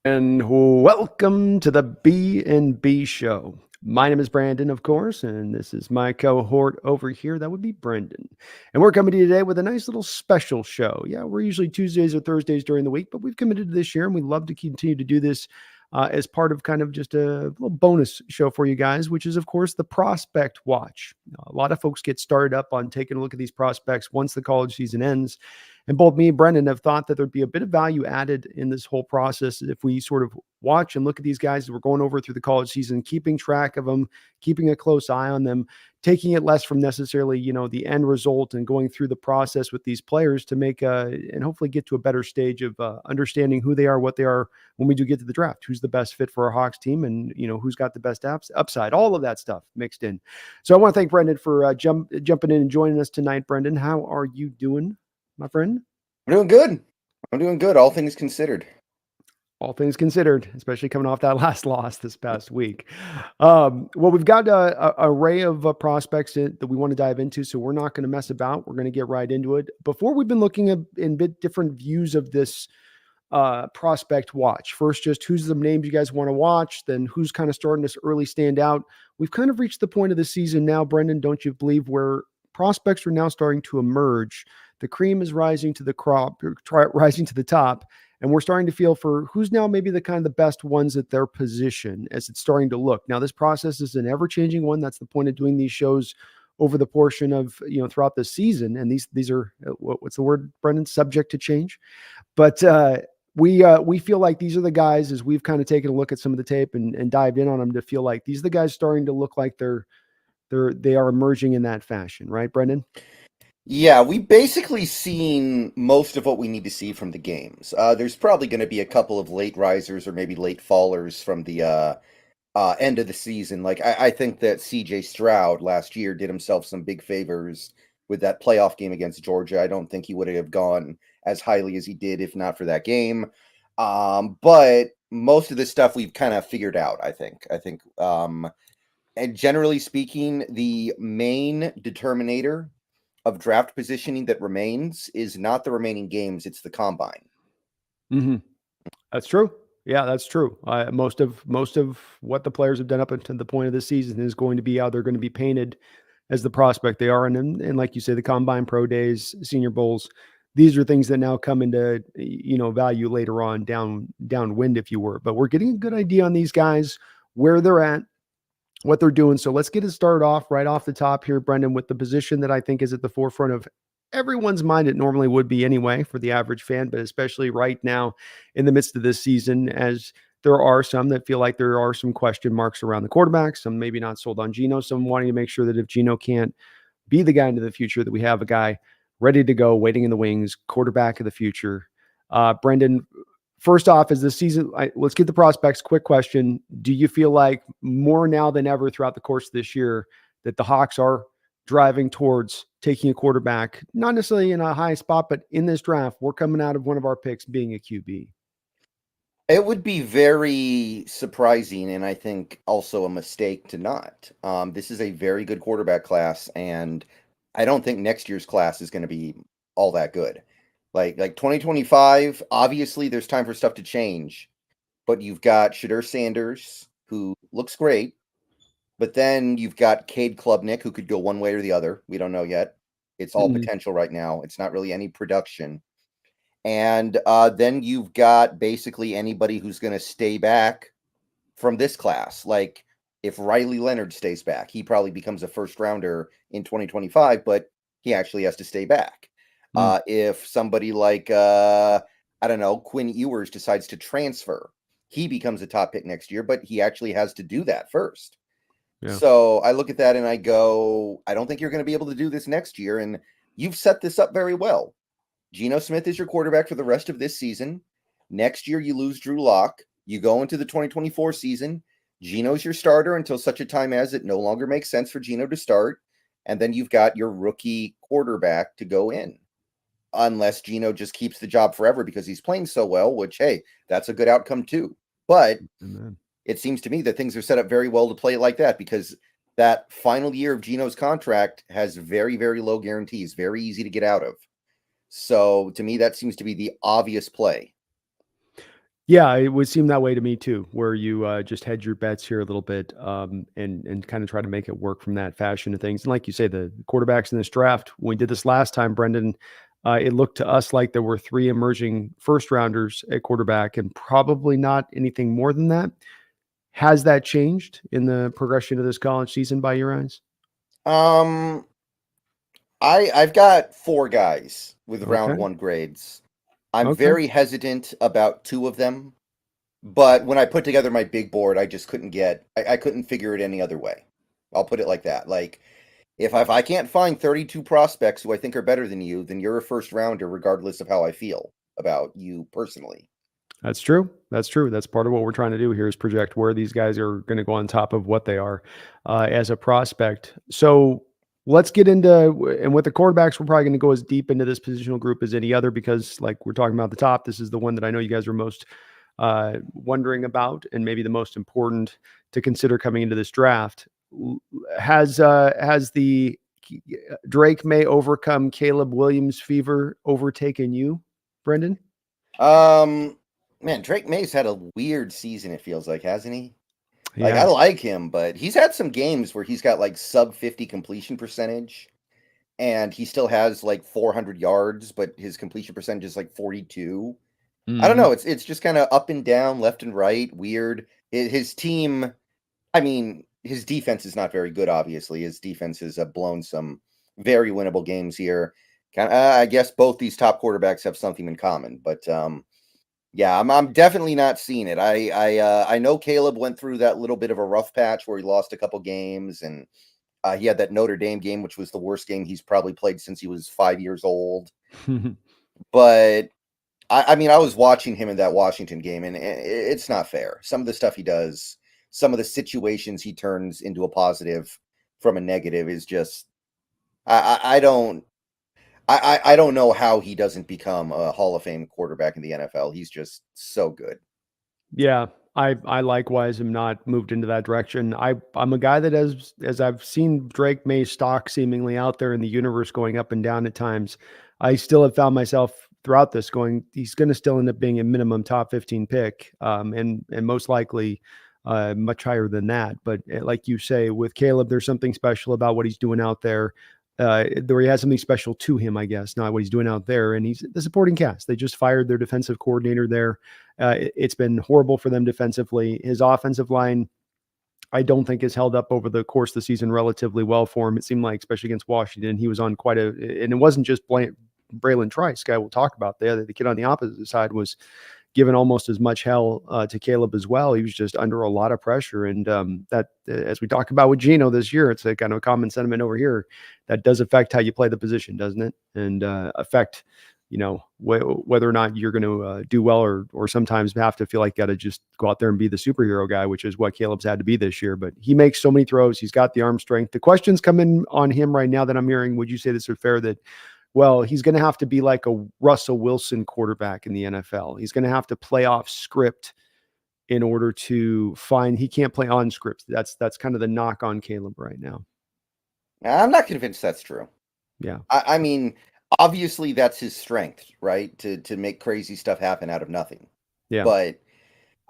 And welcome to the B&B Show. My name is Brandon, of course, and this is my cohort over here. That would be Brendan. And we're coming to you today with a nice little special show. Yeah, we're usually Tuesdays or Thursdays during the week, but we've committed to this year, and we love to continue to do this as part of kind of just a little bonus show for you guys, which is, of course, the Prospect Watch. A lot of folks get started up on taking a look at these prospects once the college season ends. And both me and Brendan have thought that there'd be a bit of value added in this whole process if we sort of watch and look at these guys that we're going over through the college season, keeping track of them, keeping a close eye on them, taking it less from necessarily, the end result and going through the process with these players to make and hopefully get to a better stage of understanding who they are, what they are when we do get to the draft, who's the best fit for our Hawks team and, who's got the best upside, all of that stuff mixed in. So I want to thank Brendan for jumping in and joining us tonight. Brendan, how are you doing, my friend? I'm doing good. I'm doing good, all things considered. All things considered, especially coming off that last loss this past week. Well, we've got an array of prospects that we want to dive into, so we're not going to mess about. We're going to get right into it. Before, we've been looking at in bit different views of this prospect watch. First, just who's the names you guys want to watch, then who's kind of starting to early stand out. We've kind of reached the point of the season now, Brendan, don't you believe, where prospects are now starting to emerge. The cream is rising to the rising to the top, and we're starting to feel for who's now maybe the kind of the best ones at their position as it's starting to look. Now, this process is an ever-changing one. That's the point of doing these shows over the portion of, throughout the season. And these are, what's the word, Brendan? Subject to change. But we feel like these are the guys, as we've kind of taken a look at some of the tape and dived in on them, to feel like these are the guys starting to look like they are emerging in that fashion, right, Brendan? Yeah, we basically seen most of what we need to see from the games. There's probably going to be a couple of late risers or maybe late fallers from the end of the season. Like I think that C.J. Stroud last year did himself some big favors with that playoff game against Georgia. I don't think he would have gone as highly as he did if not for that game. But most of this stuff we've kind of figured out. I think, and generally speaking, the main determinator of draft positioning that remains is not the remaining games, it's the combine. Mm-hmm. That's true. Yeah, that's true. Most of what the players have done up until the point of the season is going to be how they're going to be painted as the prospect they are. And like you say, the combine, pro days, senior bowls, these are things that now come into, value later on downwind, if you were. But we're getting a good idea on these guys, where they're at, what they're doing. So let's get it started off right off the top here, Brendan, with the position that I think is at the forefront of everyone's mind. It normally would be anyway for the average fan, but especially right now in the midst of this season, as there are some that feel like there are some question marks around the quarterback, some maybe not sold on Geno, some wanting to make sure that if Geno can't be the guy into the future, that we have a guy ready to go, waiting in the wings, quarterback of the future. Brendan, first off, is the season, let's get the prospects. Quick question. Do you feel like more now than ever throughout the course of this year that the Hawks are driving towards taking a quarterback, not necessarily in a high spot, but in this draft, we're coming out of one of our picks being a QB? It would be very surprising, and I think also a mistake to not. This is a very good quarterback class, and I don't think next year's class is going to be all that good. Like 2025, obviously there's time for stuff to change, but you've got Shadur Sanders, who looks great, but then you've got Cade Klubnik, who could go one way or the other. We don't know yet. It's all Mhm. potential right now. It's not really any production. And then you've got basically anybody who's going to stay back from this class. Like if Riley Leonard stays back, he probably becomes a first rounder in 2025, but he actually has to stay back. Mm. If somebody like, I don't know, Quinn Ewers decides to transfer, he becomes a top pick next year, but he actually has to do that first. Yeah. So I look at that and I go, I don't think you're going to be able to do this next year. And you've set this up very well. Geno Smith is your quarterback for the rest of this season. Next year, you lose Drew Lock. You go into the 2024 season. Geno's your starter until such a time as it no longer makes sense for Geno to start. And then you've got your rookie quarterback to go in. Unless Geno just keeps the job forever because he's playing so well, which, hey, that's a good outcome too. But Amen. it seems to me that things are set up very well to play it like that because that final year of Geno's contract has very, very low guarantees, very easy to get out of. So to me, that seems to be the obvious play. Yeah, it would seem that way to me too, where you just hedge your bets here a little bit, and kind of try to make it work from that fashion of things. And like you say, the quarterbacks in this draft, when we did this last time, Brendan, it looked to us like there were three emerging first rounders at quarterback, and probably not anything more than that. Has that changed in the progression of this college season by your eyes? Um, I've got four guys with round Okay, one grades. I'm okay, very hesitant about two of them, but when I put together my big board, I just I couldn't figure it any other way. I'll put it like that. Like if I can't find 32 prospects who I think are better than you, then you're a first rounder, regardless of how I feel about you personally. that's true. That's true. That's part of what we're trying to do here is project where these guys are going to go on top of what they are as a prospect. So let's get into, and with the quarterbacks, we're probably going to go as deep into this positional group as any other because, like we're talking about at the top, this is the one that I know you guys are most wondering about and maybe the most important to consider coming into this draft. Has the Drake May overcome Caleb Williams fever overtaken you, Brendan? Um, man, Drake May's had a weird season, it feels like, hasn't he? Like, I Yes. like him, but he's had some games where he's got like sub 50 completion percentage and he still has like 400 yards, but his completion percentage is like 42. I don't Hmm. know. It's just kind of up and down, left and right, weird. His team, I mean, his defense is not very good. Obviously, his defense has blown some very winnable games here. Kind of, I guess both these top quarterbacks have something in common, but yeah, I'm definitely not seeing it. I know Caleb went through that little bit of a rough patch where he lost a couple games, and he had that Notre Dame game, which was the worst game he's probably played since he was 5 years old. But I mean, I was watching him in that Washington game, and it's not fair. Some of the stuff he does, some of the situations he turns into a positive from a negative is just I don't I don't know how he doesn't become a Hall of Fame quarterback in the NFL. He's just so good. Yeah, I likewise am not moved into that direction. I'm a guy that as I've seen Drake May's stock seemingly out there in the universe going up and down at times, I still have found myself throughout this going, he's going to still end up being a minimum top 15 pick, and most likely much higher than that. But like you say, with Caleb, there's something special about what he's doing out there. There he has something special to him, I guess, not what he's doing out there. And he's the supporting cast. They just fired their defensive coordinator there. It's been horrible for them defensively. His offensive line, I don't think, has held up over the course of the season relatively well for him. It seemed like, especially against Washington, he was on quite a, and it wasn't just Braylon Trice, guy we'll talk about there. The kid on the opposite side was given almost as much hell to Caleb as well. He was just under a lot of pressure. And that, as we talk about with Geno this year, it's a kind of a common sentiment over here that does affect how you play the position, doesn't it? And affect, whether or not you're going to do well or sometimes have to feel like you got to just go out there and be the superhero guy, which is what Caleb's had to be this year. But he makes so many throws. He's got the arm strength. The questions come in on him right now that I'm hearing. Would you say this is fair that, well, he's going to have to be like a Russell Wilson quarterback in the NFL. He's going to have to play off script in order to find he can't play on script. That's kind of the knock on Caleb right now. I'm not convinced that's true. Yeah. I mean, obviously that's his strength, right? To make crazy stuff happen out of nothing. Yeah. But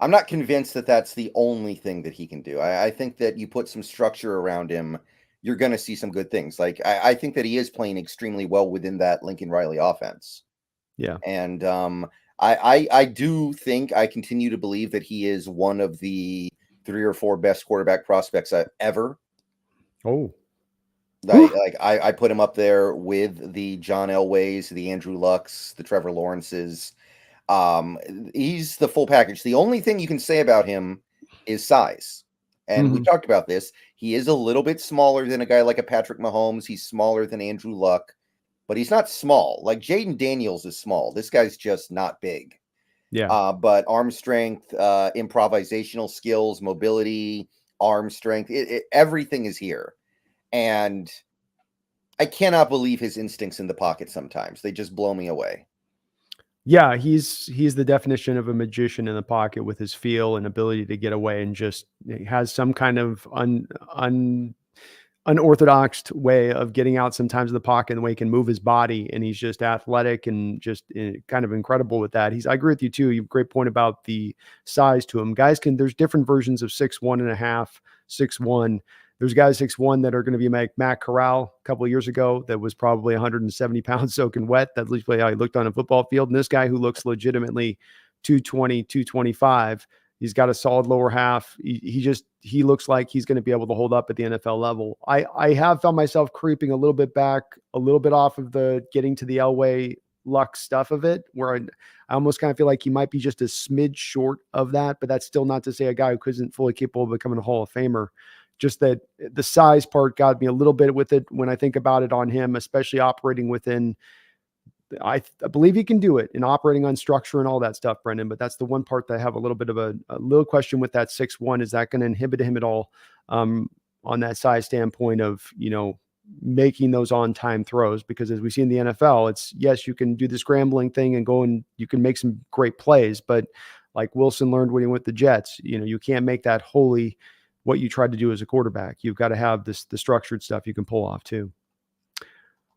I'm not convinced that that's the only thing that he can do. I think that you put some structure around him, you're going to see some good things. Like I think that he is playing extremely well within that Lincoln Riley offense, Yeah. and I do think I continue to believe that he is one of the three or four best quarterback prospects ever. Oh. Whew. I put him up there with the John Elways, the Andrew Lucks, the Trevor Lawrences. Um, he's the full package. The only thing you can say about him is size. And we Mhm. talked about this. He is a little bit smaller than a guy like a Patrick Mahomes. He's smaller than Andrew Luck, but he's not small. Like Jaden Daniels is small. This guy's just not big. Yeah. But arm strength, improvisational skills, mobility, arm strength, everything is here. And I cannot believe his instincts in the pocket sometimes. They just blow me away. Yeah, he's the definition of a magician in the pocket with his feel and ability to get away and just he has some kind of unorthodox way of getting out sometimes of the pocket and the way he can move his body. And he's just athletic and just kind of incredible with that. I agree with you too. You have a great point about the size to him. There's different versions of 6'1.5", 6'1". There's guys 6'1" that are going to be like Matt Corral a couple of years ago that was probably 170 pounds soaking wet. That's at least how he looked on a football field. And this guy who looks legitimately 220, 225, he's got a solid lower half. He looks like he's going to be able to hold up at the NFL level. I have found myself creeping a little bit back, a little bit off of the getting to the Elway luck stuff of it, where I almost kind of feel like he might be just a smidge short of that, but that's still not to say a guy who isn't fully capable of becoming a Hall of Famer. Just that the size part got me a little bit with it when I think about it on him, especially operating within. I believe he can do it in operating on structure and all that stuff, Brendan. But that's the one part that I have a little bit of a little question with that 6'1". Is that going to inhibit him at all on that size standpoint of, making those on-time throws? Because as we see in the NFL, it's, yes, you can do the scrambling thing and go and you can make some great plays, but like Wilson learned when he went to the Jets, you can't make that wholly what you tried to do as a quarterback. You've got to have the structured stuff you can pull off too.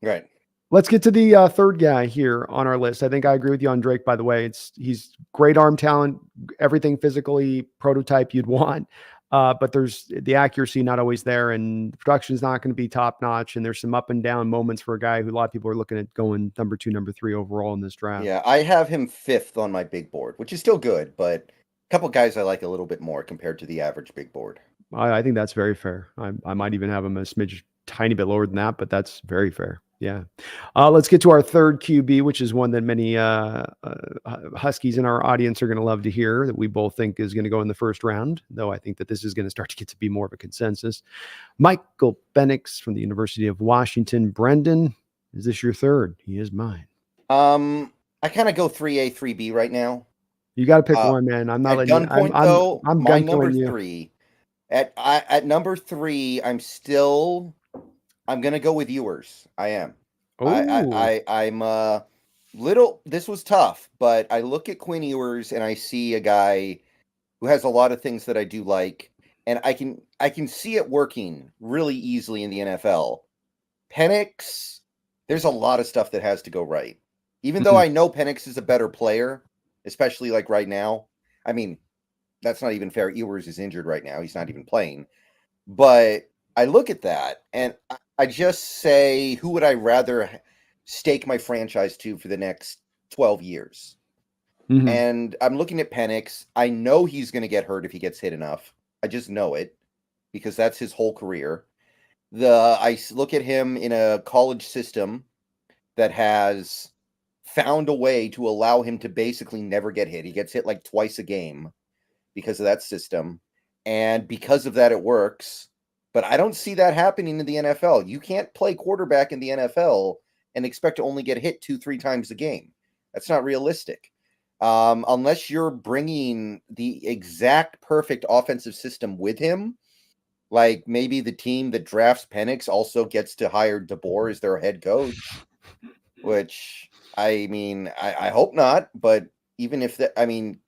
Right. Let's get to the third guy here on our list. I think I agree with you on Drake, by the way. He's great arm talent, everything physically prototype you'd want. But there's the accuracy not always there, and the production is not going to be top notch. And there's some up and down moments for a guy who a lot of people are looking at going number 2, number 3 overall in this draft. Yeah, I have him 5th on my big board, which is still good, but a couple guys I like a little bit more compared to the average big board. I think that's very fair. I might even have him a smidge, tiny bit lower than that, but that's very fair. Yeah. Let's get to our third QB, which is one that many Huskies in our audience are going to love to hear, that we both think is going to go in the first round, though I think that this is going to start to get to be more of a consensus. Michael Penix from the University of Washington. Brendan, is this your third? He is mine. I kind of go 3A, 3B right now. You got to pick one, man. I'm not letting you. I'm my number you. 3. At number 3, I'm going to go with Ewers. I am. I'm little. This was tough, but I look at Quinn Ewers and I see a guy who has a lot of things that I do like, and I can see it working really easily in the NFL. Penix, there's a lot of stuff that has to go right. Even though I know Penix is a better player, especially like right now. I mean, that's not even fair. Ewers is injured right now. He's not even playing. But I look at that and I just say, who would I rather stake my franchise to for the next 12 years? And I'm looking at Penix. I know he's going to get hurt if he gets hit enough. I just know it because that's his whole career. I look at him in a college system that has found a way to allow him to basically never get hit. He gets hit like twice a game because of that system. And because of that, it works. But I don't see that happening in the NFL. You can't play quarterback in the NFL and expect to only get hit 2-3 times a game. That's not realistic. Unless you're bringing the exact perfect offensive system with him, like maybe the team that drafts Penix also gets to hire DeBoer as their head coach, which, I mean, I hope not. But even if that, I mean,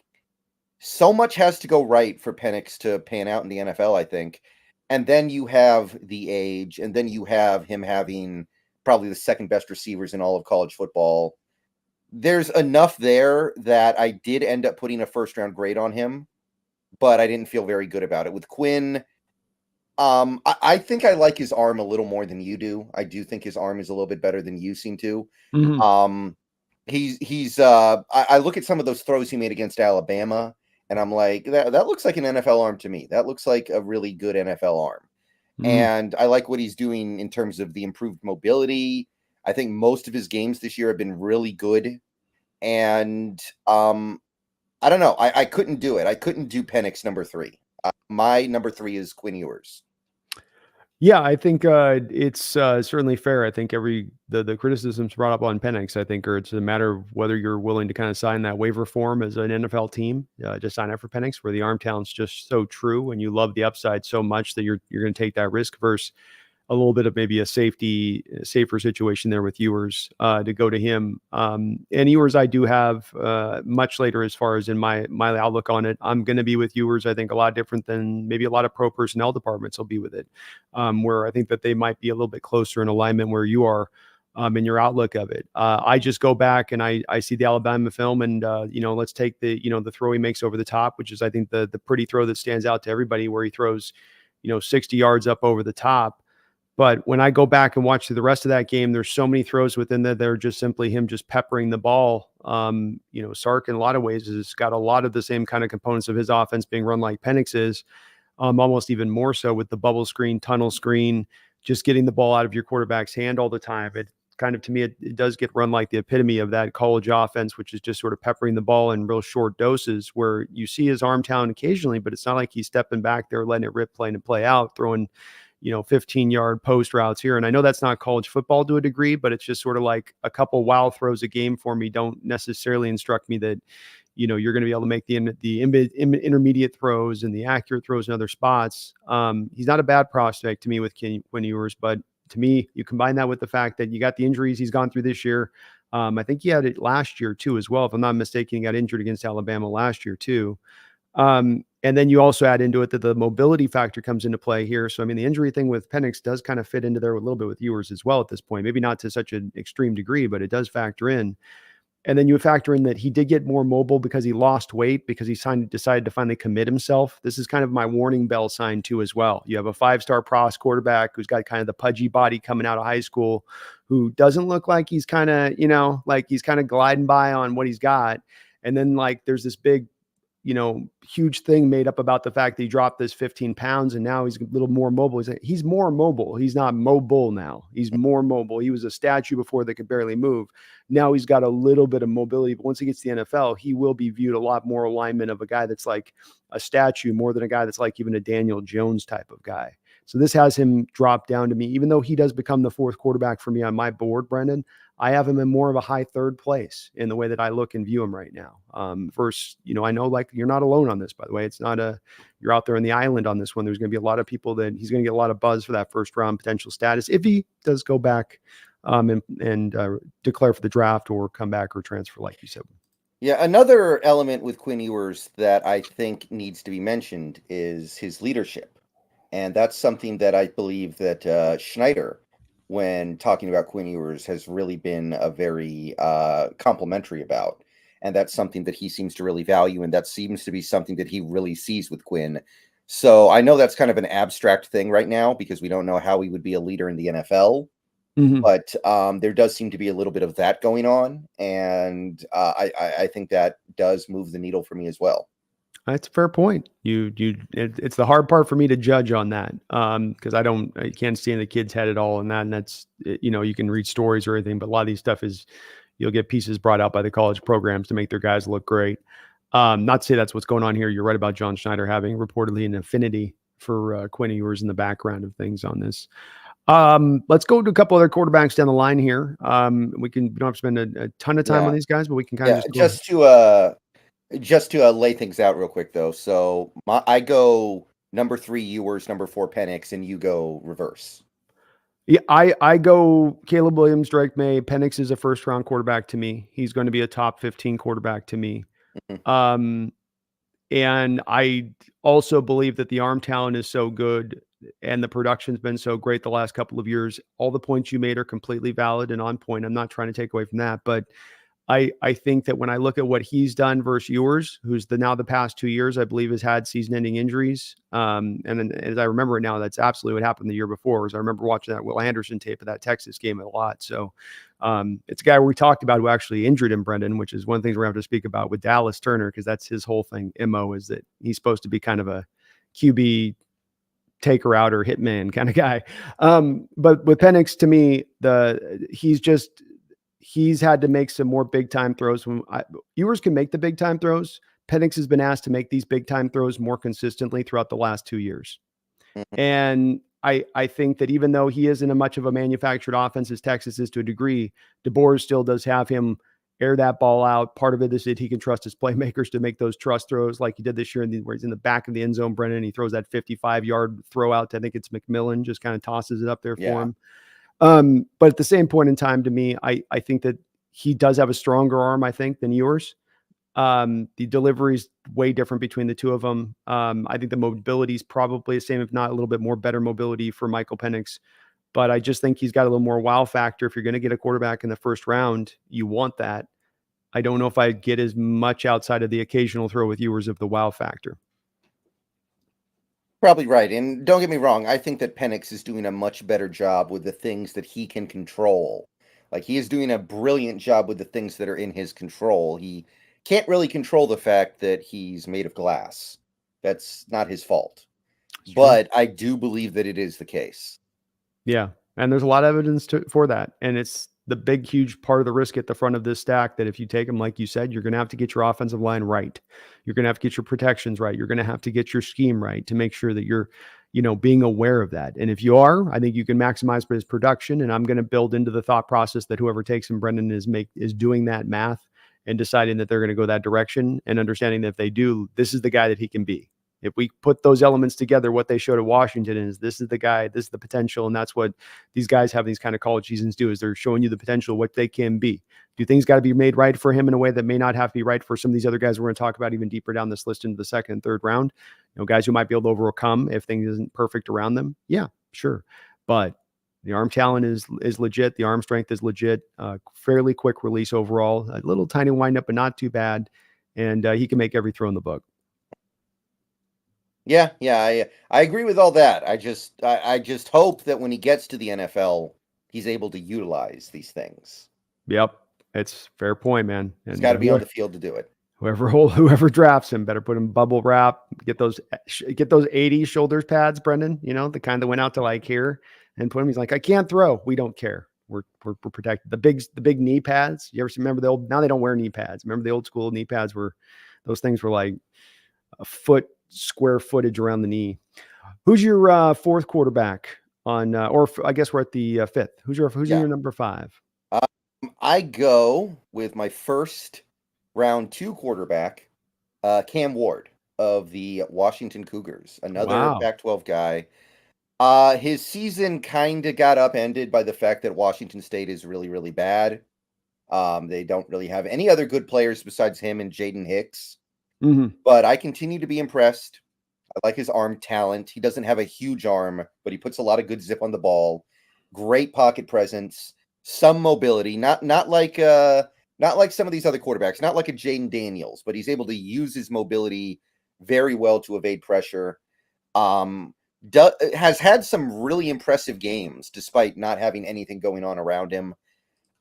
so much has to go right for Penix to pan out in the NFL, I think. And then you have the age, and then you have him having probably the second best receivers in all of college football. There's enough there that I did end up putting a first-round grade on him, but I didn't feel very good about it. With Quinn, I think I like his arm a little more than you do. I do think his arm is a little bit better than you seem to. I look at some of those throws he made against Alabama, and I'm like, that looks like an NFL arm to me. That looks like a really good NFL arm. And I like what he's doing in terms of the improved mobility. I think most of his games this year have been really good. And I don't know. I couldn't do it. I couldn't do Penix number 3. My number 3 is Quinn Ewers. Yeah, I think it's certainly fair. I think the criticisms brought up on Penix, I think, it's a matter of whether you're willing to kind of sign that waiver form as an NFL team, just sign up for Penix, where the arm talent's just so true and you love the upside so much that you're going to take that risk versus a little bit of maybe a safer situation there with Ewers to go to him. And Ewers, I do have much later as far as in my outlook on it. I'm going to be with Ewers. I think a lot different than maybe a lot of pro personnel departments will be with it, where I think that they might be a little bit closer in alignment where you are. In your outlook of it, I just go back and I see the Alabama film, and let's take the throw he makes over the top, which is I think the pretty throw that stands out to everybody, where he throws 60 yards up over the top. But when I go back and watch through the rest of that game, there's so many throws within that they're just simply him just peppering the ball. Sark in a lot of ways has got a lot of the same kind of components of his offense being run like Penix is, almost even more so with the bubble screen, tunnel screen, just getting the ball out of your quarterback's hand all the time. It kind of, to me, it does get run like the epitome of that college offense, which is just sort of peppering the ball in real short doses where you see his arm talent occasionally, but it's not like he's stepping back there, letting it rip, playing and play out, throwing 15-yard post routes here. And I know that's not college football to a degree, but it's just sort of like a couple wow throws a game for me don't necessarily instruct me that, you're going to be able to make the intermediate throws and the accurate throws in other spots. He's not a bad prospect to me with Quinn Ewers, but to me, you combine that with the fact that you got the injuries he's gone through this year. I think he had it last year too, as well. If I'm not mistaken, he got injured against Alabama last year too. And then you also add into it that the mobility factor comes into play here. So, I mean, the injury thing with Penix does kind of fit into there a little bit with Ewers as well at this point. Maybe not to such an extreme degree, but it does factor in. And then you factor in that he did get more mobile because he lost weight, because he decided to finally commit himself. This is kind of my warning bell sign too as well. You have a 5-star pros quarterback who's got kind of the pudgy body coming out of high school, who doesn't look like he's kind of, like he's kind of gliding by on what he's got. And then like there's this big, huge thing made up about the fact that he dropped this 15 pounds and now he's a little more mobile. He's more mobile. He's not mobile now. He's more mobile. He was a statue before that could barely move. Now he's got a little bit of mobility, but once he gets to the NFL, he will be viewed a lot more alignment of a guy that's like a statue more than a guy that's like even a Daniel Jones type of guy. So this has him drop down to me, even though he does become the fourth quarterback for me on my board, Brendan. I have him in more of a high third place in the way that I look and view him right now. Versus, I know like you're not alone on this, by the way. It's not you're out there on the island on this one. There's going to be a lot of people that he's going to get a lot of buzz for that first round potential status if he does go back and declare for the draft or come back or transfer, like you said. Yeah, another element with Quinn Ewers that I think needs to be mentioned is his leadership. And that's something that I believe that Schneider, when talking about Quinn Ewers, has really been a very complimentary about. And that's something that he seems to really value. And that seems to be something that he really sees with Quinn. So I know that's kind of an abstract thing right now because we don't know how he would be a leader in the NFL. Mm-hmm. But there does seem to be a little bit of that going on. And I think that does move the needle for me as well. That's a fair point. It's the hard part for me to judge on that because I can't see in the kid's head at all in that. And that's, you can read stories or anything, but a lot of these stuff is you'll get pieces brought out by the college programs to make their guys look great. Not to say that's what's going on here. You're right about John Schneider having reportedly an affinity for Quinn Ewers in the background of things on this. Let's go to a couple other quarterbacks down the line here. We don't have to spend a ton of time on these guys, but we can kind of just to lay things out real quick, though. So I go number 3 Ewers, number 4 Penix, and you go reverse. Yeah, I go Caleb Williams, Drake May. Penix is a first-round quarterback to me. He's going to be a top 15 quarterback to me. Mm-hmm. And I also believe that the arm talent is so good and the production's been so great the last couple of years. All the points you made are completely valid and on point. I'm not trying to take away from that, but I think that when I look at what he's done versus Ewers, who's the past 2 years, I believe has had season-ending injuries. And then as I remember it now, that's absolutely what happened the year before. As I remember watching that Will Anderson tape of that Texas game a lot. So it's a guy we talked about who actually injured him, Brendan, which is one of the things we're going to have to speak about with Dallas Turner, because that's his whole thing. MO is that he's supposed to be kind of a QB taker out or hitman kind of guy. But with Penix, to me, he's had to make some more big time throws. Ewers can make the big time throws. Penix has been asked to make these big time throws more consistently throughout the last 2 years. And I think that even though he isn't much of a manufactured offense as Texas is to a degree, DeBoer still does have him air that ball out. Part of it is that he can trust his playmakers to make those trust throws like he did this year, where he's in the back of the end zone, Brennan. He throws that 55-yard throw out to, I think it's McMillan, just kind of tosses it up there for Yeah. him. But at the same point in time, to me, I think that he does have a stronger arm, I think, than Ewers. The delivery is way different between the two of them. I think the mobility is probably the same, if not a little bit more better mobility for Michael Penix. But I just think he's got a little more wow factor. If you're going to get a quarterback in the first round, you want that. I don't know if I'd get as much outside of the occasional throw with Ewers of the wow factor. Probably right. And don't get me wrong, I think that Penix is doing a much better job with the things that he can control. Like, he is doing a brilliant job with the things that are in his control. He can't really control the fact that he's made of glass. That's not his fault. But I do believe that it is the case. Yeah. And there's a lot of evidence for that. And it's the big, huge part of the risk at the front of this stack that if you take them, like you said, you're going to have to get your offensive line right. You're going to have to get your protections right. You're going to have to get your scheme right to make sure that you're, being aware of that. And if you are, I think you can maximize his production. And I'm going to build into the thought process that whoever takes him, Brendan, is doing that math and deciding that they're going to go that direction and understanding that if they do, this is the guy that he can be. If we put those elements together, what they showed at Washington is this is the guy, this is the potential. And that's what these guys have these kind of college seasons do, is they're showing you the potential, what they can be. Do things got to be made right for him in a way that may not have to be right for some of these other guys we're going to talk about even deeper down this list into the second and third round? Guys who might be able to overcome if things isn't perfect around them. Yeah, sure. But the arm talent is legit. The arm strength is legit. Fairly quick release overall. A little tiny windup, but not too bad. And he can make every throw in the book. Yeah, I agree with all that. I just hope that when he gets to the NFL, he's able to utilize these things. Yep, it's fair point, man. And he's got to be on the field to do it. Whoever drafts him better put him bubble wrap. Get those 80 shoulder pads, Brendan. The kind that went out to like here and put him. He's like, I can't throw. We don't care. We're protected. The big knee pads. You ever remember the old? Now they don't wear knee pads. Remember the old school knee pads were those things were like a foot square footage around the knee. Who's your fourth quarterback on? Or I guess we're at the fifth. Who's your number 5? I go with my first round 2 quarterback, Cam Ward of the Washington Cougars, another Pac-12 guy. His season kind of got upended by the fact that Washington State is really, really bad. They don't really have any other good players besides him and Jaden Hicks. Mm-hmm. But I continue to be impressed. I like his arm talent. He doesn't have a huge arm, but he puts a lot of good zip on the ball. Great pocket presence, some mobility. Not like some of these other quarterbacks. Not like a Jaden Daniels, but he's able to use his mobility very well to evade pressure. Has had some really impressive games despite not having anything going on around him.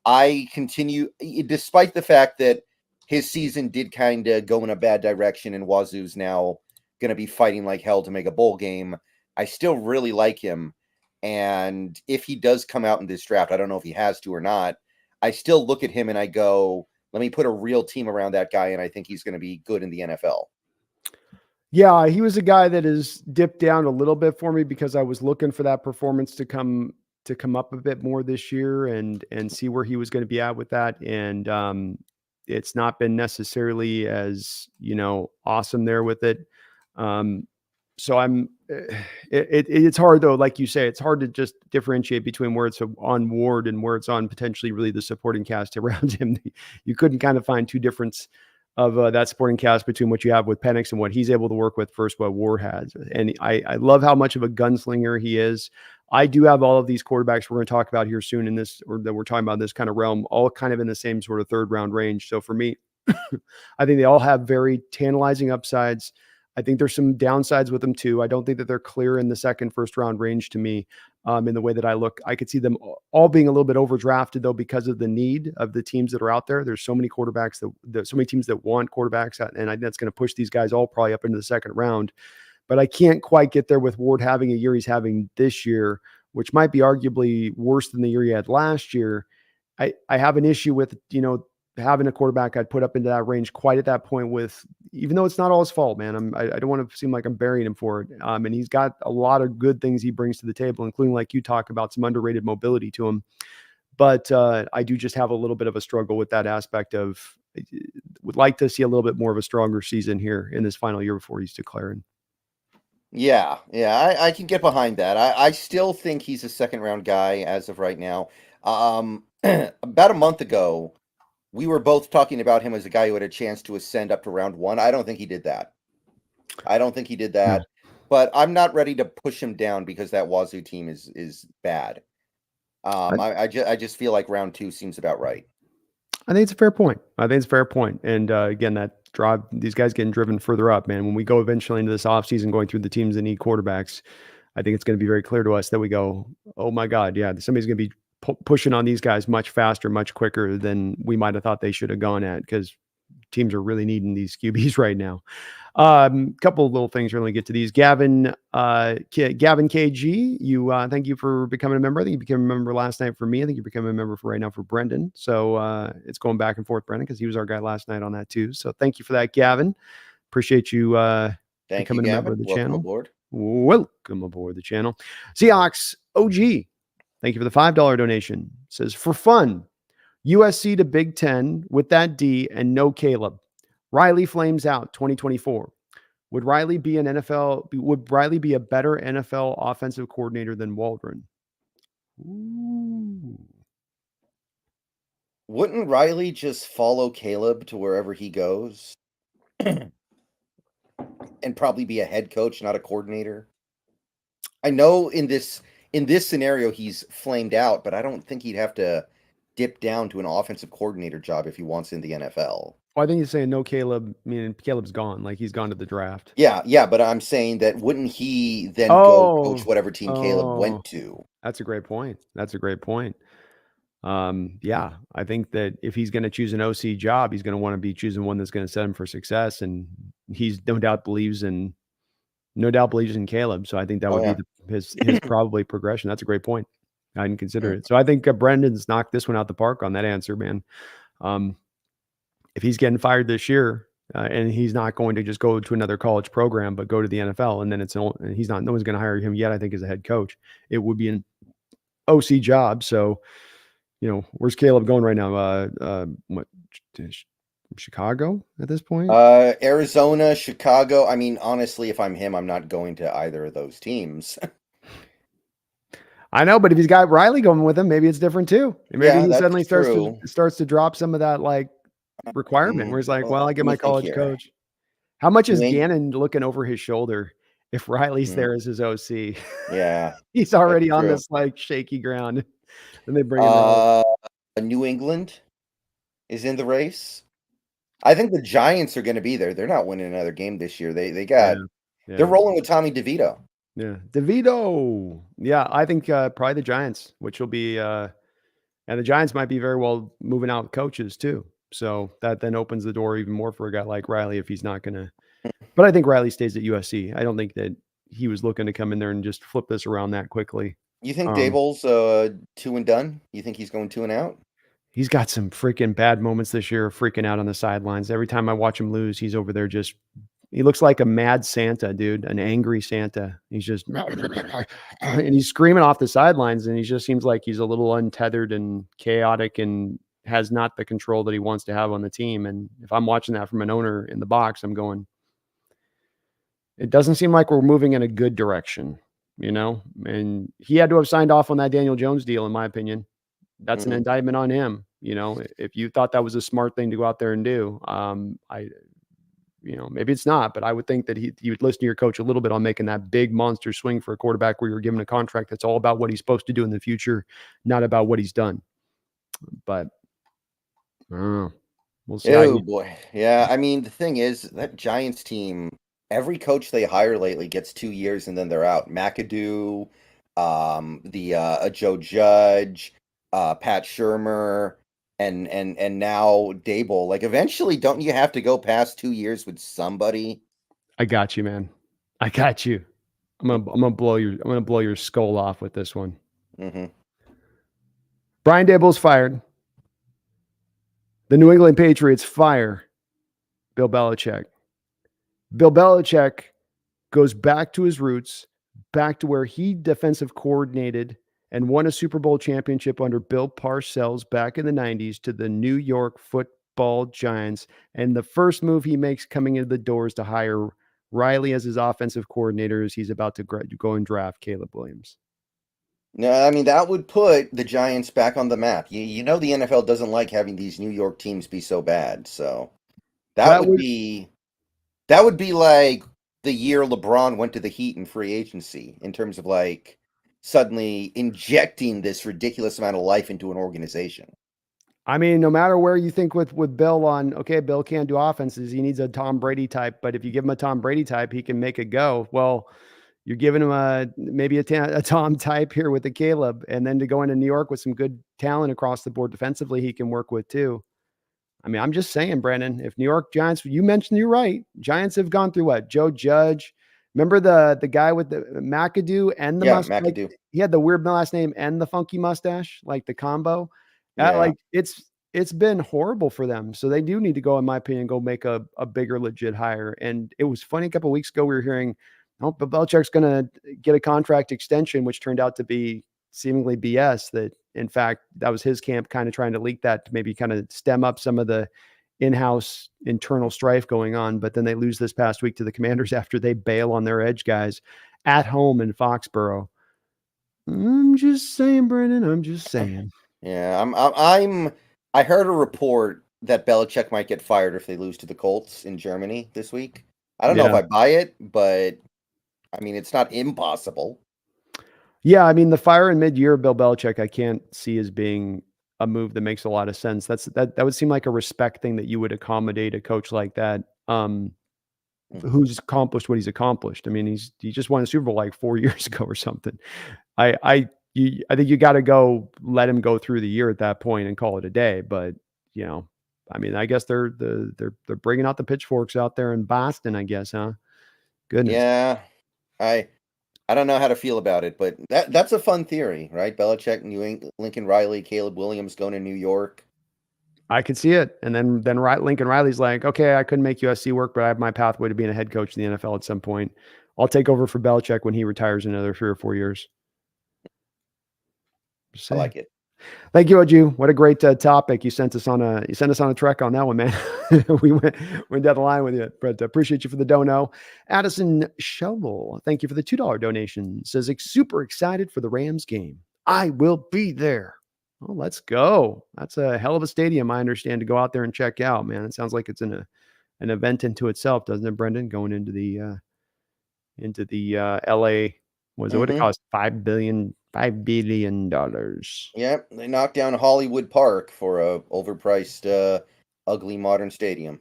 I continue, despite the fact that his season did kind of go in a bad direction and Wazoo's now going to be fighting like hell to make a bowl game, I still really like him. And if he does come out in this draft, I don't know if he has to or not, I still look at him and I go, let me put a real team around that guy, and I think he's going to be good in the NFL. Yeah, he was a guy that has dipped down a little bit for me because I was looking for that performance to come up a bit more this year and see where he was going to be at with that. And it's not been necessarily as, awesome there with it. So it's hard though. Like you say, it's hard to just differentiate between where it's on Ward and where it's on potentially really the supporting cast around him. You couldn't kind of find two difference of that supporting cast between what you have with Penix and what he's able to work with versus what Ward has. And I love how much of a gunslinger he is. I do have all of these quarterbacks we're going to talk about here soon in this, or that we're talking about in this kind of realm, all kind of in the same sort of third round range. So for me, I think they all have very tantalizing upsides. I think there's some downsides with them too. I don't think that they're clear in the first round range to me. In the way that I look, I could see them all being a little bit overdrafted though, because of the need of the teams that are out there. There's so many quarterbacks so many teams that want quarterbacks, and I think that's going to push these guys all probably up into the second round. But I can't quite get there with Ward having a year he's having this year, which might be arguably worse than the year he had last year. I have an issue with, having a quarterback I'd put up into that range quite at that point with, even though it's not all his fault, man. I don't want to seem like I'm burying him for it. And he's got a lot of good things he brings to the table, including, like you talk about, some underrated mobility to him. But I do just have a little bit of a struggle with that aspect of would like to see a little bit more of a stronger season here in this final year before he's declaring. Yeah, I can get behind that. I still think he's a second round guy as of right now. About a month ago, we were both talking about him as a guy who had a chance to ascend up to round one. I don't think he did that. No. But I'm not ready to push him down because that Wazoo team is bad. I just feel like round two seems about right. I think it's a fair point. And again, that drive, these guys getting driven further up, man. When we go eventually into this offseason, going through the teams that need quarterbacks, I think it's going to be very clear to us that we go, oh my God, yeah, somebody's going to be pushing on these guys much faster, much quicker than we might have thought they should have gone at, because teams are really needing these QBs right now. Couple of little things. We're going to get to these. Gavin KG, you thank you for becoming a member. I think you became a member last night for me. I think you became a member for right now for Brendan. So it's going back and forth, Brendan, because he was our guy last night on that too. So thank you for that, Gavin. Appreciate you becoming a member of the Welcome channel. aboard. Welcome aboard the channel. Seahawks OG, thank you for the $5 donation. Says, for fun, USC to Big Ten with that D and no Caleb. Riley flames out 2024. Would Riley be a better NFL offensive coordinator than Waldron? Ooh. Wouldn't Riley just follow Caleb to wherever he goes? And probably be a head coach, not a coordinator? I know in this scenario he's flamed out, but I don't think he'd have to dip down to an offensive coordinator job if he wants in the NFL. Well, I think he's saying no Caleb, meaning Caleb's gone, like he's gone to the draft. Yeah, but I'm saying that wouldn't he then go coach whatever team Caleb went to? That's a great point. Yeah, I think that if he's going to choose an OC job, he's going to want to be choosing one that's going to set him for success, and he's no doubt believes in Caleb. So I think that would be his probably progression. That's a great point. I didn't consider it. So I think Brendan's knocked this one out the park on that answer, man. If he's getting fired this year, and he's not going to just go to another college program, but go to the NFL, and then no one's going to hire him yet, I think, as a head coach. It would be an OC job. So, where's Caleb going right now? Chicago at this point? Arizona, Chicago. I mean, honestly, if I'm him, I'm not going to either of those teams. I know, but if he's got Riley going with him, maybe it's different too. Maybe he suddenly starts to drop some of that requirement where he's like, well, I get my college coach. How much is Gannon looking over his shoulder if Riley's there as his OC? Yeah. He's already on this shaky ground. And they bring him New England is in the race. I think the Giants are going to be there. They're not winning another game this year. They're rolling with Tommy DeVito. Yeah. DeVito. Yeah. I think probably the Giants, which will be and the Giants might be very well moving out coaches too. So that then opens the door even more for a guy like Riley if he's not going to. But I think Riley stays at USC. I don't think that he was looking to come in there and just flip this around that quickly. You think Dable's 2 and done? You think he's going 2 and out? He's got some freaking bad moments this year, freaking out on the sidelines. Every time I watch him lose, he's over there he looks like a mad Santa, dude, an angry Santa. He's just, and he's screaming off the sidelines, and he just seems like he's a little untethered and chaotic and has not the control that he wants to have on the team. And if I'm watching that from an owner in the box, I'm going, it doesn't seem like we're moving in a good direction, and he had to have signed off on that Daniel Jones deal, in my opinion. That's an indictment on him. If you thought that was a smart thing to go out there and do, maybe it's not, but I would think that he would listen to your coach a little bit on making that big monster swing for a quarterback where you're given a contract that's all about what he's supposed to do in the future, not about what he's done. But I don't know. We'll see. Oh boy. Yeah. I mean, the thing is that Giants team, every coach they hire lately gets 2 years and then they're out. McAdoo, Joe Judge, Pat Shurmur, and now Dable. Like, eventually, don't you have to go past 2 years with somebody? I got you, man. I got you. I'm gonna blow your skull off with this one. Brian Dable's fired. The New England Patriots fire Bill Belichick. Bill Belichick goes back to his roots, back to where he defensive coordinated and won a Super Bowl championship under Bill Parcells back in the 90s to the New York Football Giants. And the first move he makes coming into the doors to hire Riley as his offensive coordinator is he's about to go and draft Caleb Williams. No, I mean that would put the Giants back on the map. You know the NFL doesn't like having these New York teams be so bad, so that That would would be that would be like the year LeBron went to the Heat in free agency in terms of like suddenly injecting this ridiculous amount of life into an organization. I mean, no matter where you think with Bill on, okay, Bill can't do offenses. He needs a Tom Brady type, but if you give him a Tom Brady type, he can make it go. Well, you're giving him maybe a Tom type here with the Caleb, and then to go into New York with some good talent across the board defensively, he can work with too. I mean, I'm just saying, Brandon, if New York Giants, you mentioned you're right. Giants have gone through what? Joe Judge. Remember the guy with the McAdoo and the Yeah, mustache? Like, McAdoo. he had the weird last name and the funky mustache, like the combo. Yeah. Like it's been horrible for them. So they do need to go, in my opinion, go make a bigger legit hire. And it was funny a couple of weeks ago, we were hearing, oh, but Belichick's going to get a contract extension, which turned out to be seemingly BS. That in fact, that was his camp kind of trying to leak that to maybe kind of stem up some of the in-house internal strife going on. But then they lose this past week to the Commanders after they bail on their edge guys at home in Foxborough. I'm just saying, Brandon. I'm just saying. Yeah, I heard a report that Belichick might get fired if they lose to the Colts in Germany this week. I don't know if Yeah. I buy it, but I mean it's not impossible. Yeah, I mean, the fire in mid-year, Bill Belichick, I can't see as being a move that makes a lot of sense. That would seem like a respect thing that you would accommodate a coach like that, who's accomplished what he's accomplished. I mean, he just won a Super Bowl like 4 years ago or something. I think you got to go let him go through the year at that point and call it a day. But you know, I mean, I guess they're bringing out the pitchforks out there in Boston. I guess, huh? Goodness. Yeah, I I don't know how to feel about it, but that's a fun theory, right? Belichick, Lincoln Riley, Caleb Williams going to New York. I could see it. And then Lincoln Riley's like, okay, I couldn't make USC work, but I have my pathway to being a head coach in the NFL at some point. I'll take over for Belichick when he retires in another 3 or 4 years. Just I saying. like it. Thank you, Aju. What a great topic. You sent us on a trek on that one, man. we went down the line with you, but appreciate you for the dono. Addison Shovel, thank you for the $2 donation. Says super excited for the Rams game. I will be there. Oh, let's go. That's a hell of a stadium, I understand, to go out there and check out, man. It sounds like it's an event into itself, doesn't it, Brendan? Going into the LA, what it cost? $5 billion. Yep, they knocked down Hollywood Park for a overpriced, ugly modern stadium.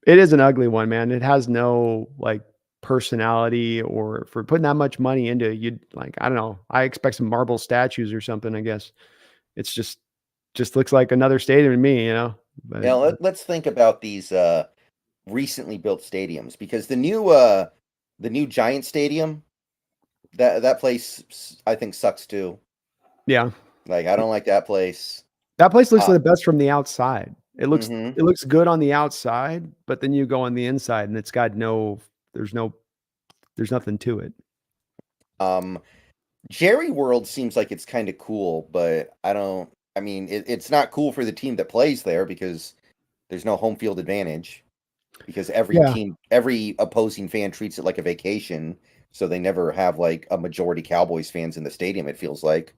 It is an ugly one, man. It has no like personality, or for putting that much money into it, you'd like, I don't know. I expect some marble statues or something, I guess. It's just looks like another stadium to me, you know. But Yeah, let's think about these recently built stadiums, because the new Giant Stadium, that place I think sucks too. yeah, Like I don't like that place. that place looks the best from the outside. It looks mhm. it looks good on the outside, but then you go on the inside and it's got there's nothing to it. Jerry World seems like it's kind of cool, but I mean, it's not cool for the team that plays there because there's no home field advantage. Because Yeah. every opposing fan treats it like a vacation, so they never have like a majority Cowboys fans in the stadium, it feels like.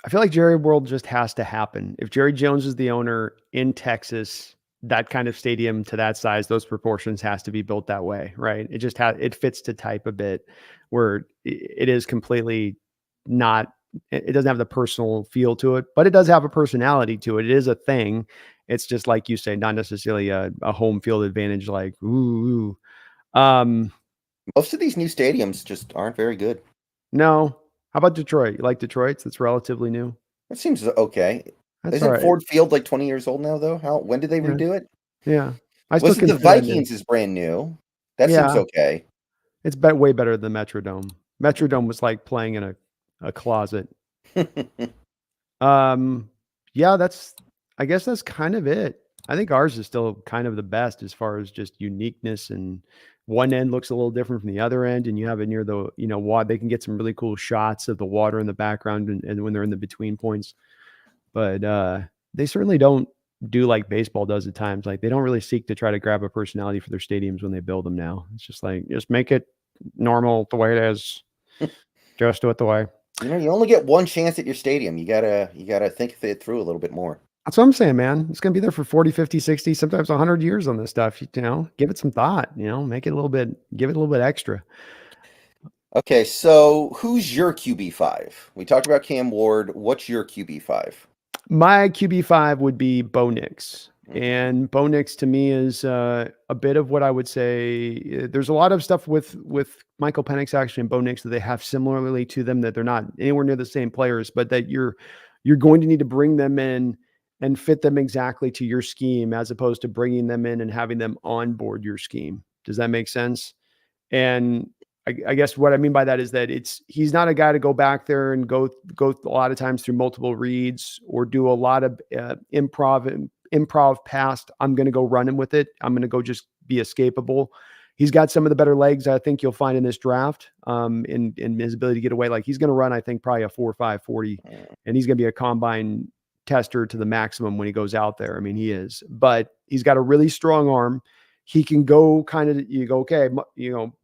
I feel like Jerry World just has to happen. If Jerry Jones is the owner in Texas, that kind of stadium to that size, those proportions has to be built that way, right? It fits to type a bit where it is completely not, it doesn't have the personal feel to it, but it does have a personality to it. It is a thing. It's just like you say, not necessarily a home field advantage, like, ooh. Most of these new stadiums just aren't very good. No. How about Detroit? You like Detroit's? It's relatively new. That seems okay. That's Isn't all right. Ford Field like 20 years old now, though? When did they Yeah. redo it? Yeah. I still Wasn't the consider that new. Vikings is brand new? That seems Yeah. okay. It's way better than Metrodome. Metrodome was like playing in a closet. Yeah, I guess that's kind of it. I think ours is still kind of the best as far as just uniqueness and one end looks a little different from the other end, and you have it near the, water. They can get some really cool shots of the water in the background and when they're in the between points. But they certainly don't do like baseball does at times. Like they don't really seek to try to grab a personality for their stadiums when they build them now. It's just like, just make it normal the way it is. Just do it the way. You only get one chance at your stadium. You gotta think it through a little bit more. That's what I'm saying, man. It's going to be there for 40, 50, 60, sometimes 100 years on this stuff. Give it some thought, make it give it a little bit extra. Okay, so who's your QB5? We talked about Cam Ward. What's your QB5? My QB5 would be Bo Nix. And Bo Nix to me is a bit of what I would say. There's a lot of stuff with Michael Penix actually and Bo Nix that they have similarly to them, that they're not anywhere near the same players, but that you're going to need to bring them in and fit them exactly to your scheme, as opposed to bringing them in and having them on board your scheme. Does that make sense? And I guess what I mean by that is that he's not a guy to go back there and go a lot of times through multiple reads or do a lot of improv past. I'm going to go run him with it. I'm going to go just be escapable. He's got some of the better legs I think you'll find in this draft, in his ability to get away. Like he's going to run, I think, probably a 4.5 40, and he's going to be a combine tester to the maximum when he goes out there. I mean, he is, but he's got a really strong arm. He can go okay,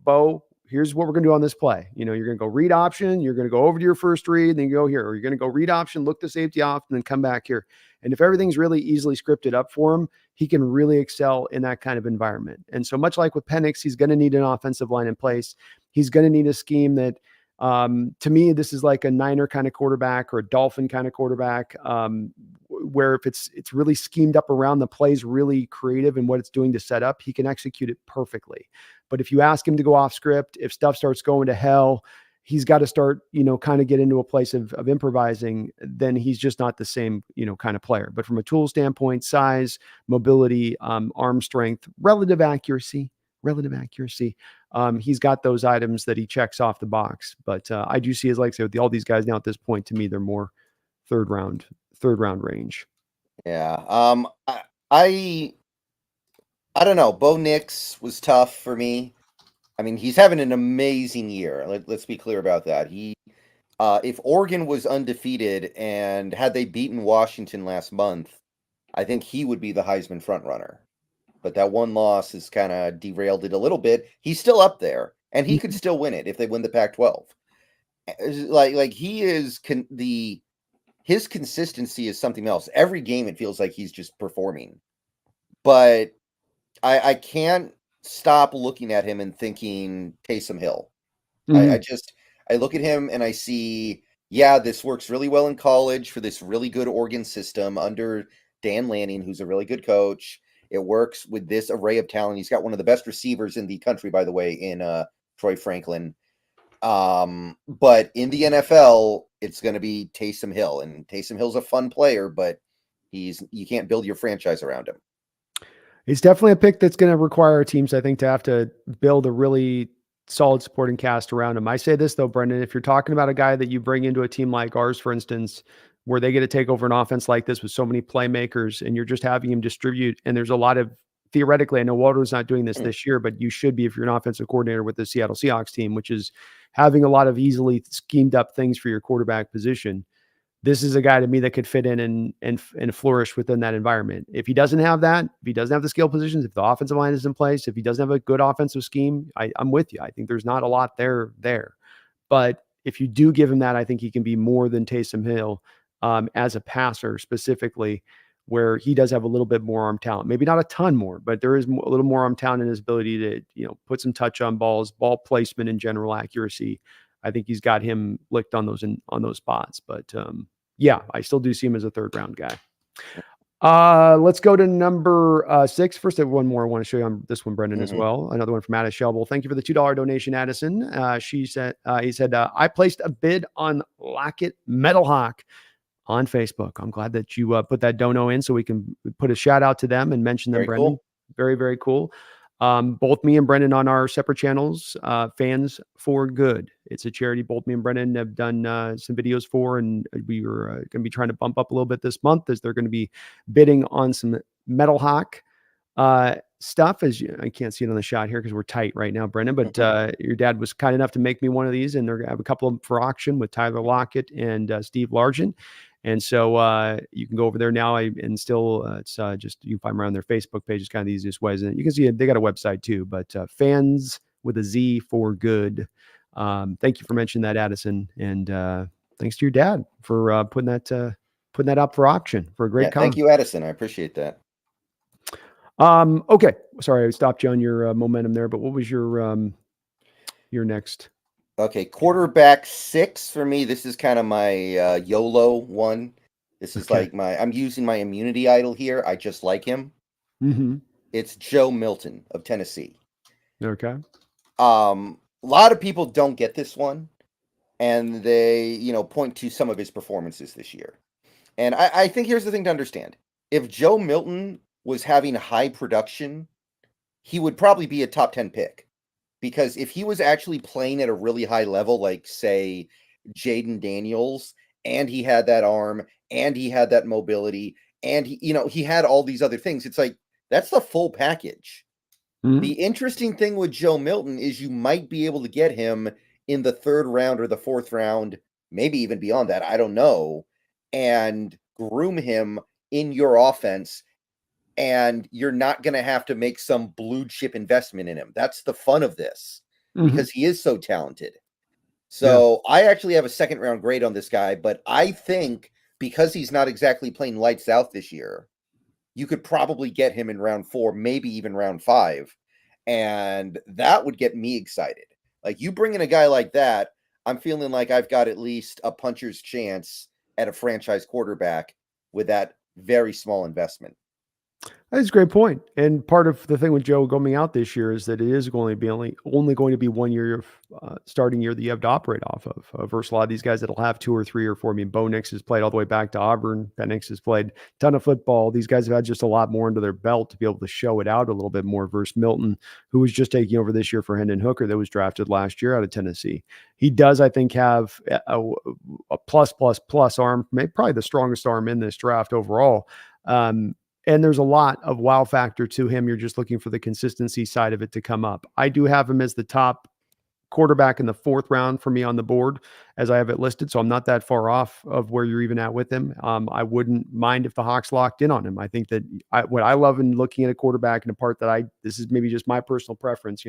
Bo, here's what we're going to do on this play. You're going to go read option. You're going to go over to your first read, then you go here, or you're going to go read option, look the safety off, and then come back here. And if everything's really easily scripted up for him, he can really excel in that kind of environment. And so much like with Penix, he's going to need an offensive line in place. He's going to need a scheme that, to me, this is like a Niner kind of quarterback or a Dolphin kind of quarterback, where if it's really schemed up around the plays, really creative in what it's doing to set up, he can execute it perfectly. But if you ask him to go off script, if stuff starts going to hell, he's got to start, kind of get into a place of improvising, then he's just not the same, kind of player. But from a tool standpoint, size, mobility, arm strength, relative accuracy, he's got those items that he checks off the box. But I do see, as like I said, with all these guys now at this point, to me, they're more third round range. Yeah. I don't know. Bo Nix was tough for me. I mean, he's having an amazing year. Let's be clear about that. If Oregon was undefeated and had they beaten Washington last month, I think he would be the Heisman frontrunner. But that one loss has kind of derailed it a little bit. He's still up there, and he could still win it if they win the Pac-12. Like he is his consistency is something else. Every game, it feels like he's just performing. But I can't stop looking at him and thinking Taysom Hill. I look at him and I see, this works really well in college for this really good Oregon system under Dan Lanning, who's a really good coach. It works with this array of talent. He's got one of the best receivers in the country, by the way, in Troy Franklin. But in the NFL, it's going to be Taysom Hill, and Taysom Hill's a fun player, but you can't build your franchise around him. He's definitely a pick that's going to require teams, I think, to have to build a really solid supporting cast around him. I say this though, Brendan, if you're talking about a guy that you bring into a team like ours, for instance, where they get to take over an offense like this with so many playmakers, and you're just having him distribute, and there's a lot of, theoretically, I know Walter's not doing this year, but you should be if you're an offensive coordinator with the Seattle Seahawks team, which is having a lot of easily schemed up things for your quarterback position. This is a guy to me that could fit in and flourish within that environment. If he doesn't have that, if he doesn't have the skill positions, if the offensive line is in place, if he doesn't have a good offensive scheme, I'm with you. I think there's not a lot there. But if you do give him that, I think he can be more than Taysom Hill as a passer specifically, where he does have a little bit more arm talent. Maybe not a ton more, but there is a little more arm talent in his ability to, put some touch on balls, ball placement, and general accuracy. I think he's got him licked on those spots. But I still do see him as a third round guy. Let's go to number 6. First, I have one more I want to show you on this one, Brendan, as well. Another one from Addis Shelble. Thank you for the $2 donation, Addison. He said, I placed a bid on Lockett Metalhawk on Facebook. I'm glad that you put that dono in so we can put a shout out to them and mention them, Brendan. Cool. Very, very cool. Both me and Brendan on our separate channels, Fans for Good. It's a charity both me and Brendan have done some videos for, and we were going to be trying to bump up a little bit this month as they're going to be bidding on some Metal Hawk stuff, I can't see it on the shot here because we're tight right now, Brendan, but your dad was kind enough to make me one of these, and they're going to have a couple of them for auction with Tyler Lockett and Steve Largent. And so you can go over there now and still, it's just, you can find them around their Facebook page. It's kind of the easiest ways. And you can see they got a website too, but fans with a Z for good. Thank you for mentioning that, Addison. And thanks to your dad for putting that up for auction for a great car. Thank you, Addison. I appreciate that. Okay. Sorry, I stopped you on your momentum there, but what was your next? Okay, quarterback 6 for me. This is kind of my YOLO one. This is like I'm using my immunity idol here. I just like him. Mm-hmm. It's Joe Milton of Tennessee. Okay. A lot of people don't get this one, and they, point to some of his performances this year. And I think here's the thing to understand. If Joe Milton was having high production, he would probably be a top 10 pick. Because if he was actually playing at a really high level, like, say, Jaden Daniels, and he had that arm, and he had that mobility, and he had all these other things, it's like, that's the full package. Mm-hmm. The interesting thing with Joe Milton is you might be able to get him in the 3rd round or the 4th round, maybe even beyond that, I don't know, and groom him in your offense, and you're not going to have to make some blue chip investment in him. That's the fun of this, because he is so talented. So I actually have a 2nd round grade on this guy, but I think because he's not exactly playing lights out this year, you could probably get him in round 4, maybe even round 5. And that would get me excited. Like, you bring in a guy like that, I'm feeling like I've got at least a puncher's chance at a franchise quarterback with that very small investment. That's a great point. And part of the thing with Joe going out this year is that it is going to be only going to be 1 year of starting year that you have to operate off of. Versus a lot of these guys that'll have 2 or 3 or 4. I mean, Bo Nix has played all the way back to Auburn. Penix has played a ton of football. These guys have had just a lot more under their belt to be able to show it out a little bit more versus Milton, who was just taking over this year for Hendon Hooker that was drafted last year out of Tennessee. He does, I think, have a plus arm, maybe probably the strongest arm in this draft overall. And there's a lot of wow factor to him. You're just looking for the consistency side of it to come up. I do have him as the top quarterback in the 4th round for me on the board as I have it listed. So I'm not that far off of where you're even at with him. I wouldn't mind if the Hawks locked in on him. I think that what I love in looking at a quarterback, and a part that this is maybe just my personal preference,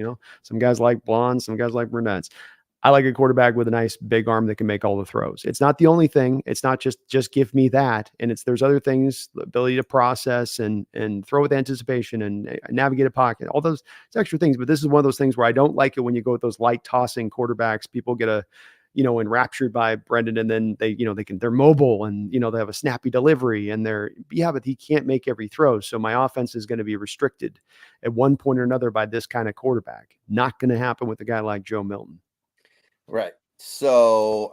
some guys like blondes, some guys like brunettes. I like a quarterback with a nice big arm that can make all the throws. It's not the only thing. It's not just give me that. And there's other things, the ability to process and throw with anticipation and navigate a pocket, all those extra things. But this is one of those things where I don't like it when you go with those light tossing quarterbacks. People get enraptured by Brendan, and then they're mobile and, they have a snappy delivery and but he can't make every throw. So my offense is going to be restricted at one point or another by this kind of quarterback. Not going to happen with a guy like Joe Milton. Right. So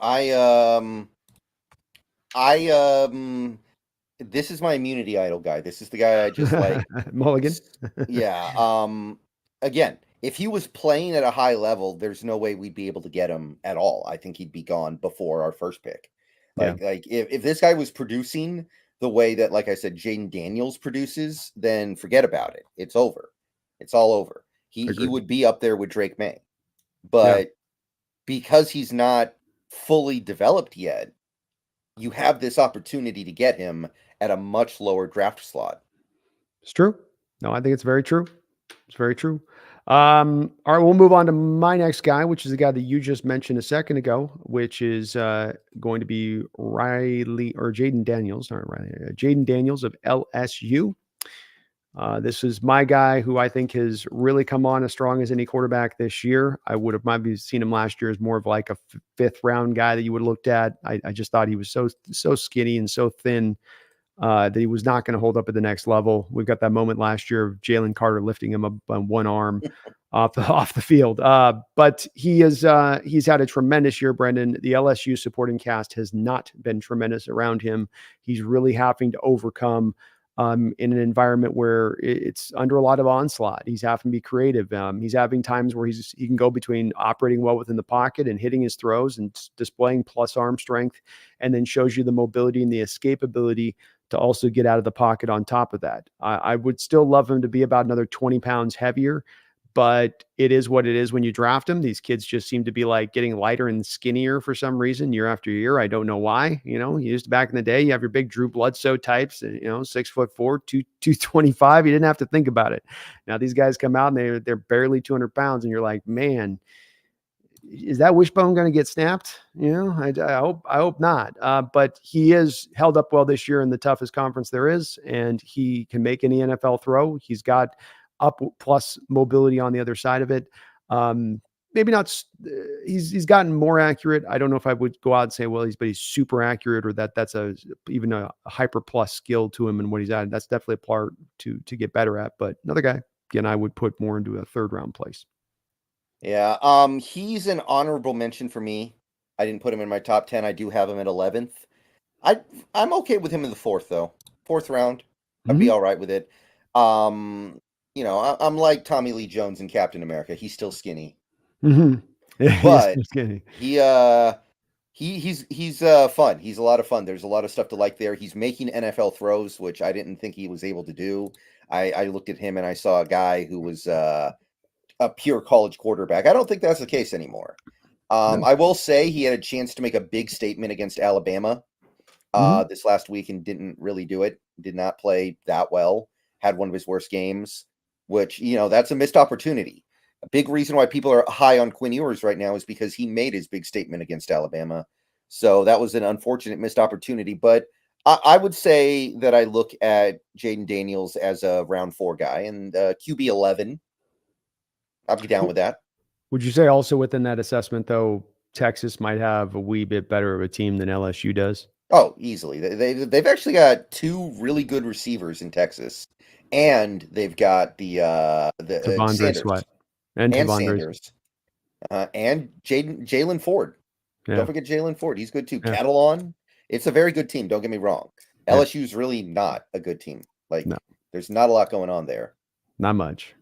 this is my immunity idol guy. This is the guy I just like. Mulligan. Yeah. Again, if he was playing at a high level, there's no way we'd be able to get him at all. I think he'd be gone before our first pick. Like if this guy was producing the way that, like I said, Jaden Daniels produces, then forget about it. It's over. It's all over. He would be up there with Drake May. But because he's not fully developed yet, you have this opportunity to get him at a much lower draft slot. It's true. No, I think it's very true. It's very true. All right, we'll move on to my next guy, which is the guy that you just mentioned a second ago, which is going to be Jaden Daniels. All right, Jaden Daniels of LSU. This is my guy who I think has really come on as strong as any quarterback this year. I would have maybe seen him last year as more of like a 5th round guy that you would have looked at. I just thought he was so skinny and so thin that he was not going to hold up at the next level. We've got that moment last year of Jalen Carter lifting him up on one arm off the field. But he's had a tremendous year, Brendan. The LSU supporting cast has not been tremendous around him. He's really having to overcome in an environment where it's under a lot of onslaught. He's having to be creative. He's having times where he can go between operating well within the pocket and hitting his throws and displaying plus arm strength, and then shows you the mobility and the escapability to also get out of the pocket on top of that. I would still love him to be about another 20 pounds heavier, but it is what it is when you draft him. These kids just seem to be like getting lighter and skinnier for some reason year after year. I don't know why. You used back in the day, you have your big Drew Bledsoe types, 6'4", 225. You didn't have to think about it. Now these guys come out and they're barely 200 pounds, and you're like, man, is that wishbone going to get snapped? I hope not. But he has held up well this year in the toughest conference there is, and he can make any NFL throw. He's got up plus mobility on the other side of it. Maybe not. He's gotten more accurate. I don't know if I would go out and say, well, he's super accurate, or that's even a hyper plus skill to him and what he's at. That's definitely a part to get better at. But another guy, again, I would put more into a third round place. Yeah, he's an honorable mention for me. I didn't put him in my top 10. I do have him at 11th. I'm okay with him in the fourth, though. Fourth round, I'd be all right with it. I'm like Tommy Lee Jones in Captain America. He's still skinny, but He's skinny. He's fun. He's a lot of fun. There's a lot of stuff to like there. He's making NFL throws, which I didn't think he was able to do. I looked at him and I saw a guy who was a pure college quarterback. I don't think that's the case anymore. No. I will say he had a chance to make a big statement against Alabama this last week and didn't really do it. Did not play that well. Had one of his worst games, which, that's a missed opportunity. A big reason why people are high on Quinn Ewers right now is because he made his big statement against Alabama. So that was an unfortunate missed opportunity. But I would say that I look at Jaden Daniels as a round 4 guy, and QB 11. I'll be down with that. Would you say also within that assessment, though, Texas might have a wee bit better of a team than LSU does? Oh, easily. They've actually got 2 really good receivers in Texas, and they've got the Tavondre Sanders Sweat and Sanders, and Jalen Ford. Yeah. Don't forget Jalen Ford. He's good too. Yeah. Catalan. It's a very good team. Don't get me wrong. Yeah. LSU's really not a good team. No. There's not a lot going on there. Not much.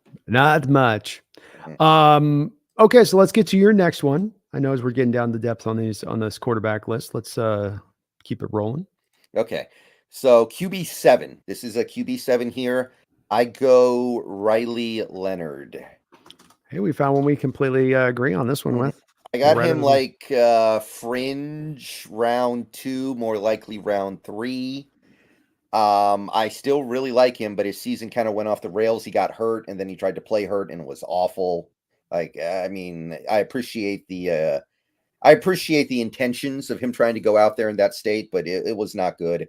Okay, so let's get to your next one. I know as we're getting down the depth on this quarterback list, let's keep it rolling. Okay, so QB 7. This is a QB 7 here. I go Riley Leonard. Hey, we found one we completely agree on this one with. I got him like fringe round 2, more likely round 3. I still really like him, but his season kind of went off the rails. He got hurt, and then he tried to play hurt, and it was awful. I appreciate the intentions of him trying to go out there in that state, but it was not good.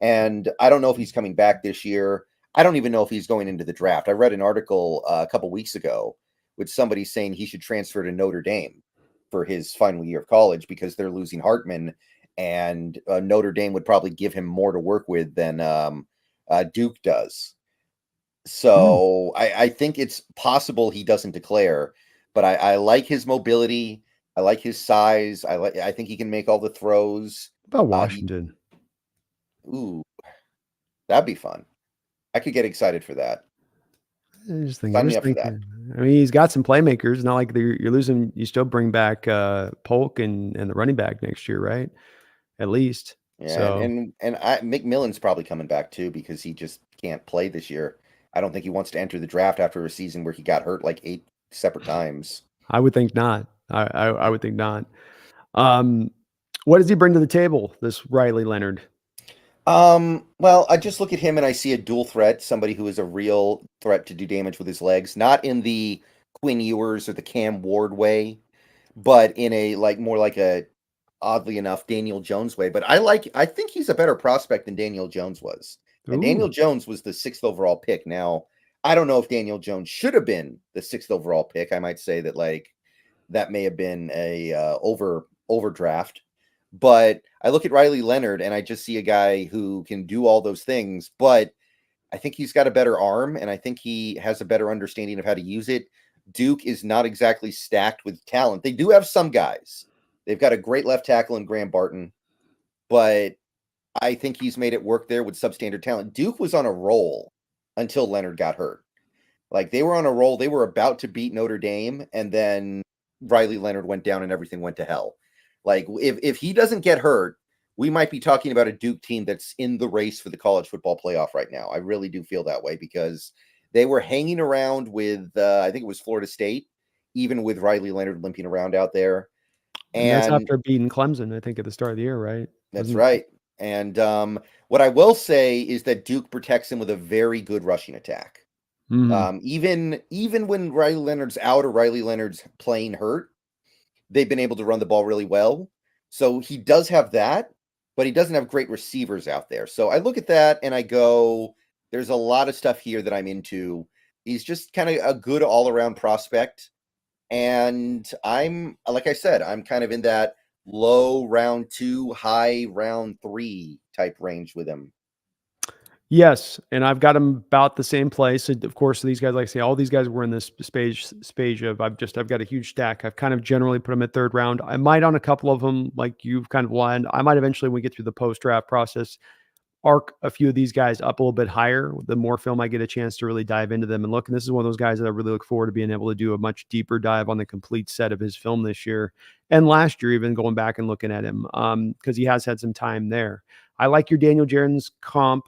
And I don't know if he's coming back this year. I don't even know if he's going into the draft. I read an article a couple weeks ago with somebody saying he should transfer to Notre Dame for his final year of college because they're losing Hartman, and Notre Dame would probably give him more to work with than Duke does. So I think it's possible he doesn't declare, but I like his mobility. I like his size. I think he can make all the throws. What about Washington? That'd be fun. I could get excited for that. Sign me up for that. I mean, he's got some playmakers. Not like you're losing. You still bring back Polk and the running back next year, right? At least. Yeah, so. and McMillan's probably coming back too because he just can't play this year. I don't think he wants to enter the draft after a season where he got hurt like 8 separate times. I would think not. I would think not. What does he bring to the table, this Riley Leonard? Well, I just look at him and I see a dual threat, somebody who is a real threat to do damage with his legs, not in the Quinn Ewers or the Cam Ward way, but in a more like a, oddly enough, Daniel Jones way. But I think he's a better prospect than Daniel Jones was. And Daniel Jones was the 6th overall pick. Now, I don't know if Daniel Jones should have been the 6th overall pick. I might say that that may have been a overdraft. But I look at Riley Leonard and I just see a guy who can do all those things, but I think he's got a better arm and I think he has a better understanding of how to use it. Duke is not exactly stacked with talent. They do have some guys. They've got a great left tackle in Graham Barton, but I think he's made it work there with substandard talent. Duke was on a roll until Leonard got hurt. They were on a roll. They were about to beat Notre Dame, and then Riley Leonard went down and everything went to hell. If he doesn't get hurt, we might be talking about a Duke team that's in the race for the college football playoff right now. I really do feel that way because they were hanging around with, I think it was Florida State, even with Riley Leonard limping around out there. And that's And after beating Clemson, I think, at the start of the year, right? that's right. And what I will say is that Duke protects him with a very good rushing attack. Even when Riley Leonard's out or Riley Leonard's playing hurt, they've been able to run the ball really well. So he does have that, but he doesn't have great receivers out there. So I look at that and I go, there's a lot of stuff here that I'm into. He's just kind of a good all-around prospect. And I'm, like I said, I'm kind of in that low round 2, high round 3 type range with him. Yes, and I've got them about the same place. And of course, these guys, like I say, all these guys were in this stage of I've got a huge stack. I've kind of generally put them at third round. I might on a couple of them, like you've kind of lined. I might eventually, when we get through the post draft process, arc a few of these guys up a little bit higher. The more film I get a chance to really dive into them and look. And this is one of those guys that I really look forward to being able to do a much deeper dive on the complete set of his film this year and last year, even going back and looking at him because he has had some time there. I like your Daniel Jones comp.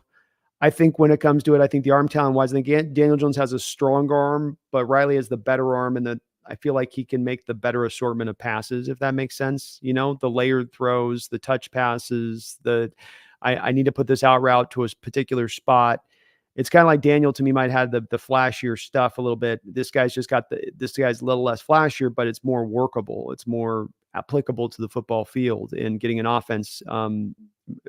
I think when it comes to it, I think the arm talent wise, I think Daniel Jones has a strong arm, but Riley has the better arm, and I feel like he can make the better assortment of passes, if that makes sense. You know, the layered throws, the touch passes, I need to put this out route to a particular spot. It's kind of like Daniel to me might have the flashier stuff a little bit. This guy's just got this guy's a little less flashier, but it's more workable. It's more applicable to the football field and getting an offense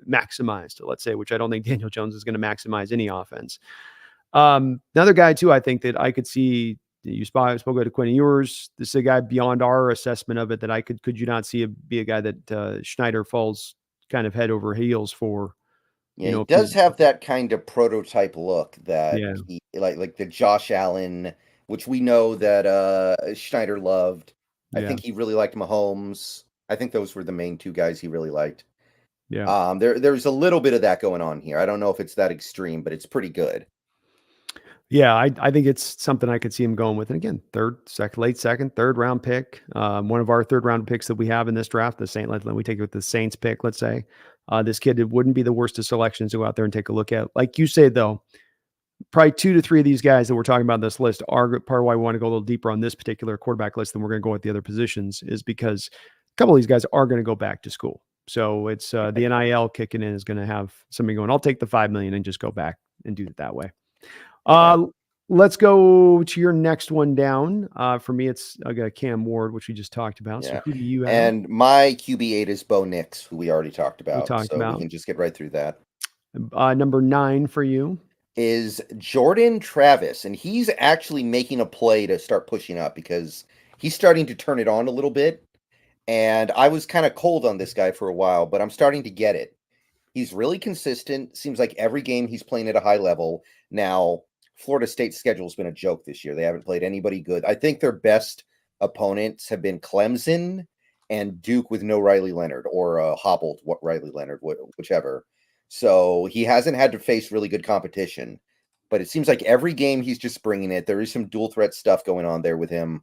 maximized, let's say, which I don't think Daniel Jones is going to maximize any offense. Another guy too, I think that I could see you spoke to Quinn Ewers. This is a guy beyond our assessment of it that could you not see be a guy that Schneider falls kind of head over heels for? Yeah, he does have that kind of prototype look that Yeah. he like the Josh Allen, which we know that Schneider loved. I Yeah. think he really liked Mahomes. I think those were the main 2 guys he really liked. Yeah. There's a little bit of that going on here. I don't know if it's that extreme, but it's pretty good. Yeah, I think it's something I could see him going with. And again, late second, third round pick. One of our third round picks that we have in this draft, we take it with the Saints pick, let's say. This kid, it wouldn't be the worst of selections to go out there and take a look at. Like you say, though, probably 2 to 3 of these guys that we're talking about in this list are part of why we want to go a little deeper on this particular quarterback list than we're going to go with the other positions is because a couple of these guys are going to go back to school. So it's the NIL kicking in is going to have somebody going, I'll take the $5 million and just go back and do it that way. Let's go to your next one down. For me, I got Cam Ward, which we just talked about. Yeah. So who do you have? And my QB8 is Bo Nix, who we already talked about. We can just get right through that. Number 9 for you is Jordan Travis, and he's actually making a play to start pushing up because he's starting to turn it on a little bit. And I was kind of cold on this guy for a while, but I'm starting to get it. He's really consistent. Seems like every game he's playing at a high level. Now, Florida State's schedule has been a joke this year. They haven't played anybody good. I think their best opponents have been Clemson and Duke with no Riley Leonard or hobbled Riley Leonard, whichever. So he hasn't had to face really good competition. But it seems like every game he's just bringing it. There is some dual threat stuff going on there with him.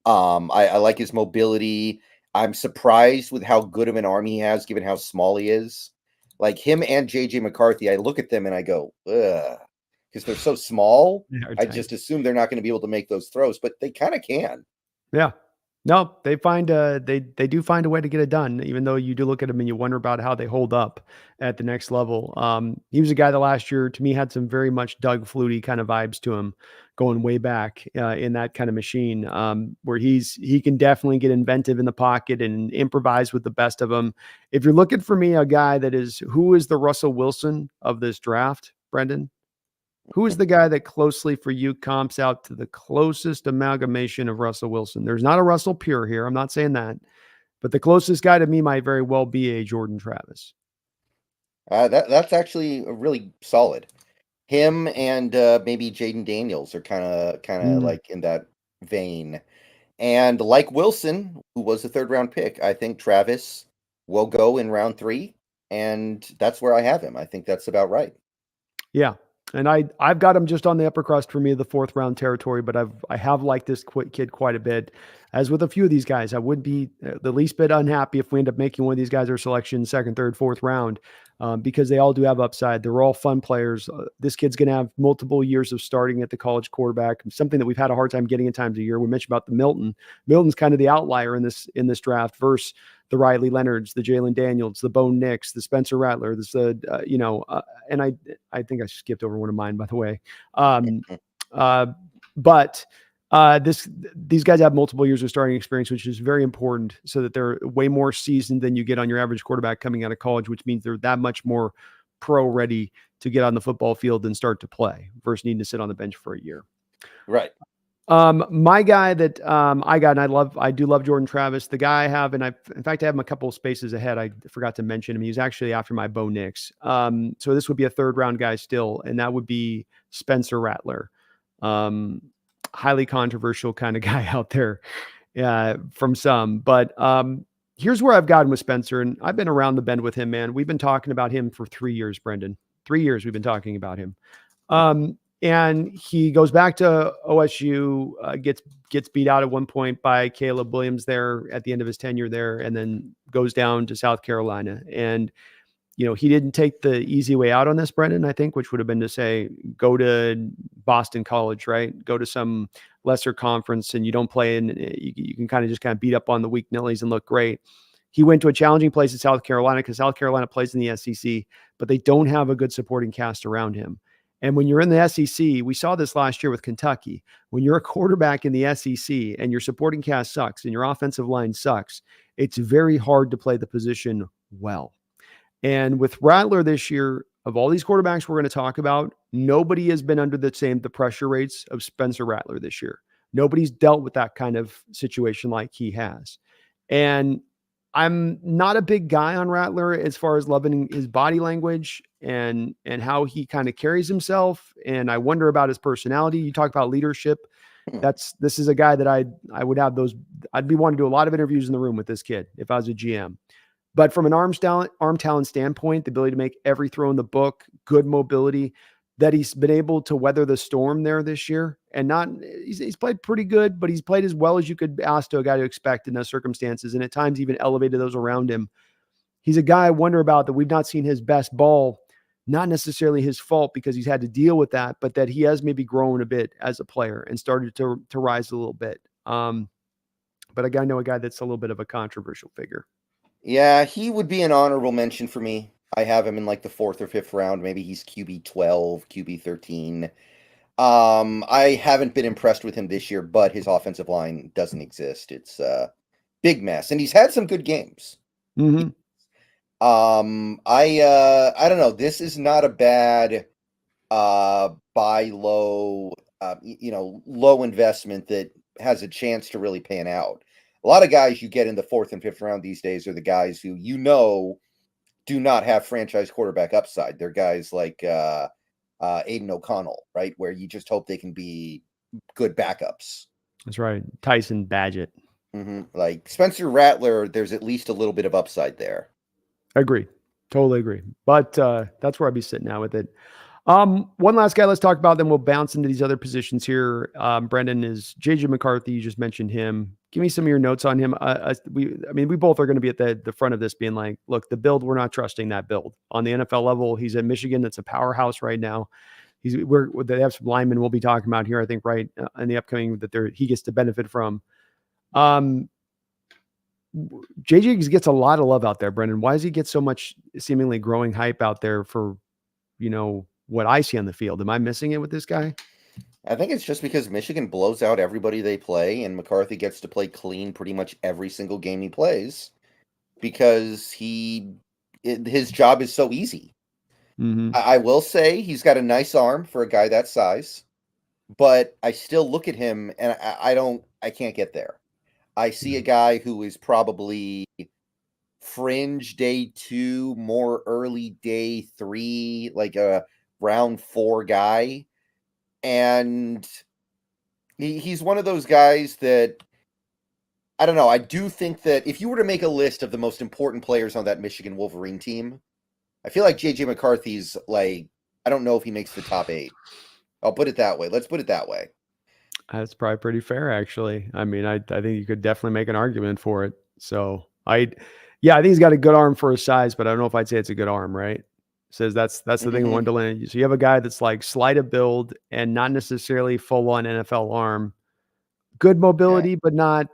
I like his mobility. I'm surprised with how good of an arm he has, given how small he is. Like him and JJ McCarthy, I look at them and I go, ugh, because they're so small. I just assume they're not going to be able to make those throws, but they kind of can. Yeah. No, they do find a way to get it done, even though you do look at them and you wonder about how they hold up at the next level. He was a guy that last year, to me, had some very much Doug Flutie kind of vibes to him, going way back in that kind of machine, where he can definitely get inventive in the pocket and improvise with the best of them. If you're looking for me, a guy who is the Russell Wilson of this draft, Brendan? Who is the guy that closely for you comps out to the closest amalgamation of Russell Wilson? There's not a Russell Pure here. I'm not saying that. But the closest guy to me might very well be a Jordan Travis. That's actually really solid. Him and maybe Jaden Daniels are kind of like in that vein. And like Wilson, who was a third round pick, I think Travis will go in round 3. And that's where I have him. I think that's about right. Yeah. And I've got him just on the upper crust for me, the 4th round territory, but I have liked this kid quite a bit. as with a few of these guys, I would be the least bit unhappy if we end up making one of these guys our selection second, third, fourth round, because they all do have upside. They're all fun players. This kid's going to have multiple years of starting at the college quarterback, something that we've had a hard time getting in times of year. We mentioned about the Milton. Milton's kind of the outlier in this draft versus the Riley Leonards, the Jalen Daniels, the Bo Nix, the Spencer Rattler, and I think I skipped over one of mine, by the way. But these guys have multiple years of starting experience, which is very important, so that they're way more seasoned than you get on your average quarterback coming out of college, which means they're that much more pro ready to get on the football field and start to play versus needing to sit on the bench for a year. Right. My guy that I got, and I do love Jordan Travis. The guy I have, and in fact, I have him a couple of spaces ahead. I forgot to mention him. He's actually after my Bo Nix. So this would be a third round guy still, and that would be Spencer Rattler. Highly controversial kind of guy out there from some, but here's where I've gotten with Spencer, and I've been around the bend with him, man. We've been talking about him for 3 years, Brendan. 3 years we've been talking about him. And he goes back to OSU, gets beat out at one point by Caleb Williams there at the end of his tenure there, and then goes down to South Carolina. And, he didn't take the easy way out on this, Brendan, I think, which would have been to say, go to Boston College, right? Go to some lesser conference and you don't play, and you can kind of beat up on the weak nillies and look great. He went to a challenging place in South Carolina because South Carolina plays in the SEC, but they don't have a good supporting cast around him. And when you're in the SEC, we saw this last year with Kentucky. When you're a quarterback in the SEC and your supporting cast sucks and your offensive line sucks, it's very hard to play the position well. And with Rattler this year, of all these quarterbacks we're going to talk about, nobody has been under the pressure rates of Spencer Rattler this year. Nobody's dealt with that kind of situation like he has. And I'm not a big guy on Rattler as far as loving his body language and how he kind of carries himself. And I wonder about his personality. You talk about leadership. This is a guy that I would have those. I'd be wanting to do a lot of interviews in the room with this kid if I was a GM. But from an arm talent standpoint, the ability to make every throw in the book, good mobility, that he's been able to weather the storm there this year. And he's played pretty good, but he's played as well as you could ask to a guy to expect in those circumstances, and at times even elevated those around him. He's a guy I wonder about that we've not seen his best ball, not necessarily his fault because he's had to deal with that, but that he has maybe grown a bit as a player and started to rise a little bit. But I know a guy that's a little bit of a controversial figure. Yeah, he would be an honorable mention for me. I have him in like the 4th or 5th round. Maybe he's QB 12, QB 13. I haven't been impressed with him this year, but his offensive line doesn't exist. It's a big mess, and he's had some good games. Mm-hmm. I don't know. This is not a bad buy low, low investment that has a chance to really pan out. A lot of guys you get in the 4th and 5th round these days are the guys who do not have franchise quarterback upside. They're guys like Aiden O'Connell, right? Where you just hope they can be good backups. That's right. Tyson Badgett. Mm-hmm. Like Spencer Rattler, there's at least a little bit of upside there. Agree. Totally agree. But that's where I'd be sitting now with it. One last guy let's talk about, then we'll bounce into these other positions here. Brendan, is JJ McCarthy. You just mentioned him. Give me some of your notes on him. We both are going to be at the front of this being like, look, the build, we're not trusting that build. On the NFL level, he's at Michigan. That's a powerhouse right now. They have some linemen we'll be talking about here, I think, right in the upcoming that he gets to benefit from. JJ gets a lot of love out there, Brendan. Why does he get so much seemingly growing hype out there for, what I see on the field? Am I missing it with this guy? I think it's just because Michigan blows out everybody they play, and McCarthy gets to play clean pretty much every single game he plays because his job is so easy. Mm-hmm. I will say he's got a nice arm for a guy that size, but I still look at him and I can't get there. I see a guy who is probably fringe day 2, more early day 3, like a round 4 guy. And he's one of those guys that, I don't know, I do think that if you were to make a list of the most important players on that Michigan Wolverine team, I feel like JJ McCarthy's like, I don't know if he makes the top 8. I'll put it that way. Let's put it that way. That's probably pretty fair, actually. I mean, I think you could definitely make an argument for it. So yeah, I think he's got a good arm for his size, but I don't know if I'd say it's a good arm, right? Says that's the thing with Mhm. Wonderland. So you have a guy that's like slight of build and not necessarily full on NFL arm, good Yeah. mobility, but not.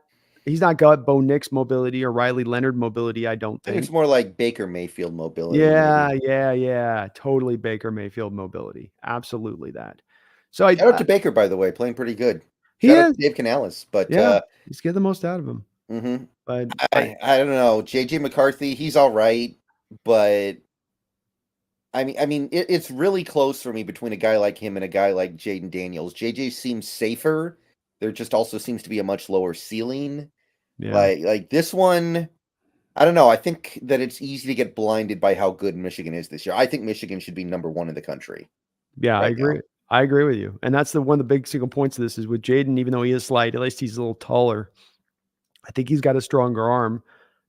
He's not got Bo Nix mobility or Riley Leonard mobility. I don't I think think. it's more like Baker Mayfield mobility, Yeah, maybe. yeah. Totally Baker Mayfield mobility. Absolutely that. So Shout out to Baker, by the way, playing pretty good. he Shout out is. to Dave Canales, but Yeah, he's getting the most out of him. mhm. But I don't know. JJ McCarthy, he's all right, but it's really close for me between a guy like him and a guy like Jaden Daniels. JJ seems safer. There just also seems to be a much lower ceiling. yeah, Like this one, I don't know. I think that it's easy to get blinded by how good Michigan is this year. I think Michigan should be number one in the country yeah, I right now. agree. I agree with you. And that's one of the big single points of this is with Jaden, even though he is slight, at least he's a little taller. I think he's got a stronger arm.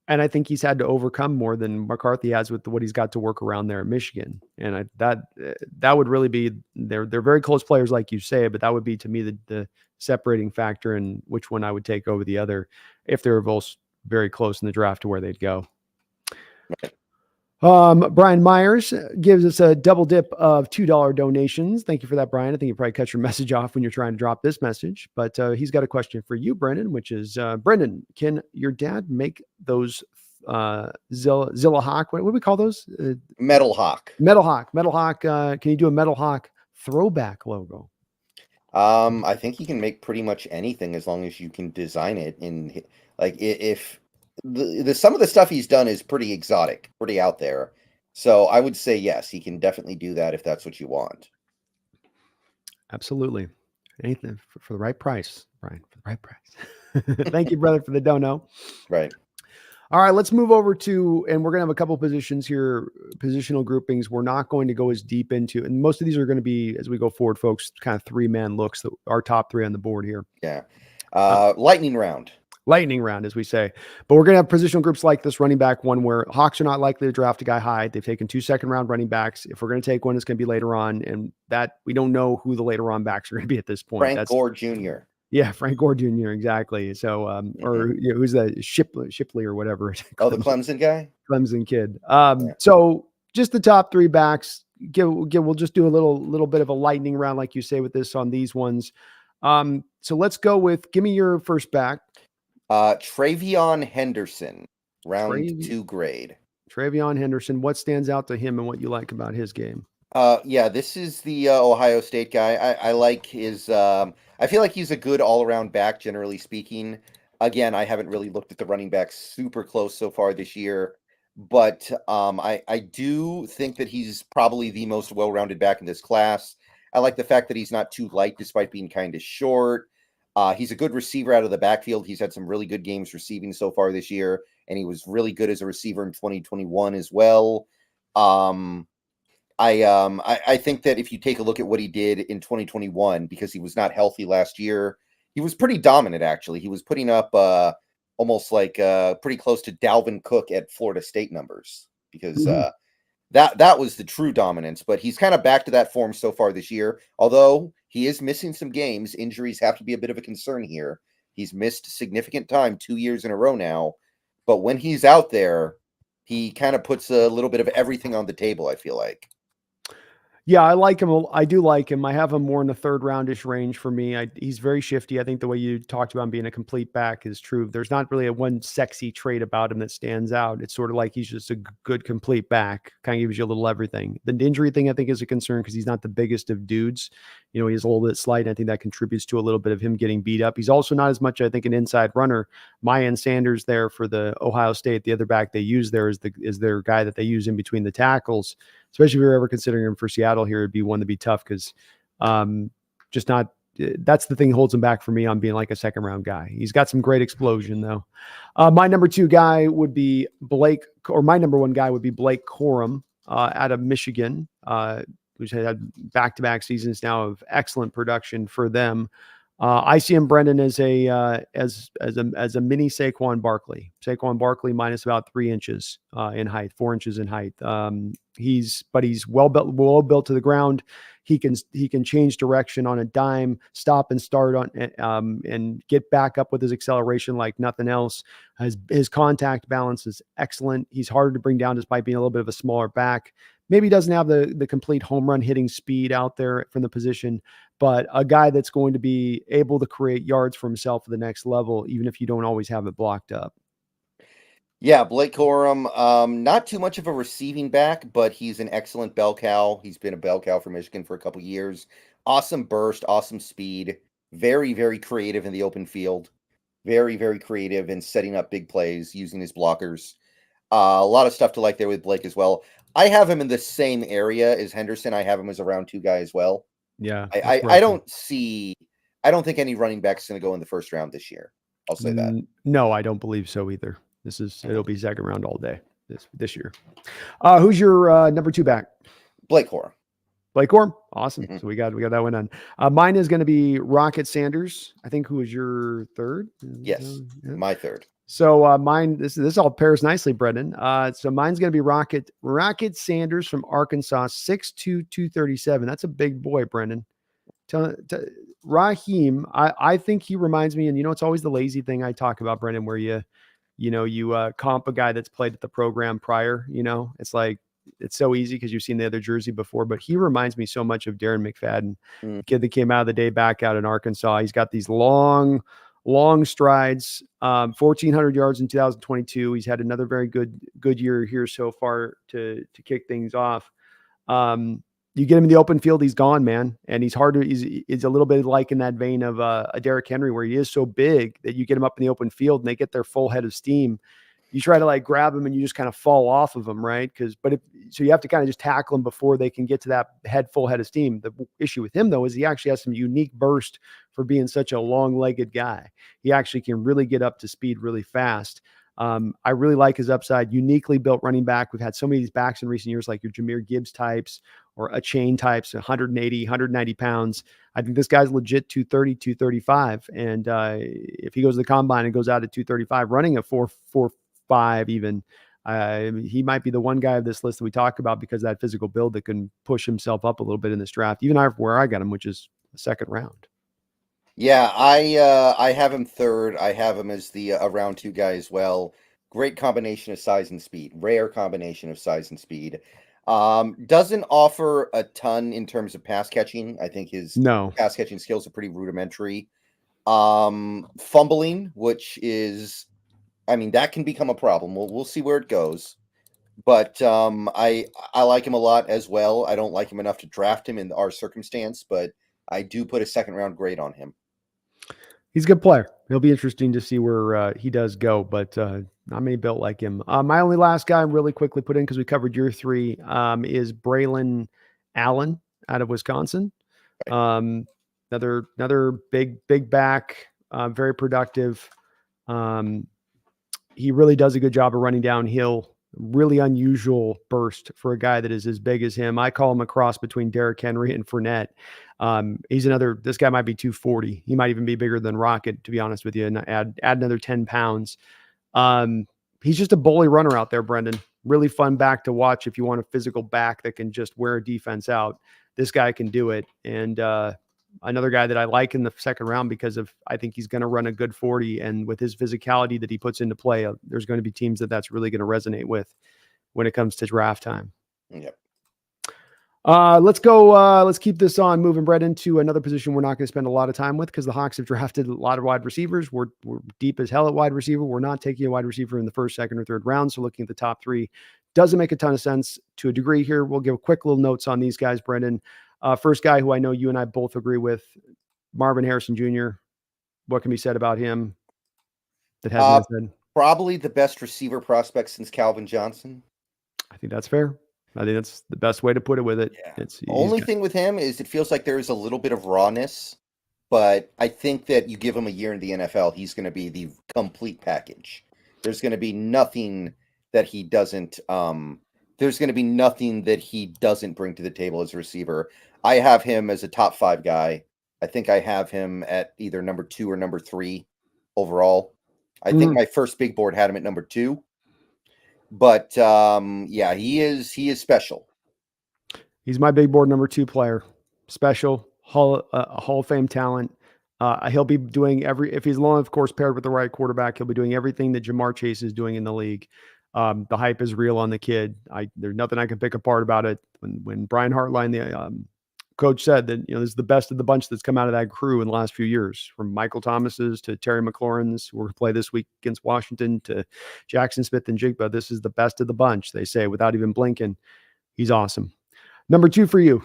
And I think he's had to overcome more than McCarthy has with what he's got to work around there at Michigan. And that would really be they're very close players, like you say, but that would be to me the separating factor and which one I would take over the other if they were both very close in the draft to where they'd go. Brian Myers gives us a double dip of $2 donations. Thank you for that, Brian. I think you probably cut your message off when you're trying to drop this message, but he's got a question for you, Brendan, which is Brendan, can your dad make those Zilla Hawk? What do we call those? Metal Hawk. Metal Hawk. Metal Hawk. Can you do a Metal Hawk throwback logo? I think you can make pretty much anything as long as you can design it. And like if the some of the stuff he's done is pretty exotic, pretty out there. So I would say yes, he can definitely do that if that's what you want. Absolutely. Anything for the right price, Brian, for the right price. Thank you, brother, for the dono. Right. All right, let's move over to, and we're going to have a couple positions here, positional groupings. We're not going to go as deep into, and most of these are going to be, as we go forward, folks, kind of 3-man looks, our top 3 on the board here. Yeah. Lightning round. Lightning round, as we say. But we're going to have positional groups like this running back one where Hawks are not likely to draft a guy high. They've taken 2 second-round running backs. If we're going to take one, it's going to be later on, and that we don't know who the later on backs are going to be at this point. Frank Gore Jr. Yeah, Frank Gore Jr. Exactly. So, or who's that Shipley or whatever? Oh, the Clemson guy, Clemson kid. So just the top 3 backs. We'll just do a little bit of a lightning round, like you say, with this on these ones. So let's go with. Give me your first back. Travion Henderson, round 2 grade. Travion Henderson. What stands out to him and what you like about his game? Yeah, this is the Ohio State guy. I like his. I feel like he's a good all-around back, generally speaking. Again, I haven't really looked at the running backs super close so far this year, but I do think that he's probably the most well-rounded back in this class. I like the fact that he's not too light, despite being kind of short. He's a good receiver out of the backfield. He's had some really good games receiving so far this year, and he was really good as a receiver in 2021 as well. I think that if you take a look at what he did in 2021, because he was not healthy last year, he was pretty dominant, actually. He was putting up almost like pretty close to Dalvin Cook at Florida State numbers, because that was the true dominance. But he's kind of back to that form so far this year, although he is missing some games. Injuries have to be a bit of a concern here. He's missed significant time 2 years in a row now. But when he's out there, he kind of puts a little bit of everything on the table, I feel like. Yeah, I like him. I do like him. I have him more in the 3rd roundish range for me. He's very shifty. I think the way you talked about him being a complete back is true. There's not really a one sexy trait about him that stands out. It's sort of like he's just a good complete back. Kind of gives you a little everything. The injury thing I think is a concern because he's not the biggest of dudes. You know, he's a little bit slight. I think that contributes to a little bit of him getting beat up. He's also not as much, I think, an inside runner. Mayan Sanders there for the Ohio State, the other back they use there is their guy that they use in between the tackles. Especially if you're ever considering him for Seattle here, it'd be one to be tough because just not that's the thing that holds him back for me on being like a 2nd-round guy. He's got some great explosion though. My number 2 guy would be my number 1 guy would be Blake Corum out of Michigan, who's had back-to-back seasons now of excellent production for them. I see him, Brendan, as a mini Saquon Barkley. Saquon Barkley minus about 3 inches in height, 4 inches in height. He's well built to the ground. he can change direction on a dime, stop and start on and get back up with his acceleration like nothing else. His contact balance is excellent. He's harder to bring down despite being a little bit of a smaller back. Maybe he doesn't have the complete home run hitting speed out there from the position, but a guy that's going to be able to create yards for himself at the next level, even if you don't always have it blocked up. Yeah, Blake Corum, not too much of a receiving back, but he's an excellent bell cow. He's been a bell cow for Michigan for a couple years. Awesome burst, awesome speed, very, very creative in the open field, very, very creative in setting up big plays using his blockers. A lot of stuff to like there with Blake as well. I have him in the same area as Henderson. I have him as a round 2 guy as well. Yeah, I don't think any running back is going to go in the first round this year. I'll say that. No, I don't believe so either. It'll be second round all day this year. Who's your number 2 back? Blake Corum. Blake Corum, awesome. Mm-hmm. So we got that one done. Mine is going to be Rocket Sanders. I think who is your third? Yes, my third. So mine, this all pairs nicely, Brendan. So mine's going to be Rocket Sanders from Arkansas, 6'2", 237. That's a big boy, Brendan. Raheem, I think he reminds me, and it's always the lazy thing I talk about, Brendan, where you comp a guy that's played at the program prior. It's like it's so easy because you've seen the other jersey before, but he reminds me so much of Darren McFadden, the kid that came out of the day back out in Arkansas. He's got these long strides, 1,400 yards in 2022. He's had another very good year here so far to kick things off. You get him in the open field, he's gone, man. And he's a little bit like in that vein of a Derrick Henry, where he is so big that you get him up in the open field and they get their full head of steam. You try to grab him and you just kind of fall off of him, right? So you have to kind of just tackle him before they can get to that full head of steam. The issue with him, though, is he actually has some unique burst for being such a long-legged guy. He actually can really get up to speed really fast. I really like his upside. Uniquely built running back. We've had so many of these backs in recent years, like your Jahmyr Gibbs types or a chain types, 180, 190 pounds. I think this guy's legit 230, 235. And if he goes to the combine and goes out at 235, running a 4.45 even, he might be the one guy of this list that we talk about because of that physical build that can push himself up a little bit in this draft, even where I got him, which is the second round. Yeah, I have him third. I have him as the round 2 guy as well. Great combination of size and speed. Rare combination of size and speed. Doesn't offer a ton in terms of pass catching. I think his pass catching skills are pretty rudimentary. Fumbling, which is, that can become a problem. We'll see where it goes. But I like him a lot as well. I don't like him enough to draft him in our circumstance, but I do put a second round grade on him. He's a good player. It'll be interesting to see where he does go, but not many built like him. My only last guy really quickly put in, because we covered your 3, is Braylon Allen out of Wisconsin. Another big back, very productive. He really does a good job of running downhill. Really unusual burst for a guy that is as big as him. I call him a cross between Derrick Henry and Fournette. This guy might be 240. He might even be bigger than Rocket, to be honest with you, and add another 10 pounds. He's just a bully runner out there, Brendan. Really fun back to watch if you want a physical back that can just wear a defense out. This guy can do it. And another guy that I like in the second round because I think he's going to run a good 40, and with his physicality that he puts into play, there's going to be teams that's really going to resonate with when it comes to draft time. Yep. Let's go. Let's keep this on moving, Brett, into another position we're not going to spend a lot of time with, because the Hawks have drafted a lot of wide receivers. We're deep as hell at wide receiver. We're not taking a wide receiver in the first, second, or third round. So looking at the top 3 doesn't make a ton of sense to a degree here. We'll give quick little notes on these guys, Brendan. First guy who I know you and I both agree with, Marvin Harrison Jr. What can be said about him that hasn't been said? Probably the best receiver prospect since Calvin Johnson. I think that's fair. I think that's the best way to put it with it. Yeah. The only thing with him is it feels like there is a little bit of rawness, but I think that you give him a year in the NFL, he's going to be the complete package. There's going to be nothing that he doesn't bring to the table as a receiver. I have him as a top 5 guy. I think I have him at either number 2 or number 3 overall. I think my first big board had him at number 2. But he is special. He's my big board number 2 player. special, a Hall of Fame talent. He'll be doing if he's long, of course, paired with the right quarterback, he'll be doing everything that Jamar Chase is doing in the league. The hype is real on the kid. There's nothing I can pick apart about it. When Brian Hartline, the coach, said that this is the best of the bunch that's come out of that crew in the last few years, from Michael Thomas's to Terry McLaurin's, who will play this week against Washington, to Jackson Smith and Jigba. This is the best of the bunch, they say, without even blinking. He's awesome. Number 2 for you.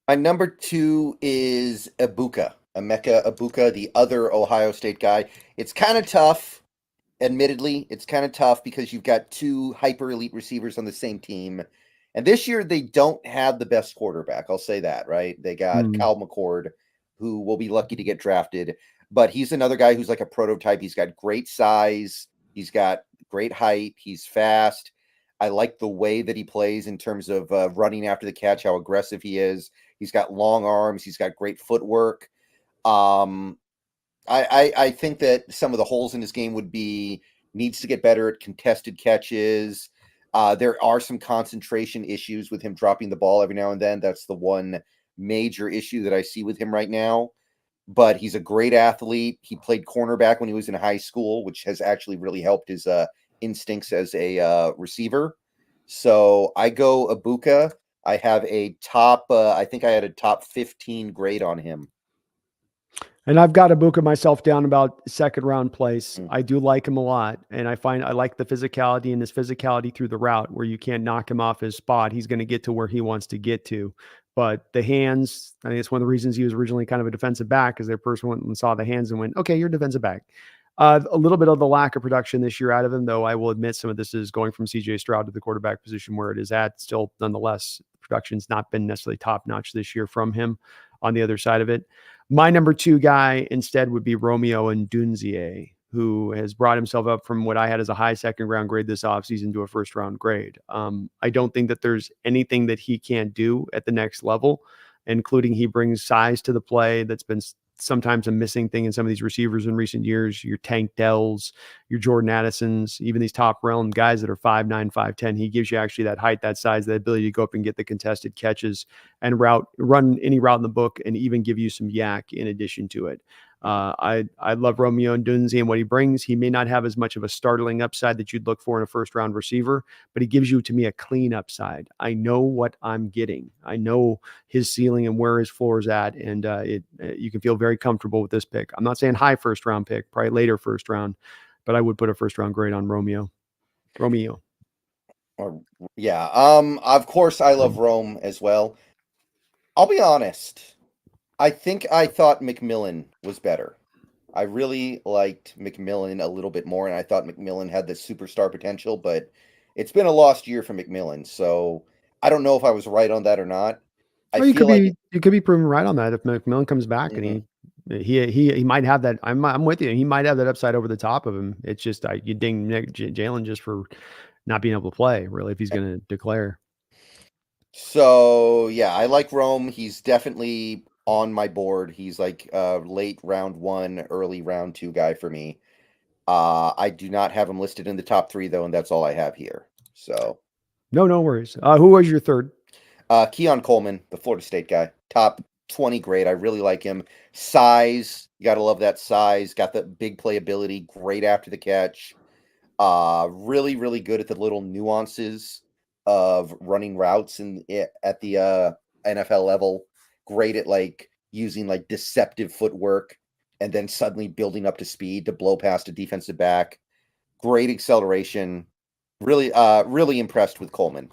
My number 2 is Emeka Egbuka, the other Ohio State guy. It's kind of tough. Admittedly, it's kind of tough because you've got 2 hyper elite receivers on the same team. And this year they don't have the best quarterback. I'll say that, right? They got Kyle McCord, who will be lucky to get drafted, but he's another guy who's like a prototype. He's got great size. He's got great height. He's fast. I like the way that he plays in terms of running after the catch, how aggressive he is. He's got long arms. He's got great footwork. I think that some of the holes in his game needs to get better at contested catches. There are some concentration issues with him dropping the ball every now and then. That's the one major issue that I see with him right now. But he's a great athlete. He played cornerback when he was in high school, which has actually really helped his instincts as a receiver. So I go Egbuka. I have a top, I think I had a top 15 grade on him. And I've got Egbuka myself down about second round place. I do like him a lot. And I like the physicality, and his physicality through the route, where you can't knock him off his spot. He's going to get to where he wants to get to. But the hands, I think it's one of the reasons he was originally kind of a defensive back, because their person went and saw the hands and went, okay, you're a defensive back. A little bit of the lack of production this year out of him, though I will admit some of this is going from CJ Stroud to the quarterback position where it is at. Still, nonetheless, production's not been necessarily top notch this year from him on the other side of it. My number 2 guy instead would be Romeo Ndunzie, who has brought himself up from what I had as a high second round grade this offseason to a first round grade. I don't think that there's anything that he can't do at the next level, including he brings size to the play that's been sometimes a missing thing in some of these receivers in recent years. Your Tank Dells, your Jordan Addisons, even these top realm guys that are 5'9", 5'10". He gives you actually that height, that size, that ability to go up and get the contested catches and run any route in the book, and even give you some yak in addition to it. I love Romeo Ndunzie and what he brings. He may not have as much of a startling upside that you'd look for in a first round receiver, but he gives you, to me, a clean upside. I know what I'm getting. I know his ceiling and where his floor is at, and you can feel very comfortable with this pick. I'm not saying high first round pick, probably later first round, but I would put a first round grade on Romeo. Yeah. Of course, I love Rome as well. I'll be honest. I thought McMillan was better. I really liked McMillan a little bit more, and I thought McMillan had the superstar potential, but it's been a lost year for McMillan, so I don't know if I was right on that or not. You could be proven right on that if McMillan comes back, and he might have that. I'm with you. He might have that upside over the top of him. It's just you ding Jalen just for not being able to play, really, if he's going to declare. So yeah, I like Rome. He's definitely on my board. He's like late round 1, early round 2 guy for me. I do not have him listed in the top 3 though, and that's all I have here. So no worries. Who was your third? Keon Coleman, the Florida State guy, top 20 grade. I really like him. Size, you got to love that size. Got the big playability, great after the catch. Really, really good at the little nuances of running routes at the NFL level. Great at like using like deceptive footwork and then suddenly building up to speed to blow past a defensive back. Great acceleration. Really, really impressed with Coleman.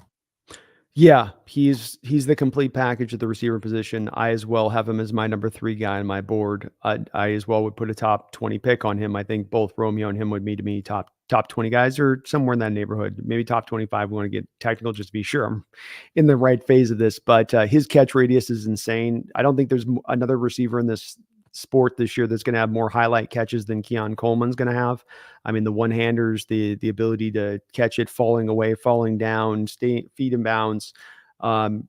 Yeah, he's the complete package at the receiver position. I as well have him as my number 3 guy on my board. I as well would put a top 20 pick on him. I think both Romeo and him would be, to me, top 20 guys, or somewhere in that neighborhood. Maybe top 25. We want to get technical just to be sure I'm in the right phase of this. But his catch radius is insane. I don't think there's another receiver in this sport this year that's going to have more highlight catches than Keon Coleman's going to have. I mean, the one-handers, the ability to catch it falling away, falling down, feet in bounds.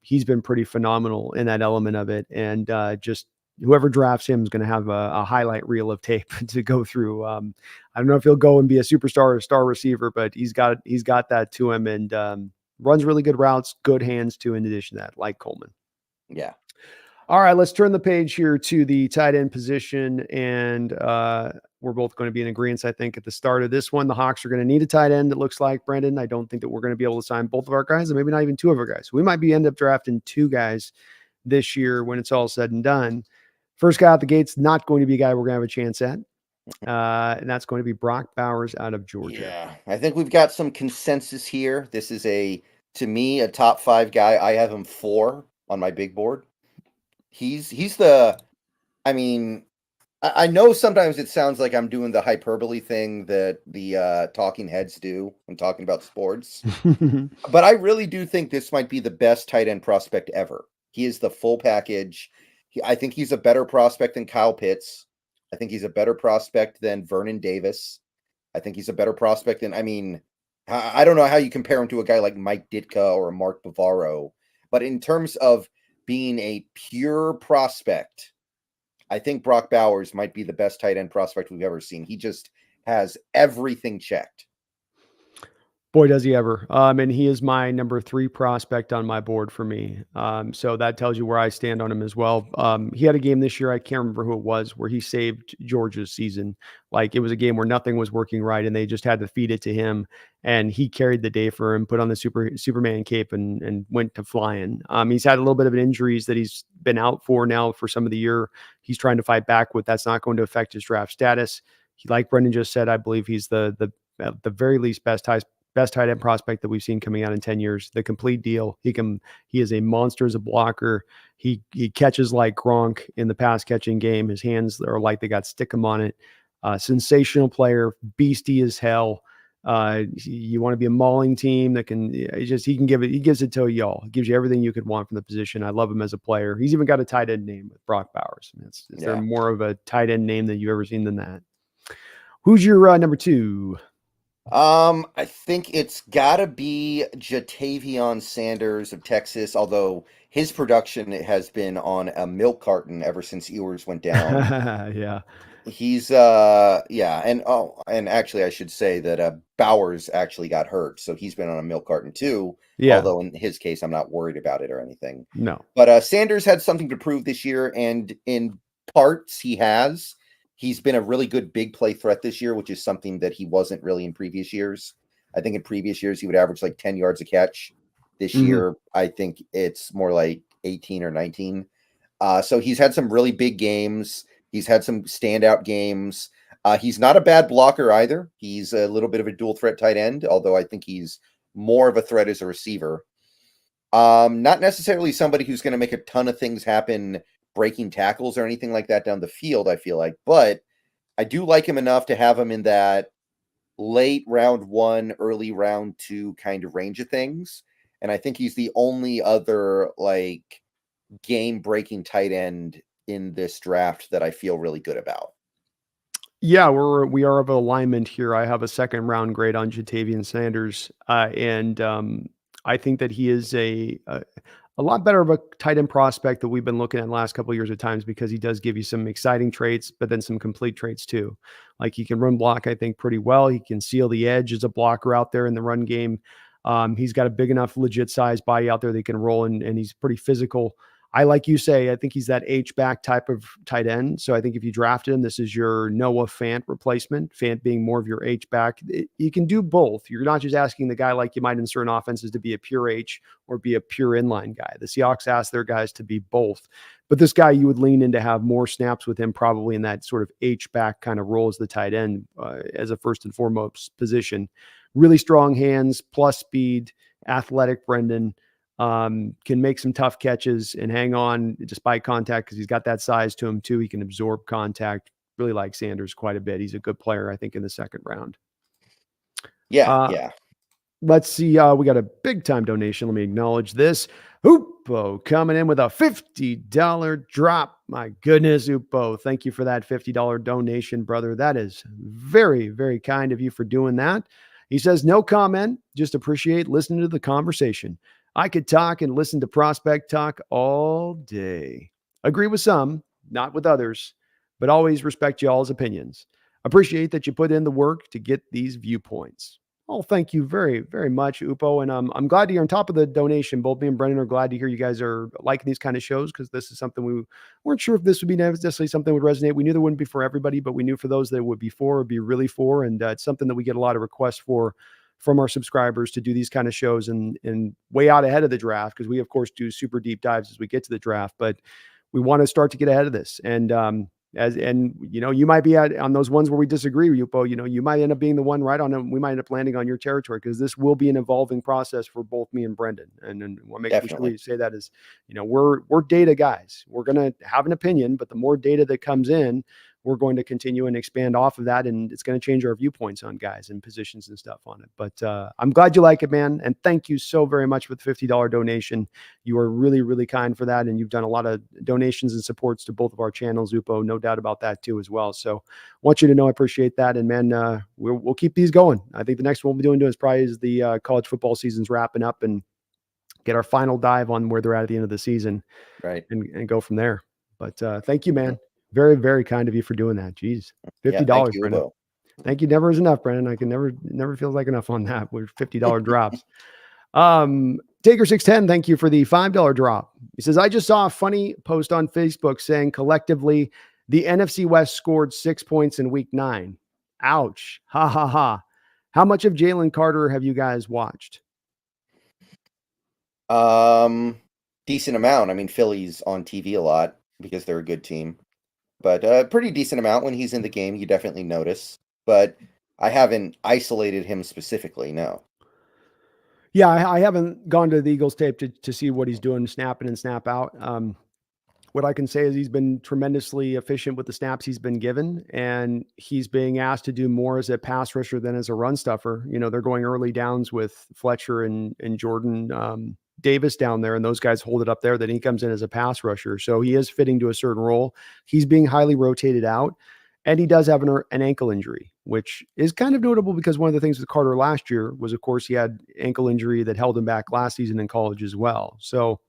He's been pretty phenomenal in that element of it. And just whoever drafts him is going to have a highlight reel of tape to go through. I don't know if he'll go and be a superstar or a star receiver, but he's got that to him, and runs really good routes, good hands too, in addition to that, like Coleman. Yeah. All right, let's turn the page here to the tight end position, and we're both going to be in agreement, I think, at the start of this one. The Hawks are going to need a tight end, it looks like, Brendan. I don't think that we're going to be able to sign both of our guys, and maybe not even two of our guys. We might end up drafting two guys this year when it's all said and done. First guy out the gate's not going to be a guy we're going to have a chance at, and that's going to be Brock Bowers out of Georgia. Yeah, I think we've got some consensus here. This is to me, a top 5 guy. I have him 4 on my big board. He's the, I mean, I know sometimes it sounds like I'm doing the hyperbole thing that the talking heads do when talking about sports, but I really do think this might be the best tight end prospect ever. He is the full package. I think he's a better prospect than Kyle Pitts. I think he's a better prospect than Vernon Davis. I think he's a better prospect than, I don't know how you compare him to a guy like Mike Ditka or Mark Bavaro, but in terms of being a pure prospect, I think Brock Bowers might be the best tight end prospect we've ever seen. He just has everything checked. Boy, does he ever. And he is my number 3 prospect on my board for me. So that tells you where I stand on him as well. He had a game this year, I can't remember who it was, where he saved Georgia's season. Like, it was a game where nothing was working right, and they just had to feed it to him. And he carried the day for him, put on the Superman cape and went to flying. He's had a little bit of an injuries that he's been out for now for some of the year. He's trying to fight back with. That's not going to affect his draft status. Like Brendan just said, I believe he's the at the very least best tight end prospect that we've seen coming out in 10 years. The complete deal. He is a monster as a blocker. He catches like Gronk in the pass catching game. His hands are like they got stickum on it. Sensational player, beastie as hell. You want to be a mauling team that he gives it to y'all. He gives you everything you could want from the position. I love him as a player. He's even got a tight end name with Brock Bowers. Is there more of a tight end name that you've ever seen than that? Who's your number 2? I think it's gotta be Ja'Tavion Sanders of Texas, although his production has been on a milk carton ever since Ewers went down. Yeah. He's and actually I should say that Bowers actually got hurt, so he's been on a milk carton too. Yeah. Although in his case, I'm not worried about it or anything. No. But Sanders had something to prove this year, and in parts he's been a really good big play threat this year, which is something that he wasn't really in previous years. I think in previous years he would average like 10 yards a catch. This year, I think it's more like 18 or 19. So he's had some really big games. He's had some standout games. He's not a bad blocker either. He's a little bit of a dual threat tight end, although I think he's more of a threat as a receiver. Not necessarily somebody who's going to make a ton of things happen breaking tackles or anything like that down the field, I feel like. But I do like him enough to have him in that late round 1, early round 2 kind of range of things. And I think he's the only other like game-breaking tight end in this draft that I feel really good about. Yeah, we are of alignment here. I have a 2nd round grade on Ja'Tavion Sanders, and I think that he is a lot better of a tight end prospect that we've been looking at the last couple of years at times, because he does give you some exciting traits, but then some complete traits too. Like, he can run block, I think, pretty well. He can seal the edge as a blocker out there in the run game. He's got a big enough legit size body out there that he can roll, and he's pretty physical. Like you say, I think he's that H-back type of tight end. So I think if you drafted him, this is your Noah Fant replacement. Fant being more of your H-back. You can do both. You're not just asking the guy like you might in certain offenses to be a pure H or be a pure inline guy. The Seahawks ask their guys to be both. But this guy, you would lean in to have more snaps with him, probably in that sort of H-back kind of role as the tight end, as a first and foremost position. Really strong hands, plus speed, athletic Brendan. Can make some tough catches and hang on despite contact, because he's got that size to him too. He can absorb contact. Really like Sanders quite a bit. He's a good player, I think, in the 2nd round. Yeah. Let's see. We got a big time donation. Let me acknowledge this. Hoopo coming in with a $50 drop. My goodness, Hoopo. Thank you for that $50 donation, brother. That is very, very kind of you for doing that. He says, no comment, just appreciate listening to the conversation. I could talk and listen to prospect talk all day. Agree with some, not with others, but always respect y'all's opinions. Appreciate that you put in the work to get these viewpoints. Oh, thank you very, very much, Upo. And I'm glad to hear on top of the donation. Both me and Brendan are glad to hear you guys are liking these kind of shows because this is something we weren't sure if this would be necessarily something that would resonate. We knew there wouldn't be for everybody, but we knew for those that it would be for, would be really for. And it's something that we get a lot of requests for from our subscribers to do these kind of shows and way out ahead of the draft because we, of course, do super deep dives as we get to the draft. But we want to start to get ahead of this. And you might be on those ones where we disagree, Yupo. You might end up being the one right on them. We might end up landing on your territory because this will be an evolving process for both me and Brendan. And what makes sure we say that is, we're data guys. We're gonna have an opinion, but the more data that comes in, we're going to continue and expand off of that, and it's going to change our viewpoints on guys and positions and stuff on it. But I'm glad you like it, man, and thank you so very much for the $50 donation. You are really, really kind for that, and you've done a lot of donations and supports to both of our channels, Upo. No doubt about that too, as well. So, I want you to know I appreciate that, and man, we'll keep these going. I think the next one we'll be doing is probably as the college football season's wrapping up, and get our final dive on where they're at the end of the season, right, and go from there. But thank you, man. Very, very kind of you for doing that. Jeez. $50, thank you, Brendan. Will. Thank you. Never is enough, Brendan. I can never feels like enough on that with $50 drops. Taker 610, thank you for the $5 drop. He says, I just saw a funny post on Facebook saying collectively the NFC West scored 6 points in week 9. Ouch. Ha ha ha. How much of Jalen Carter have you guys watched? Decent amount. I mean, Philly's on TV a lot because they're a good team. But a pretty decent amount when he's in the game, you definitely notice. But I haven't isolated him specifically, no. Yeah, I haven't gone to the Eagles tape to see what he's doing, snap in and snap out. What I can say is he's been tremendously efficient with the snaps he's been given, and he's being asked to do more as a pass rusher than as a run stuffer. They're going early downs with Fletcher and Jordan Davis down there, and those guys hold it up there. Then he comes in as a pass rusher. So he is fitting to a certain role. He's being highly rotated out, and he does have an ankle injury, which is kind of notable because one of the things with Carter last year was, of course, he had ankle injury that held him back last season in college as well. So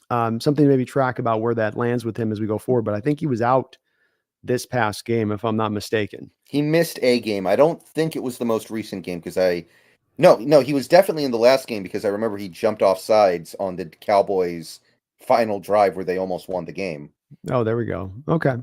something to maybe track about where that lands with him as we go forward. But I think he was out this past game, if I'm not mistaken. He missed a game. I don't think it was the most recent game because No, he was definitely in the last game because I remember he jumped off sides on the Cowboys' final drive where they almost won the game. Oh, there we go. Okay.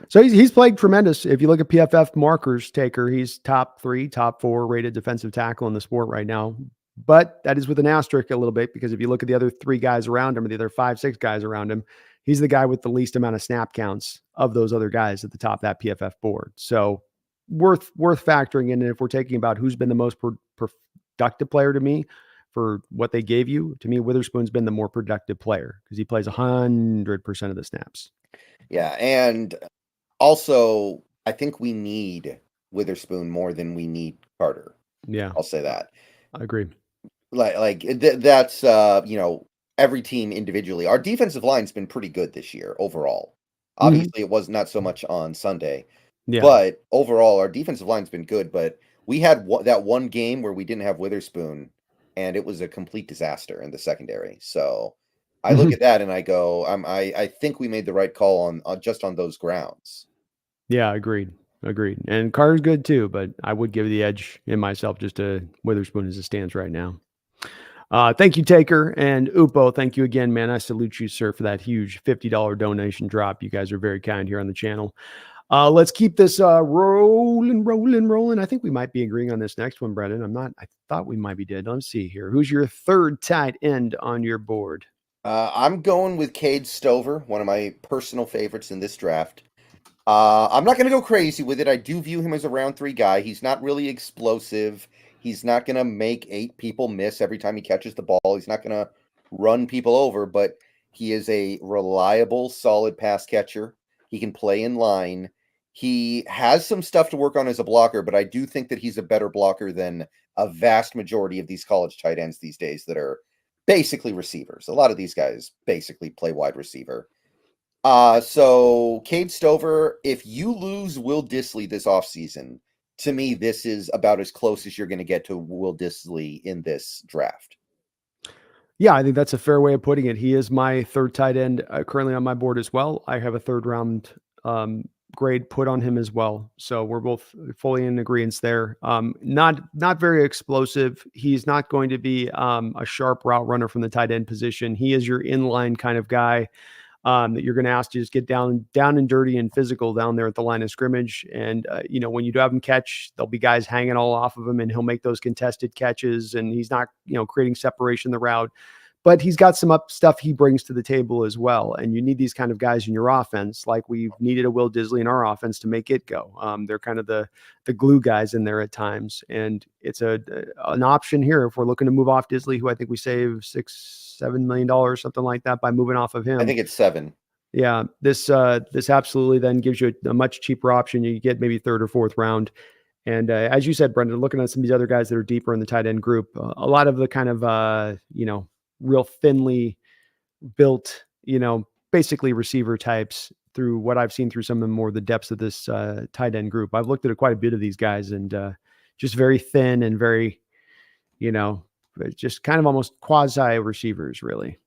So he's played tremendous. If you look at PFF markers, Taker, he's top 3, top 4 rated defensive tackle in the sport right now. But that is with an asterisk a little bit because if you look at the other 3 guys around him or the other 5, 6 guys around him, he's the guy with the least amount of snap counts of those other guys at the top of that PFF board. So worth factoring in. And if we're taking about who's been the most productive player to me for what they gave you, to me, Witherspoon's been the more productive player because he plays 100% of the snaps. Yeah, and also I think we need Witherspoon more than we need Carter. Yeah, I'll say that. I agree. That's every team individually. Our defensive line's been pretty good this year overall. Obviously, it was not so much on Sunday, but overall, our defensive line's been good. But we had that one game where we didn't have Witherspoon, and it was a complete disaster in the secondary. So I look at that and I go, I think we made the right call on just on those grounds. Yeah, agreed. And Carter's good too, but I would give the edge in myself just to Witherspoon as it stands right now. Thank you, Taker, and Upo. Thank you again, man. I salute you, sir, for that huge $50 donation drop. You guys are very kind here on the channel. Let's keep this rolling. I think we might be agreeing on this next one, Brendan. I thought we might be dead. Let's see here. Who's your third tight end on your board? I'm going with Cade Stover, one of my personal favorites in this draft. I'm not going to go crazy with it. I do view him as a round 3 guy. He's not really explosive. He's not going to make 8 people miss every time he catches the ball. He's not going to run people over, but he is a reliable, solid pass catcher. He can play in line. He has some stuff to work on as a blocker, but I do think that he's a better blocker than a vast majority of these college tight ends these days that are basically receivers. A lot of these guys basically play wide receiver. So Cade Stover, if you lose Will Dissly this offseason, to me, this is about as close as you're going to get to Will Dissly in this draft. Yeah, I think that's a fair way of putting it. He is my third tight end currently on my board as well. I have a third round grade put on him as well. So we're both fully in agreement there. Not very explosive. He's not going to be a sharp route runner from the tight end position. He is your inline kind of guy that you're going to ask to just get down and dirty and physical down there at the line of scrimmage. And, when you do have him catch, there'll be guys hanging all off of him and he'll make those contested catches and he's not, creating separation in the route. But he's got some stuff he brings to the table as well. And you need these kind of guys in your offense, like we've needed a Will Disley in our offense to make it go. They're kind of the glue guys in there at times. And it's an option here if we're looking to move off Disley, who I think we save $6-7 million, something like that, by moving off of him. I think it's 7. Yeah, this absolutely then gives you a much cheaper option. You get maybe third or fourth round. And as you said, Brendan, looking at some of these other guys that are deeper in the tight end group, a lot of the kind of, real thinly built, basically receiver types through what I've seen through some of the depths of this tight end group. I've looked at quite a bit of these guys and just very thin and very, just kind of almost quasi receivers, really.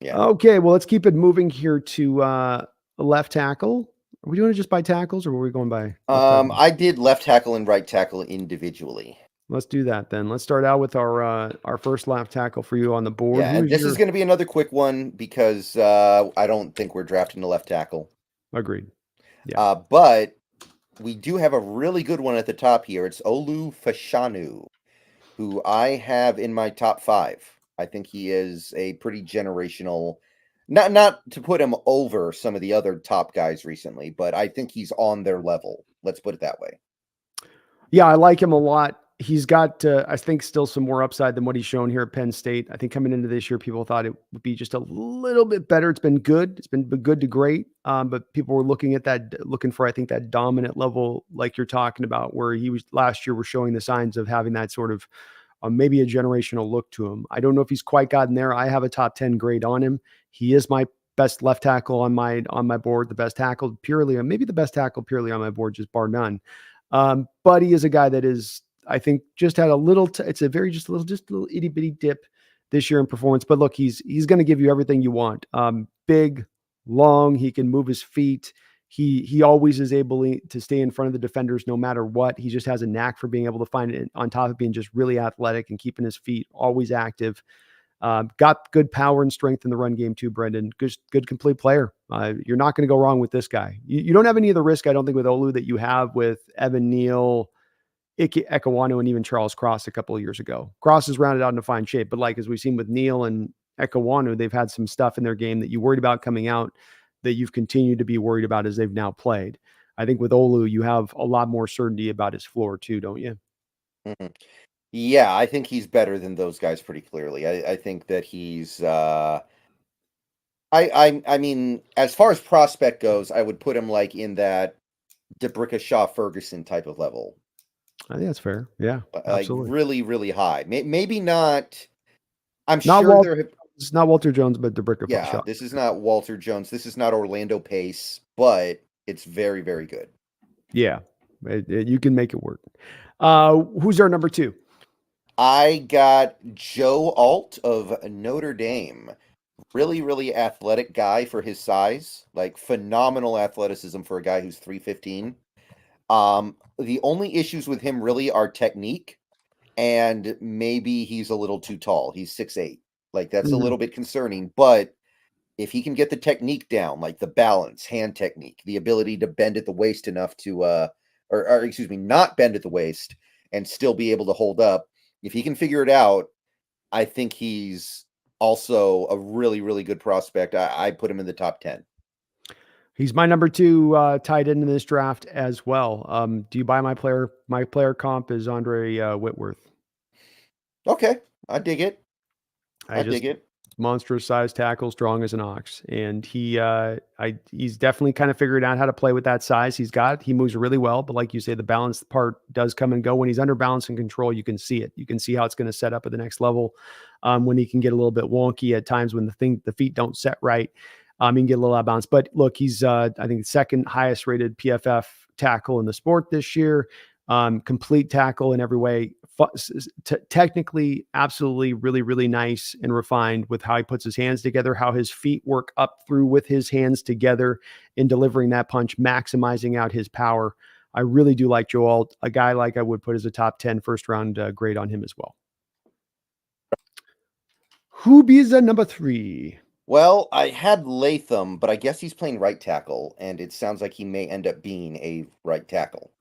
Yeah. Okay, well, let's keep it moving here to left tackle. Are we doing it just by tackles or were we going by? I did left tackle and right tackle individually. Let's do that then. Let's start out with our first left tackle for you on the board. Yeah, and this is going to be another quick one because I don't think we're drafting a left tackle. Agreed. Yeah. But we do have a really good one at the top here. It's Olu Fashanu, who I have in my top 5. I think he is a pretty generational, not to put him over some of the other top guys recently, but I think he's on their level. Let's put it that way. Yeah, I like him a lot. He's got, I think, still some more upside than what he's shown here at Penn State. I think coming into this year, people thought it would be just a little bit better. It's been good. It's been good to great. But people were looking for, I think, that dominant level, like you're talking about, where he was last year, were showing the signs of having that sort of maybe a generational look to him. I don't know if he's quite gotten there. I have a top 10 grade on him. He is my best left tackle on my board, the best tackle purely, or maybe the best tackle purely on my board, just bar none. But he is a guy that is, I think, just had a little, it's a very, just a little itty bitty dip this year in performance. But look, he's going to give you everything you want. Big, long, he can move his feet. He always is able to stay in front of the defenders no matter what. He just has a knack for being able to find it, on top of being just really athletic and keeping his feet always active. Got good power and strength in the run game too, Brendan. Good complete player. You're not going to go wrong with this guy. You don't have any of the risk, I don't think, with Olu that you have with Evan Neal, Ekawanu, and even Charles Cross a couple of years ago. Cross is rounded out into fine shape, but like as we've seen with Neal and Ekawanu, they've had some stuff in their game that you worried about coming out that you've continued to be worried about as they've now played. I think with Olu, you have a lot more certainty about his floor too, don't you? Mm-hmm. Yeah, I think he's better than those guys pretty clearly. I think that he's I mean, as far as prospect goes, I would put him like in that DeBrickashaw Ferguson type of level. I think that's fair. Yeah, absolutely. Like really, really high. Maybe not. I'm not sure it's not Walter Jones, but DeBrickashaw. Yeah, this is not Walter Jones. This is not Orlando Pace, but it's very, very good. Yeah, you can make it work. Who's our number 2? I got Joe Alt of Notre Dame. Really, really athletic guy for his size. Like phenomenal athleticism for a guy who's 315. The only issues with him really are technique, and maybe he's a little too tall. He's 6'8". Like that's a little bit concerning, but if he can get the technique down, like the balance, hand technique, the ability to bend at the waist enough to, or excuse me, not bend at the waist and still be able to hold up. If he can figure it out, I think he's also a really, really good prospect. I put him in the top 10. He's my number 2 tight end in this draft as well. Do you buy my player? My player comp is Andre Whitworth. Okay, I dig it. I dig it. Monstrous size tackle, strong as an ox. And he's definitely kind of figured out how to play with that size he moves really well. But like you say, the balance part does come and go. When he's under balance and control, you can see it. You can see how it's going to set up at the next level. When he can get a little bit wonky at times when the feet don't set right, he can get a little out of bounds. But look, he's, I think, second highest rated PFF tackle in the sport this year. Complete tackle in every way. Technically, absolutely, really, really nice and refined with how he puts his hands together, how his feet work up through with his hands together in delivering that punch, maximizing out his power. I really do like Joe Alt, a guy like I would put as a top 10 first round grade on him as well. Who be the number 3? Well, I had Latham, but I guess he's playing right tackle, and it sounds like he may end up being a right tackle.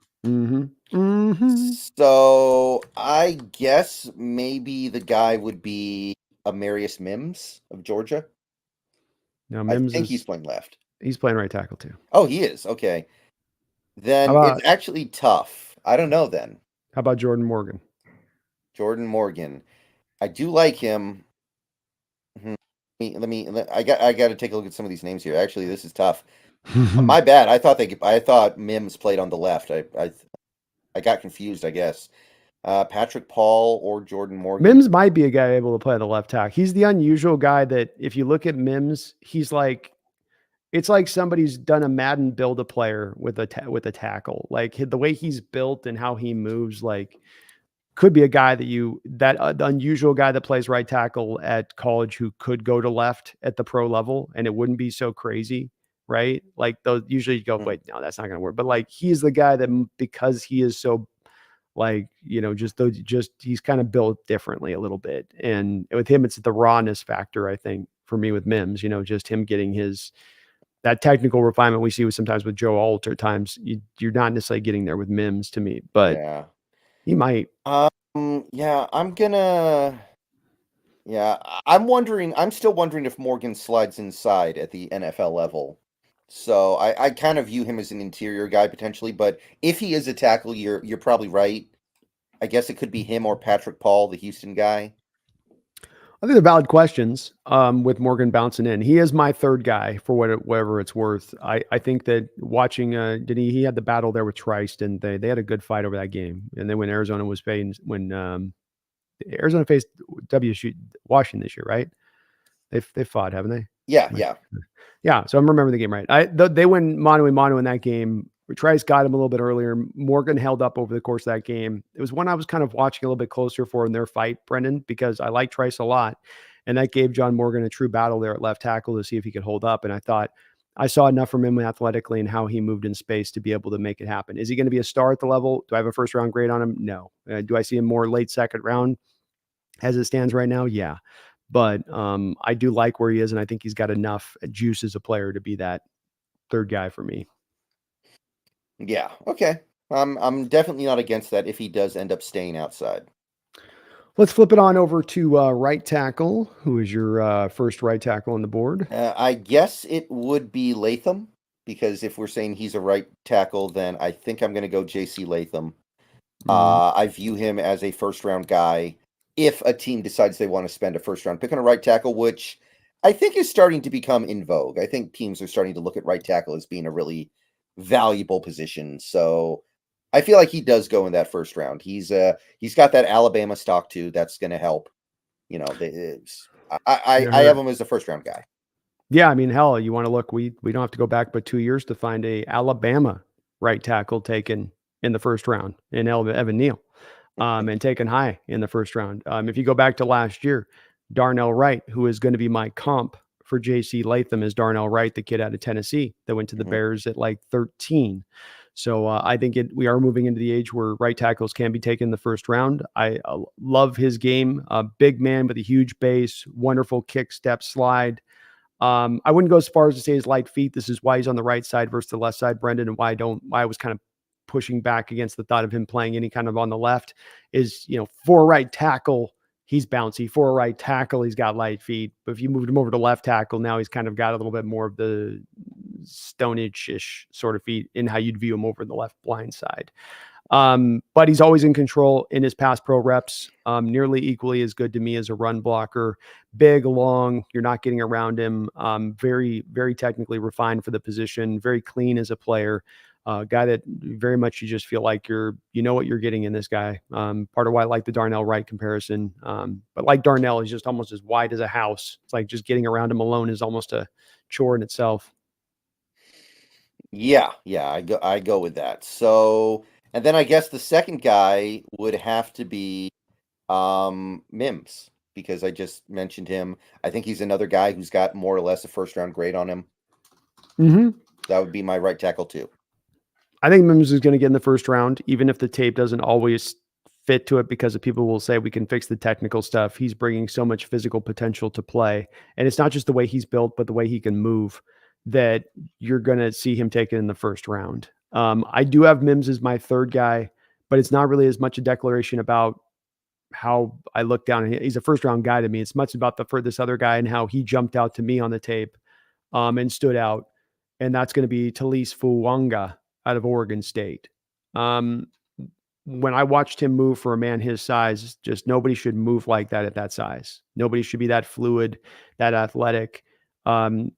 So I guess maybe the guy would be Amarius Mims of Georgia. Now, I Mims think is he's playing left. he's playing right tackle too. Oh, he is. Okay. Then it's actually tough. I don't know then. How about Jordan Morgan? Jordan Morgan. I do like him. I got to take a look at some of these names here. Actually, this is tough. My bad. I thought Mims played on the left. I got confused, I guess. Patrick Paul or Jordan Morgan. Mims might be a guy able to play on the left tackle. He's the unusual guy that if you look at Mims, he's like, it's like somebody's done a Madden build a player with a tackle. Like the way he's built and how he moves, like could be a guy the unusual guy that plays right tackle at college who could go to left at the pro level and it wouldn't be so crazy, right? Like those usually you go, wait, no, that's not going to work. But like he's the guy that because he is so like, just he's kind of built differently a little bit. And with him, it's the rawness factor, I think, for me with Mims, just him getting that technical refinement we see sometimes with Joe Alt or times you're not necessarily getting there with Mims to me, but yeah. He might. Yeah, I'm still wondering if Morgan slides inside at the NFL level. So I kind of view him as an interior guy potentially, but if he is a tackle, you're probably right. I guess it could be him or Patrick Paul, the Houston guy. I think they're valid questions with Morgan bouncing in. He is my third guy for whatever it's worth. I think that watching, he had the battle there with Trice, and they had a good fight over that game. And then when Arizona was facing, Arizona faced Washington this year, right? They fought, haven't they? Yeah. So I'm remembering the game right. They went mano a mano in that game. Trice got him a little bit earlier. Morgan held up over the course of that game. It was one I was kind of watching a little bit closer for in their fight, Brendan, because I like Trice a lot. And that gave John Morgan a true battle there at left tackle to see if he could hold up. And I thought I saw enough from him athletically and how he moved in space to be able to make it happen. Is he going to be a star at the level? Do I have a first round grade on him? No. Do I see him more late second round as it stands right now? Yeah. But I do like where he is, and I think he's got enough juice as a player to be that third guy for me. Yeah. Okay. I'm definitely not against that if he does end up staying outside. Let's flip it on over to right tackle. Who is your first right tackle on the board? I guess it would be Latham, because if we're saying he's a right tackle, then I think I'm going to go J.C. Latham. I view him as a first-round guy if a team decides they want to spend a first-round pick on a right tackle, which I think is starting to become in vogue. I think teams are starting to look at right tackle as being a really valuable position. So I feel like he does go in that first round. He's got that Alabama stock too. That's going to help. I have him as a first round guy. Yeah, I mean, hell, you want to look. We don't have to go back but 2 years to find a Alabama right tackle taken in the first round in Evan Neal, and taken high in the first round. If you go back to last year, Darnell Wright, who is going to be my comp for J.C. Latham, is Darnell Wright, the kid out of Tennessee that went to the Bears at like 13. So I think we are moving into the age where right tackles can be taken in the first round. I love his game. Big man with a huge base, wonderful kick, step, slide. I wouldn't go as far as to say his light feet. This is why he's on the right side versus the left side, Brendan, and why I was kind of pushing back against the thought of him playing any kind of on the left is, for a right tackle, he's bouncy. For a right tackle, he's got light feet. But if you moved him over to left tackle, now he's kind of got a little bit more of the Stonage-ish sort of feet in how you'd view him over the left blind side. But he's always in control in his pass pro reps, nearly equally as good to me as a run blocker. Big, long, you're not getting around him. Very, very technically refined for the position, very clean as a player. Guy that very much you just feel like you know what you're getting in this guy. Part of why I like the Darnell Wright comparison. But like Darnell, he's just almost as wide as a house. It's like just getting around him alone is almost a chore in itself. Yeah, I go with that. So And then I guess the second guy would have to be Mims, because I just mentioned him. I think he's another guy who's got more or less a first round grade on him. Mm-hmm. That would be my right tackle too. I think Mims is going to get in the first round, even if the tape doesn't always fit to it, because people will say we can fix the technical stuff. He's bringing so much physical potential to play. And it's not just the way he's built, but the way he can move, that you're going to see him taken in the first round. I do have Mims as my third guy, but it's not really as much a declaration about how I look down. He's a first round guy to me. It's much about for this other guy and how he jumped out to me on the tape and stood out. And that's going to be Talise Fuanga out of Oregon State. Um, when I watched him move for a man his size, just nobody should move like that at that size. Nobody should be that fluid, that athletic.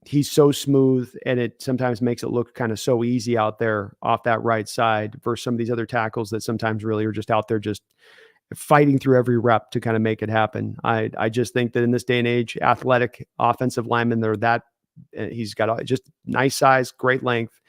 He's so smooth, and it sometimes makes it look kind of so easy out there off that right side versus some of these other tackles that sometimes really are just out there just fighting through every rep to kind of make it happen. I just think that in this day and age, athletic offensive linemen, they're that he's got just nice size, great length.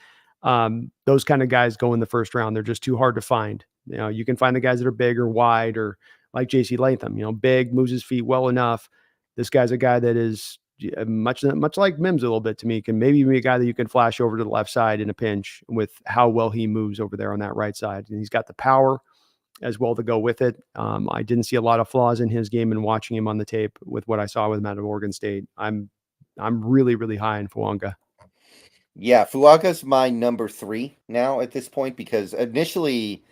Those kind of guys go in the first round. They're just too hard to find. You can find the guys that are big or wide or like JC Latham, big, moves his feet well enough. This guy's a guy that is much like Mims a little bit to me, can maybe be a guy that you can flash over to the left side in a pinch with how well he moves over there on that right side. And he's got the power as well to go with it. I didn't see a lot of flaws in his game and watching him on the tape with what I saw with him out of Oregon State. I'm really, really high in Fuanga. Yeah, Fuaga's my number 3 now at this point, because initially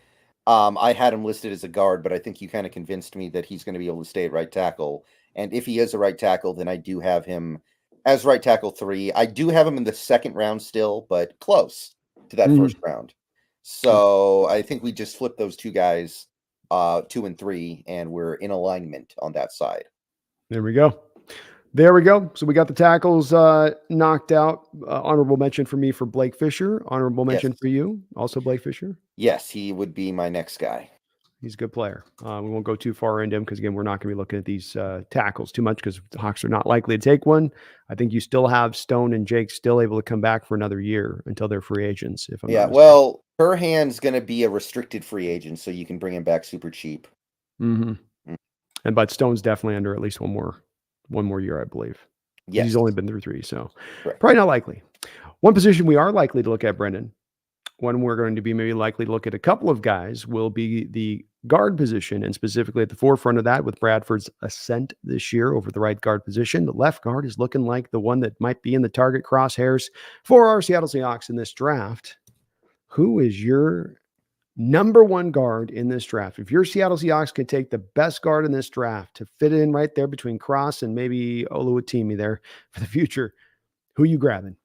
I had him listed as a guard, but I think you kind of convinced me that he's going to be able to stay at right tackle. And if he is a right tackle, then I do have him as right tackle 3. I do have him in the second round still, but close to that first round. So I think we just flip those two guys, 2 and 3, and we're in alignment on that side. There we go. So we got the tackles knocked out. Honorable mention for me for Blake Fisher. Honorable mention for you, also Blake Fisher. Yes, he would be my next guy. He's a good player. We won't go too far into him because, again, we're not going to be looking at these tackles too much because the Hawks are not likely to take one. I think you still have Stone and Jake still able to come back for another year until they're free agents. If I'm not mistaken. Well, Perhan's going to be a restricted free agent, so you can bring him back super cheap. But Stone's definitely under at least one more year, I believe. Yes. He's only been through 3, so probably not likely. One position we are likely to look at, Brendan, when we're going to be maybe likely to look at a couple of guys, will be the guard position, and specifically at the forefront of that with Bradford's ascent this year over the right guard position. The left guard is looking like the one that might be in the target crosshairs for our Seattle Seahawks in this draft. Who is your number one guard in this draft? If your Seattle Seahawks could take the best guard in this draft to fit in right there between Cross and maybe Oluwatimi there for the future, who you grabbing?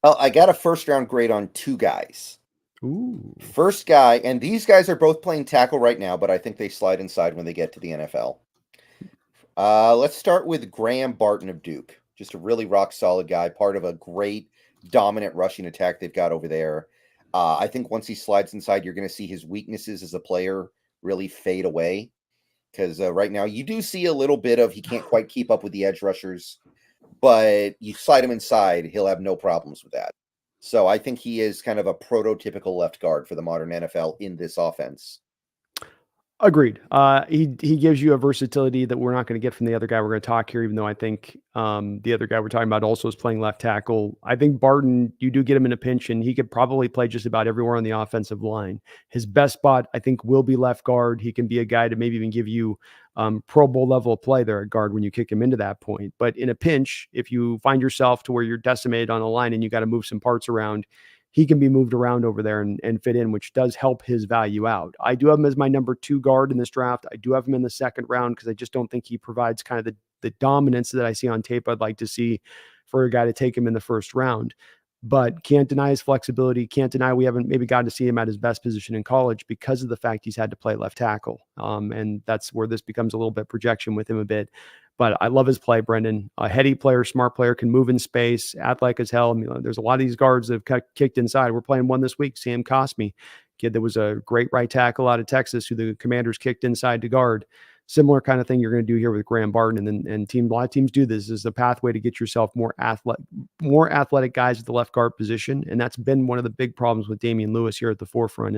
Well, I got a first round grade on 2 guys. Ooh. First guy, and these guys are both playing tackle right now, but I think they slide inside when they get to the NFL. Let's start with Graham Barton of Duke. Just a really rock solid guy, part of a great dominant rushing attack they've got over there. I think once he slides inside, you're going to see his weaknesses as a player really fade away. Because right now you do see a little bit of he can't quite keep up with the edge rushers. But you slide him inside, he'll have no problems with that. So I think he is kind of a prototypical left guard for the modern NFL in this offense. Agreed. He gives you a versatility that we're not going to get from the other guy we're going to talk here, even though I think the other guy we're talking about also is playing left tackle. I think Barton, you do get him in a pinch, and he could probably play just about everywhere on the offensive line. His best spot, I think, will be left guard. He can be a guy to maybe even give you Pro Bowl level of play there at guard when you kick him into that point. But in a pinch, if you find yourself to where you're decimated on a line and you got to move some parts around, he can be moved around over there and fit in, which does help his value out. I do have him as my number 2 guard in this draft. I do have him in the second round because I just don't think he provides kind of the dominance that I see on tape I'd like to see for a guy to take him in the first round. But can't deny his flexibility. Can't deny we haven't maybe gotten to see him at his best position in college because of the fact he's had to play left tackle. And that's where this becomes a little bit projection with him a bit. But I love his play, Brendan. A heady player, smart player, can move in space, athletic as hell. I mean, there's a lot of these guards that have kicked inside. We're playing one this week, Sam Cosmi, kid that was a great right tackle out of Texas who the Commanders kicked inside to guard. Similar kind of thing you're going to do here with Graham Barton, and a lot of teams do this is the pathway to get yourself more athletic guys at the left guard position, and that's been one of the big problems with Damian Lewis here at the forefront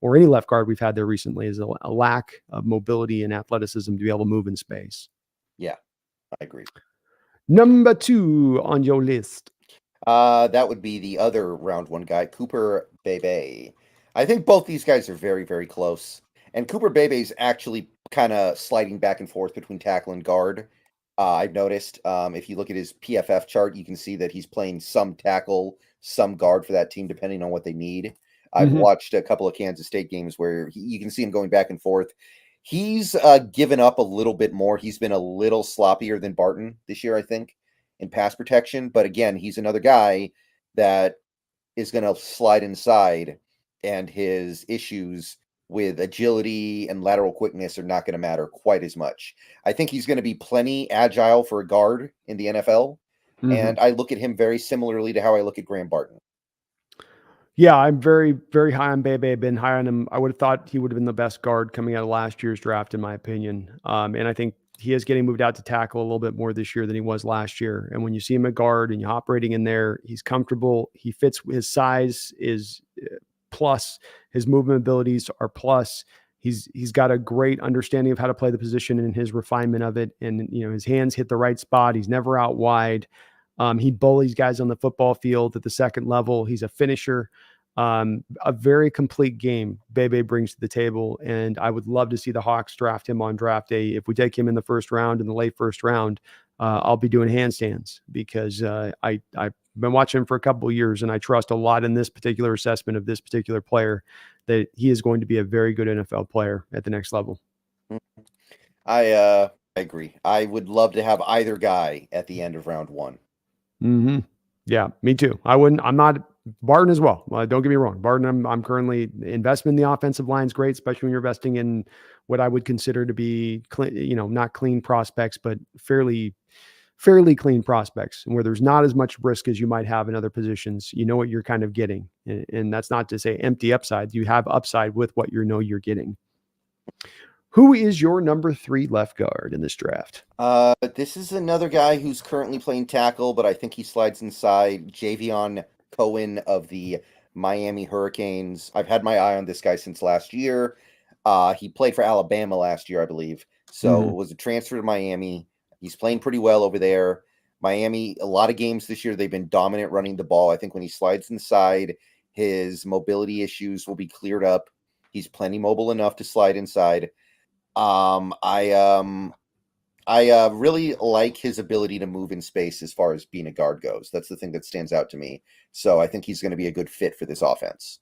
or any left guard we've had there recently is a lack of mobility and athleticism to be able to move in space. Yeah, I agree. Number 2 on your list. That would be the other round 1 guy, Cooper Bebe. I think both these guys are very, very close. And Cooper Bebe's actually kind of sliding back and forth between tackle and guard. I've noticed if you look at his PFF chart, you can see that he's playing some tackle, some guard for that team, depending on what they need. I've watched a couple of Kansas State games where you can see him going back and forth. He's given up a little bit more. He's been a little sloppier than Barton this year, I think, in pass protection. But again, he's another guy that is going to slide inside, and his issues with agility and lateral quickness are not going to matter quite as much. I think he's going to be plenty agile for a guard in the NFL. And I look at him very similarly to how I look at Graham Barton. Yeah, I'm very, very high on Bebe. I've been high on him. I would have thought he would have been the best guard coming out of last year's draft, in my opinion. And I think he is getting moved out to tackle a little bit more this year than he was last year. And when you see him at guard and you're operating in there, he's comfortable. He fits. His size is plus. His movement abilities are plus. He's got a great understanding of how to play the position and his refinement of it. And his hands hit the right spot. He's never out wide. He bullies guys on the football field at the second level. He's a finisher. A very complete game Bebe brings to the table, and I would love to see the Hawks draft him on draft day. If we take him in the first round, in the late first round, I'll be doing handstands because I've been watching him for a couple of years, and I trust a lot in this particular assessment of this particular player that he is going to be a very good NFL player at the next level. I agree. I would love to have either guy at the end of round 1. Yeah, me too. I'm not Barton as well. Don't get me wrong. Barton, I'm currently investment in the offensive line is great, especially when you're investing in what I would consider to be clean, not clean prospects, but fairly clean prospects, and where there's not as much risk as you might have in other positions. You know what you're kind of getting. And that's not to say empty upside. You have upside with what you're getting. Who is your number 3 left guard in this draft? This is another guy who's currently playing tackle, but I think he slides inside. Jer'Zhan Quinn of the Miami Hurricanes. I've had my eye on this guy since last year. He played for Alabama last year, I believe. So it was a transfer to Miami. He's playing pretty well over there. Miami, a lot of games this year, they've been dominant running the ball. I think when he slides inside, his mobility issues will be cleared up. He's plenty mobile enough to slide inside. I really like his ability to move in space as far as being a guard goes. That's the thing that stands out to me. So I think he's going to be a good fit for this offense.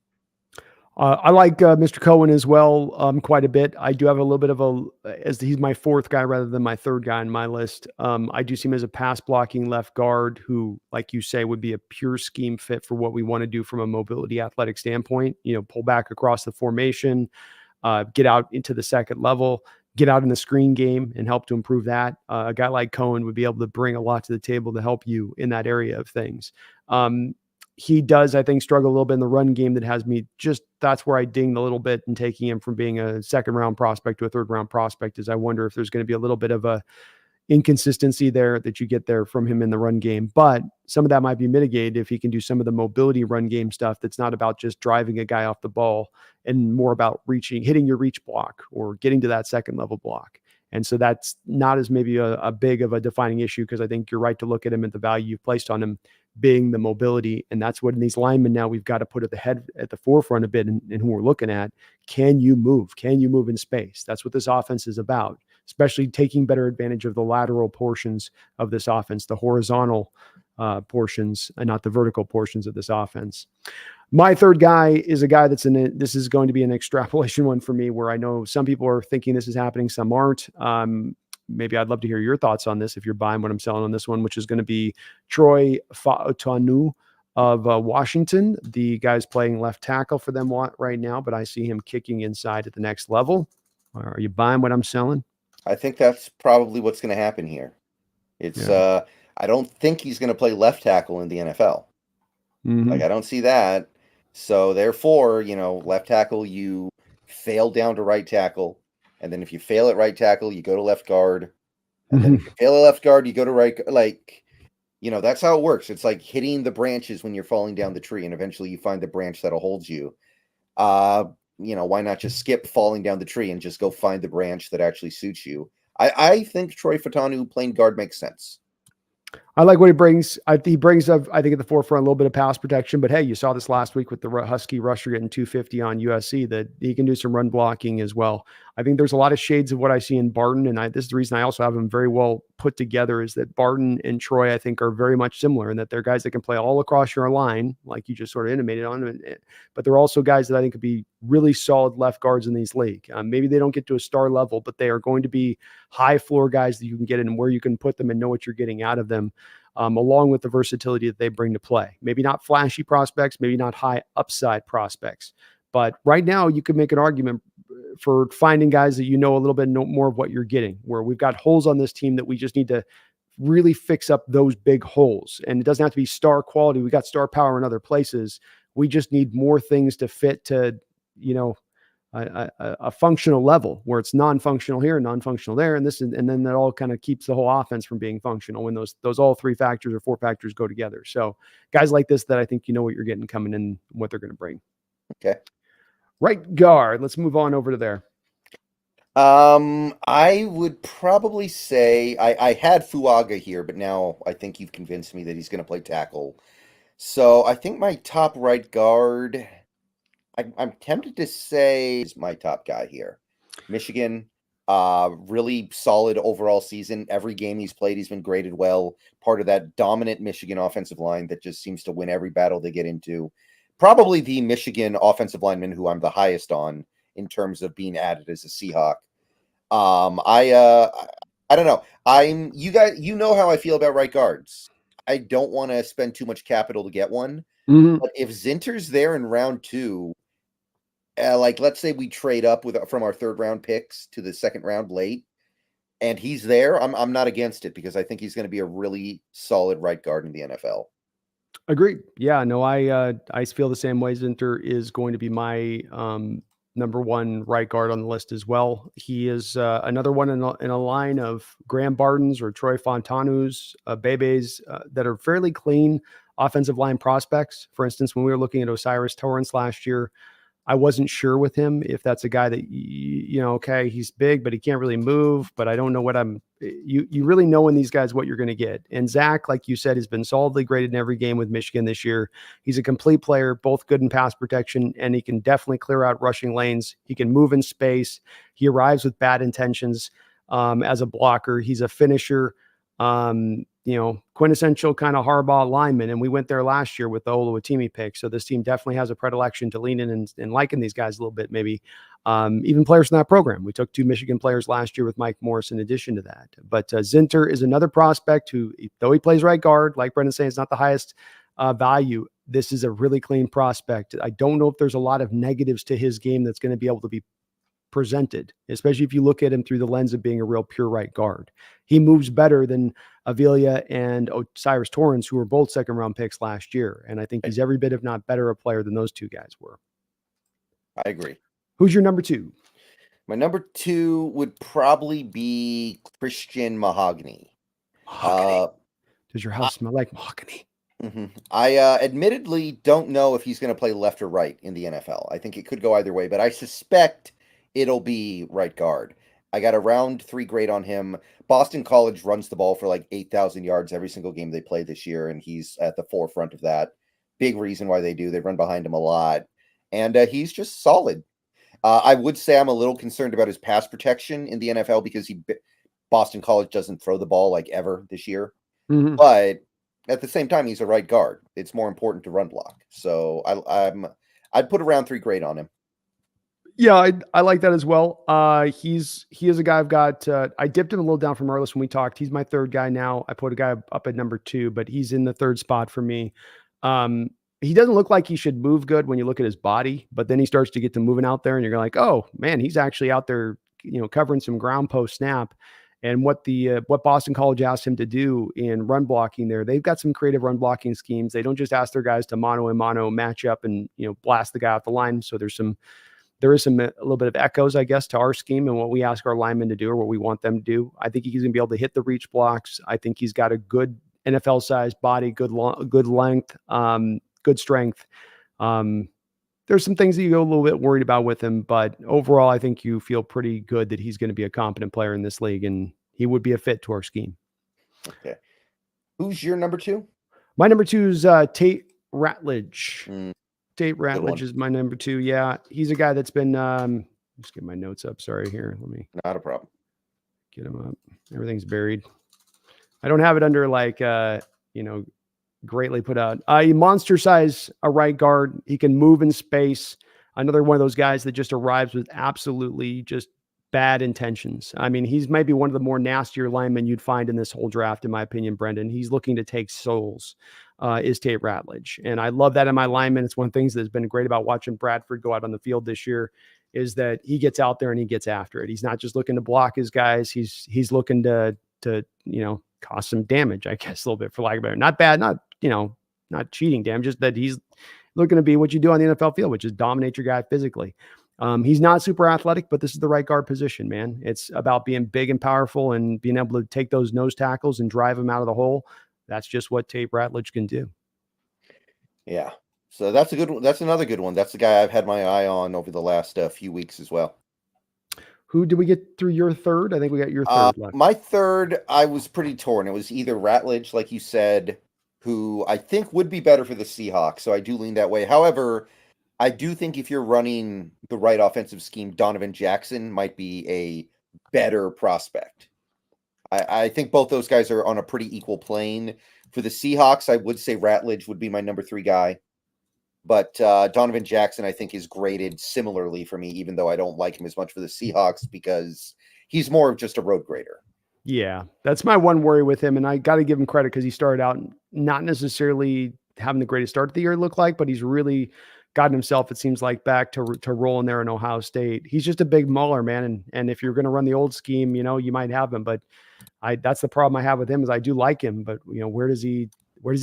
I like Mr. Cohen as well quite a bit. I do have a little bit of as he's my 4th guy rather than my 3rd guy on my list. I do see him as a pass blocking left guard who, like you say, would be a pure scheme fit for what we want to do from a mobility athletic standpoint. Pull back across the formation, get out into the second level, get out in the screen game and help to improve that. A guy like Cohen would be able to bring a lot to the table to help you in that area of things. He does, I think, struggle a little bit in the run game that has me that's where I dinged a little bit in taking him from being a 2nd round prospect to a 3rd round prospect is I wonder if there's going to be a little bit of a inconsistency there that you get there from him in the run game. But some of that might be mitigated if he can do some of the mobility run game stuff that's not about just driving a guy off the ball and more about hitting your reach block or getting to that second level block. And so that's not as maybe a big of a defining issue because I think you're right to look at him at the value you've placed on him being the mobility. And that's what in these linemen now we've got to put at the forefront a bit in who we're looking at. Can you move? Can you move in space? That's what this offense is about, especially taking better advantage of the lateral portions of this offense, the horizontal portions and not the vertical portions of this offense. My 3rd guy is a guy this is going to be an extrapolation one for me where I know some people are thinking this is happening, some aren't. Maybe I'd love to hear your thoughts on this if you're buying what I'm selling on this one, which is going to be Troy Fautanu of Washington. The guy's playing left tackle for them right now, but I see him kicking inside at the next level. Are you buying what I'm selling? I think that's probably what's going to happen here. I don't think he's going to play left tackle in the NFL. Like, I don't see that. So therefore, left tackle, you fail down to right tackle. And then if you fail at right tackle, you go to left guard. And then if you fail at left guard, you go to right. Like, that's how it works. It's like hitting the branches when you're falling down the tree, and eventually you find the branch that'll hold you. Why not just skip falling down the tree and just go find the branch that actually suits you? I think Troy Fautanu playing guard makes sense. I like what he brings. He brings up, I think, at the forefront a little bit of pass protection. But hey, you saw this last week with the Husky rusher getting 250 on USC, that he can do some run blocking as well. I think there's a lot of shades of what I see in Barton, and this is the reason I also have him very well put together, is that Barton and Troy, I think, are very much similar in that they're guys that can play all across your line, like you just sort of intimated on. But they're also guys that I think could be really solid left guards in these league. Maybe they don't get to a star level, but they are going to be high floor guys that you can get in and where you can put them and know what you're getting out of them. Along with the versatility that they bring to play. Maybe not flashy prospects, maybe not high upside prospects. But right now, you could make an argument for finding guys that a little bit more of what you're getting, where we've got holes on this team that we just need to really fix up those big holes. And it doesn't have to be star quality. We got star power in other places. We just need more things to fit to, a functional level where it's non-functional here and non-functional there, and then that all kind of keeps the whole offense from being functional when those all three factors or four factors go together. So guys like this, that I think what you're getting coming in, what they're going to bring. Okay. Right guard. Let's move on over to there. I would probably say I had Fuaga here, but now I think you've convinced me that he's going to play tackle. So I think my top right guard, I'm tempted to say, is my top guy here. Michigan, really solid overall season. Every game he's played, he's been graded well. Part of that dominant Michigan offensive line that just seems to win every battle they get into. Probably the Michigan offensive lineman who I'm the highest on in terms of being added as a Seahawk. I don't know. You guys, how I feel about right guards. I don't want to spend too much capital to get one. Mm-hmm. But if Zinter's there in round 2, let's say we trade up from our third round picks to the second round late, and he's there, I'm not against it, because I think he's going to be a really solid right guard in the NFL. Agreed. Yeah, no, I feel the same way. Zinter is going to be my number one right guard on the list as well. He is another one in a line of Graham Bartons or Troy Fontanus, Bebes, that are fairly clean offensive line prospects. For instance, when we were looking at Osiris Torrance last year, I wasn't sure with him if that's a guy that, okay, he's big, but he can't really move, but I don't know you really know in these guys what you're going to get. And Zach, like you said, has been solidly graded in every game with Michigan this year. He's a complete player, both good in pass protection, and he can definitely clear out rushing lanes. He can move in space. He arrives with bad intentions as a blocker. He's a finisher. Quintessential kind of Harbaugh lineman. And we went there last year with the Oluwatimi pick. So this team definitely has a predilection to lean in and liking these guys a little bit, maybe even players from that program. We took 2 Michigan players last year with Mike Morris in addition to that. But Zinter is another prospect who, though he plays right guard, like Brendan's saying, it's not the highest value. This is a really clean prospect. I don't know if there's a lot of negatives to his game that's going to be able to be presented, especially if you look at him through the lens of being a real pure right guard. He moves better than Avila and Osiris Torrance, who were both second round picks last year. And I think he's every bit, if not better, a player than those two guys were. I agree. Who's your number 2? My number 2 would probably be Christian Mahogany. Does your house smell like mahogany? Mm-hmm. I admittedly don't know if he's going to play left or right in the NFL. I think it could go either way, but I suspect it'll be right guard. I got a round 3 grade on him. Boston College runs the ball for like 8,000 yards every single game they play this year, and he's at the forefront of that. Big reason why they do. They run behind him a lot, and he's just solid. I would say I'm a little concerned about his pass protection in the NFL because Boston College doesn't throw the ball like ever this year. Mm-hmm. But at the same time, he's a right guard. It's more important to run block. So I'd put a round 3 grade on him. Yeah, I like that as well. He is a guy I've got. I dipped him a little down from our list when we talked. He's my third guy now. I put a guy up at number 2, but he's in the third spot for me. He doesn't look like he should move good when you look at his body, but then he starts to get to moving out there, and you're like, oh man, he's actually out there, covering some ground post snap. And what Boston College asked him to do in run blocking there, they've got some creative run blocking schemes. They don't just ask their guys to mano a mano match up and blast the guy off the line. So there's some there is a little bit of echoes, I guess, to our scheme and what we ask our linemen to do or what we want them to do. I think he's going to be able to hit the reach blocks. I think he's got a good NFL-sized body, good length, good strength. There's some things that you go a little bit worried about with him, but overall, I think you feel pretty good that he's going to be a competent player in this league, and he would be a fit to our scheme. Okay. Who's your number 2? My number 2 is Tate Ratledge. Tate one. Ratledge is my number 2. Yeah, he's a guy that's been just get my notes up. Sorry, here. Let me Not a problem. get him up. Everything's buried. I don't have it under like greatly put out. He monster size a right guard. He can move in space. Another one of those guys that just arrives with absolutely just bad intentions. I mean, he's maybe one of the more nastier linemen you'd find in this whole draft, in my opinion, Brendan. He's looking to take souls, is Tate Ratledge. And I love that in my linemen. It's one of the things that's been great about watching Bradford go out on the field this year is that he gets out there and he gets after it. He's not just looking to block his guys. He's looking to cause some damage, I guess, a little bit, for lack of better. Not bad, not cheating damage, just that he's looking to be what you do on the NFL field, which is dominate your guy physically. He's not super athletic, but this is the right guard position, man. It's about being big and powerful and being able to take those nose tackles and drive them out of the hole. That's just what Tate Ratledge can do. Yeah. So that's a good one. That's another good one. That's the guy I've had my eye on over the last few weeks as well. Who did we get through your third? I think we got your third left. My third, I was pretty torn. It was either Ratledge, like you said, who I think would be better for the Seahawks. So I do lean that way. However, I do think if you're running the right offensive scheme, Donovan Jackson might be a better prospect. I think both those guys are on a pretty equal plane. For the Seahawks, I would say Ratledge would be my number 3 guy. But Donovan Jackson, I think, is graded similarly for me, even though I don't like him as much for the Seahawks because he's more of just a road grader. Yeah, that's my one worry with him. And I got to give him credit because he started out not necessarily having the greatest start of the year look like, but he's really gotten himself, it seems like, back to rolling there in Ohio State. He's just a big mauler, man. And if you're going to run the old scheme, you might have him. But that's the problem I have with him is I do like him, but where does he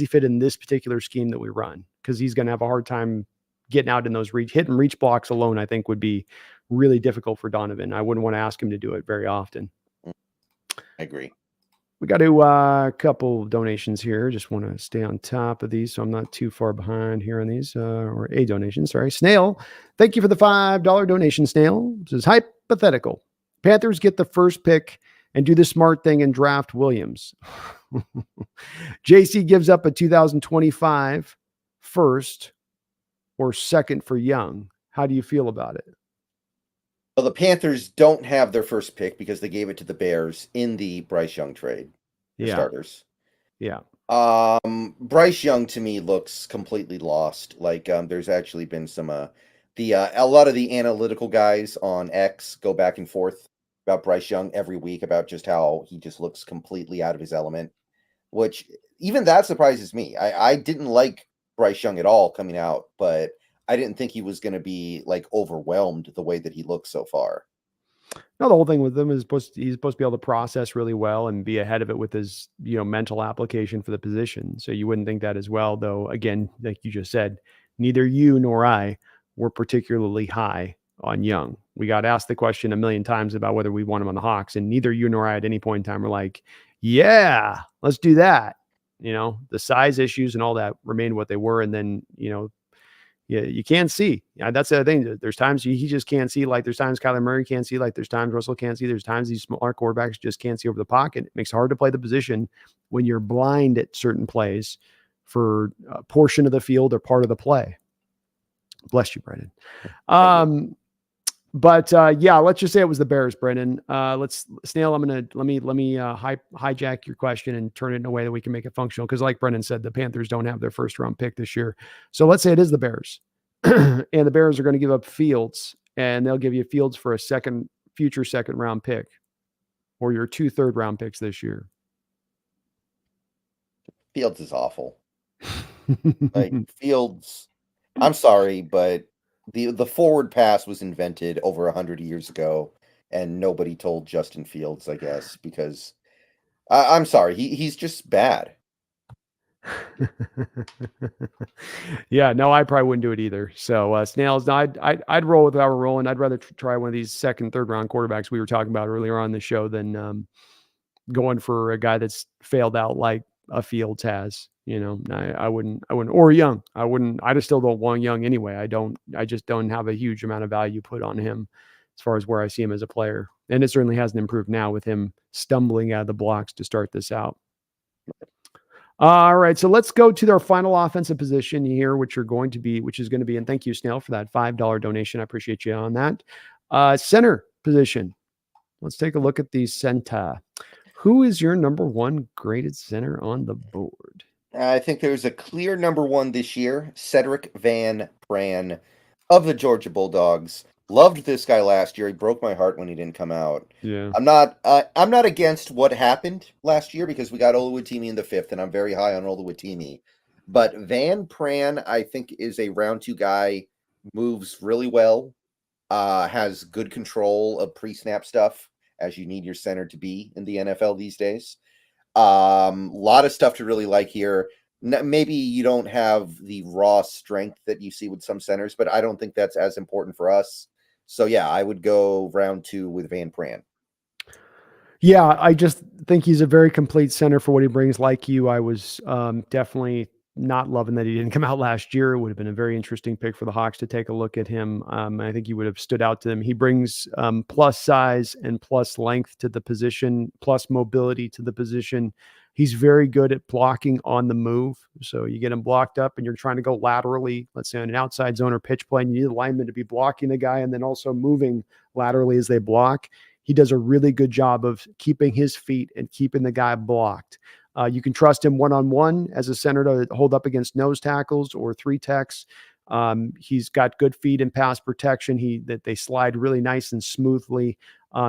fit in this particular scheme that we run? Because he's going to have a hard time getting out in those hit and reach blocks alone, I think would be really difficult for Donovan. I wouldn't want to ask him to do it very often. I agree. We got a couple donations here. Just want to stay on top of these so I'm not too far behind here on these, or a donation. Sorry. Snail, thank you for the $5 donation, Snail. This is hypothetical. Panthers get the first pick and do the smart thing and draft Williams. JC gives up a 2025 first or second for Young. How do you feel about it? Well, the Panthers don't have their first pick because they gave it to the Bears in the Bryce Young trade. For starters. Yeah. Bryce Young to me looks completely lost. Like there's actually been some a lot of the analytical guys on X go back and forth about Bryce Young every week about just how he just looks completely out of his element, which even that surprises me. I didn't like Bryce Young at all coming out, but I didn't think he was going to be like overwhelmed the way that he looks so far. No, the whole thing with him is he's supposed to be able to process really well and be ahead of it with his, mental application for the position. So you wouldn't think that as well, though. Again, like you just said, neither you nor I were particularly high on Young. We got asked the question a million times about whether we want him on the Hawks, and neither you nor I at any point in time were like, yeah, let's do that. The size issues and all that remained what they were. And then, you can't see. That's the other thing. There's times he just can't see. Like there's times Kyler Murray can't see. Like there's times Russell can't see. There's times these smaller quarterbacks just can't see over the pocket. It makes it hard to play the position when you're blind at certain plays for a portion of the field or part of the play. Bless you, Brendan. But let's just say it was the Bears, Brendan. Snail, let me hijack your question and turn it in a way that we can make it functional. Because like Brendan said, the Panthers don't have their first round pick this year. So let's say it is the Bears and the Bears are going to give up Fields and they'll give you Fields for a future second round pick or your 2 third-round picks this year. Fields is awful. Like Fields, I'm sorry, but the forward pass was invented over 100 years ago, and nobody told Justin Fields, I guess, because I'm sorry, he's just bad. Yeah, no, I probably wouldn't do it either. So, Snails, no, I'd roll with how we're rolling. I'd rather try one of these second, third round quarterbacks we were talking about earlier on the show than going for a guy that's failed out like a Fields has. I wouldn't, or Young. I wouldn't. I just still don't want Young anyway. I just don't have a huge amount of value put on him as far as where I see him as a player, and it certainly hasn't improved now with him stumbling out of the blocks to start this out. All right, so let's go to our final offensive position here, which is going to be, and thank you, Snail, for that $5 donation. I appreciate you on that. Center position. Let's take a look at the center. Who is your number one graded center on the board? I think there's a clear number one this year, Cedric Van Pran of the Georgia Bulldogs. Loved this guy last year. He broke my heart when he didn't come out. Yeah. I'm not against what happened last year because we got Oluwatimi in the fifth, and I'm very high on Oluwatimi. But Van Pran, I think, is a round two guy, moves really well, has good control of pre-snap stuff, as you need your center to be in the NFL these days. Lot of stuff to really like here. Maybe you don't have the raw strength that you see with some centers, but I don't think that's as important for us. So yeah, I would go round two with Van Pran. Yeah, I just think he's a very complete center for what he brings. Like you, I was definitely not loving that he didn't come out last year. It would have been a very interesting pick for the Hawks to take a look at him. I think he would have stood out to them. He brings plus size and plus length to the position, plus mobility to the position. He's very good at blocking on the move. So you get him blocked up and you're trying to go laterally, let's say on an outside zone or pitch play, and you need the lineman to be blocking the guy and then also moving laterally as they block. He does a really good job of keeping his feet and keeping the guy blocked. You can trust him one-on-one as a center to hold up against nose tackles or three techs. He's got good feet and pass protection. That they slide really nice and smoothly.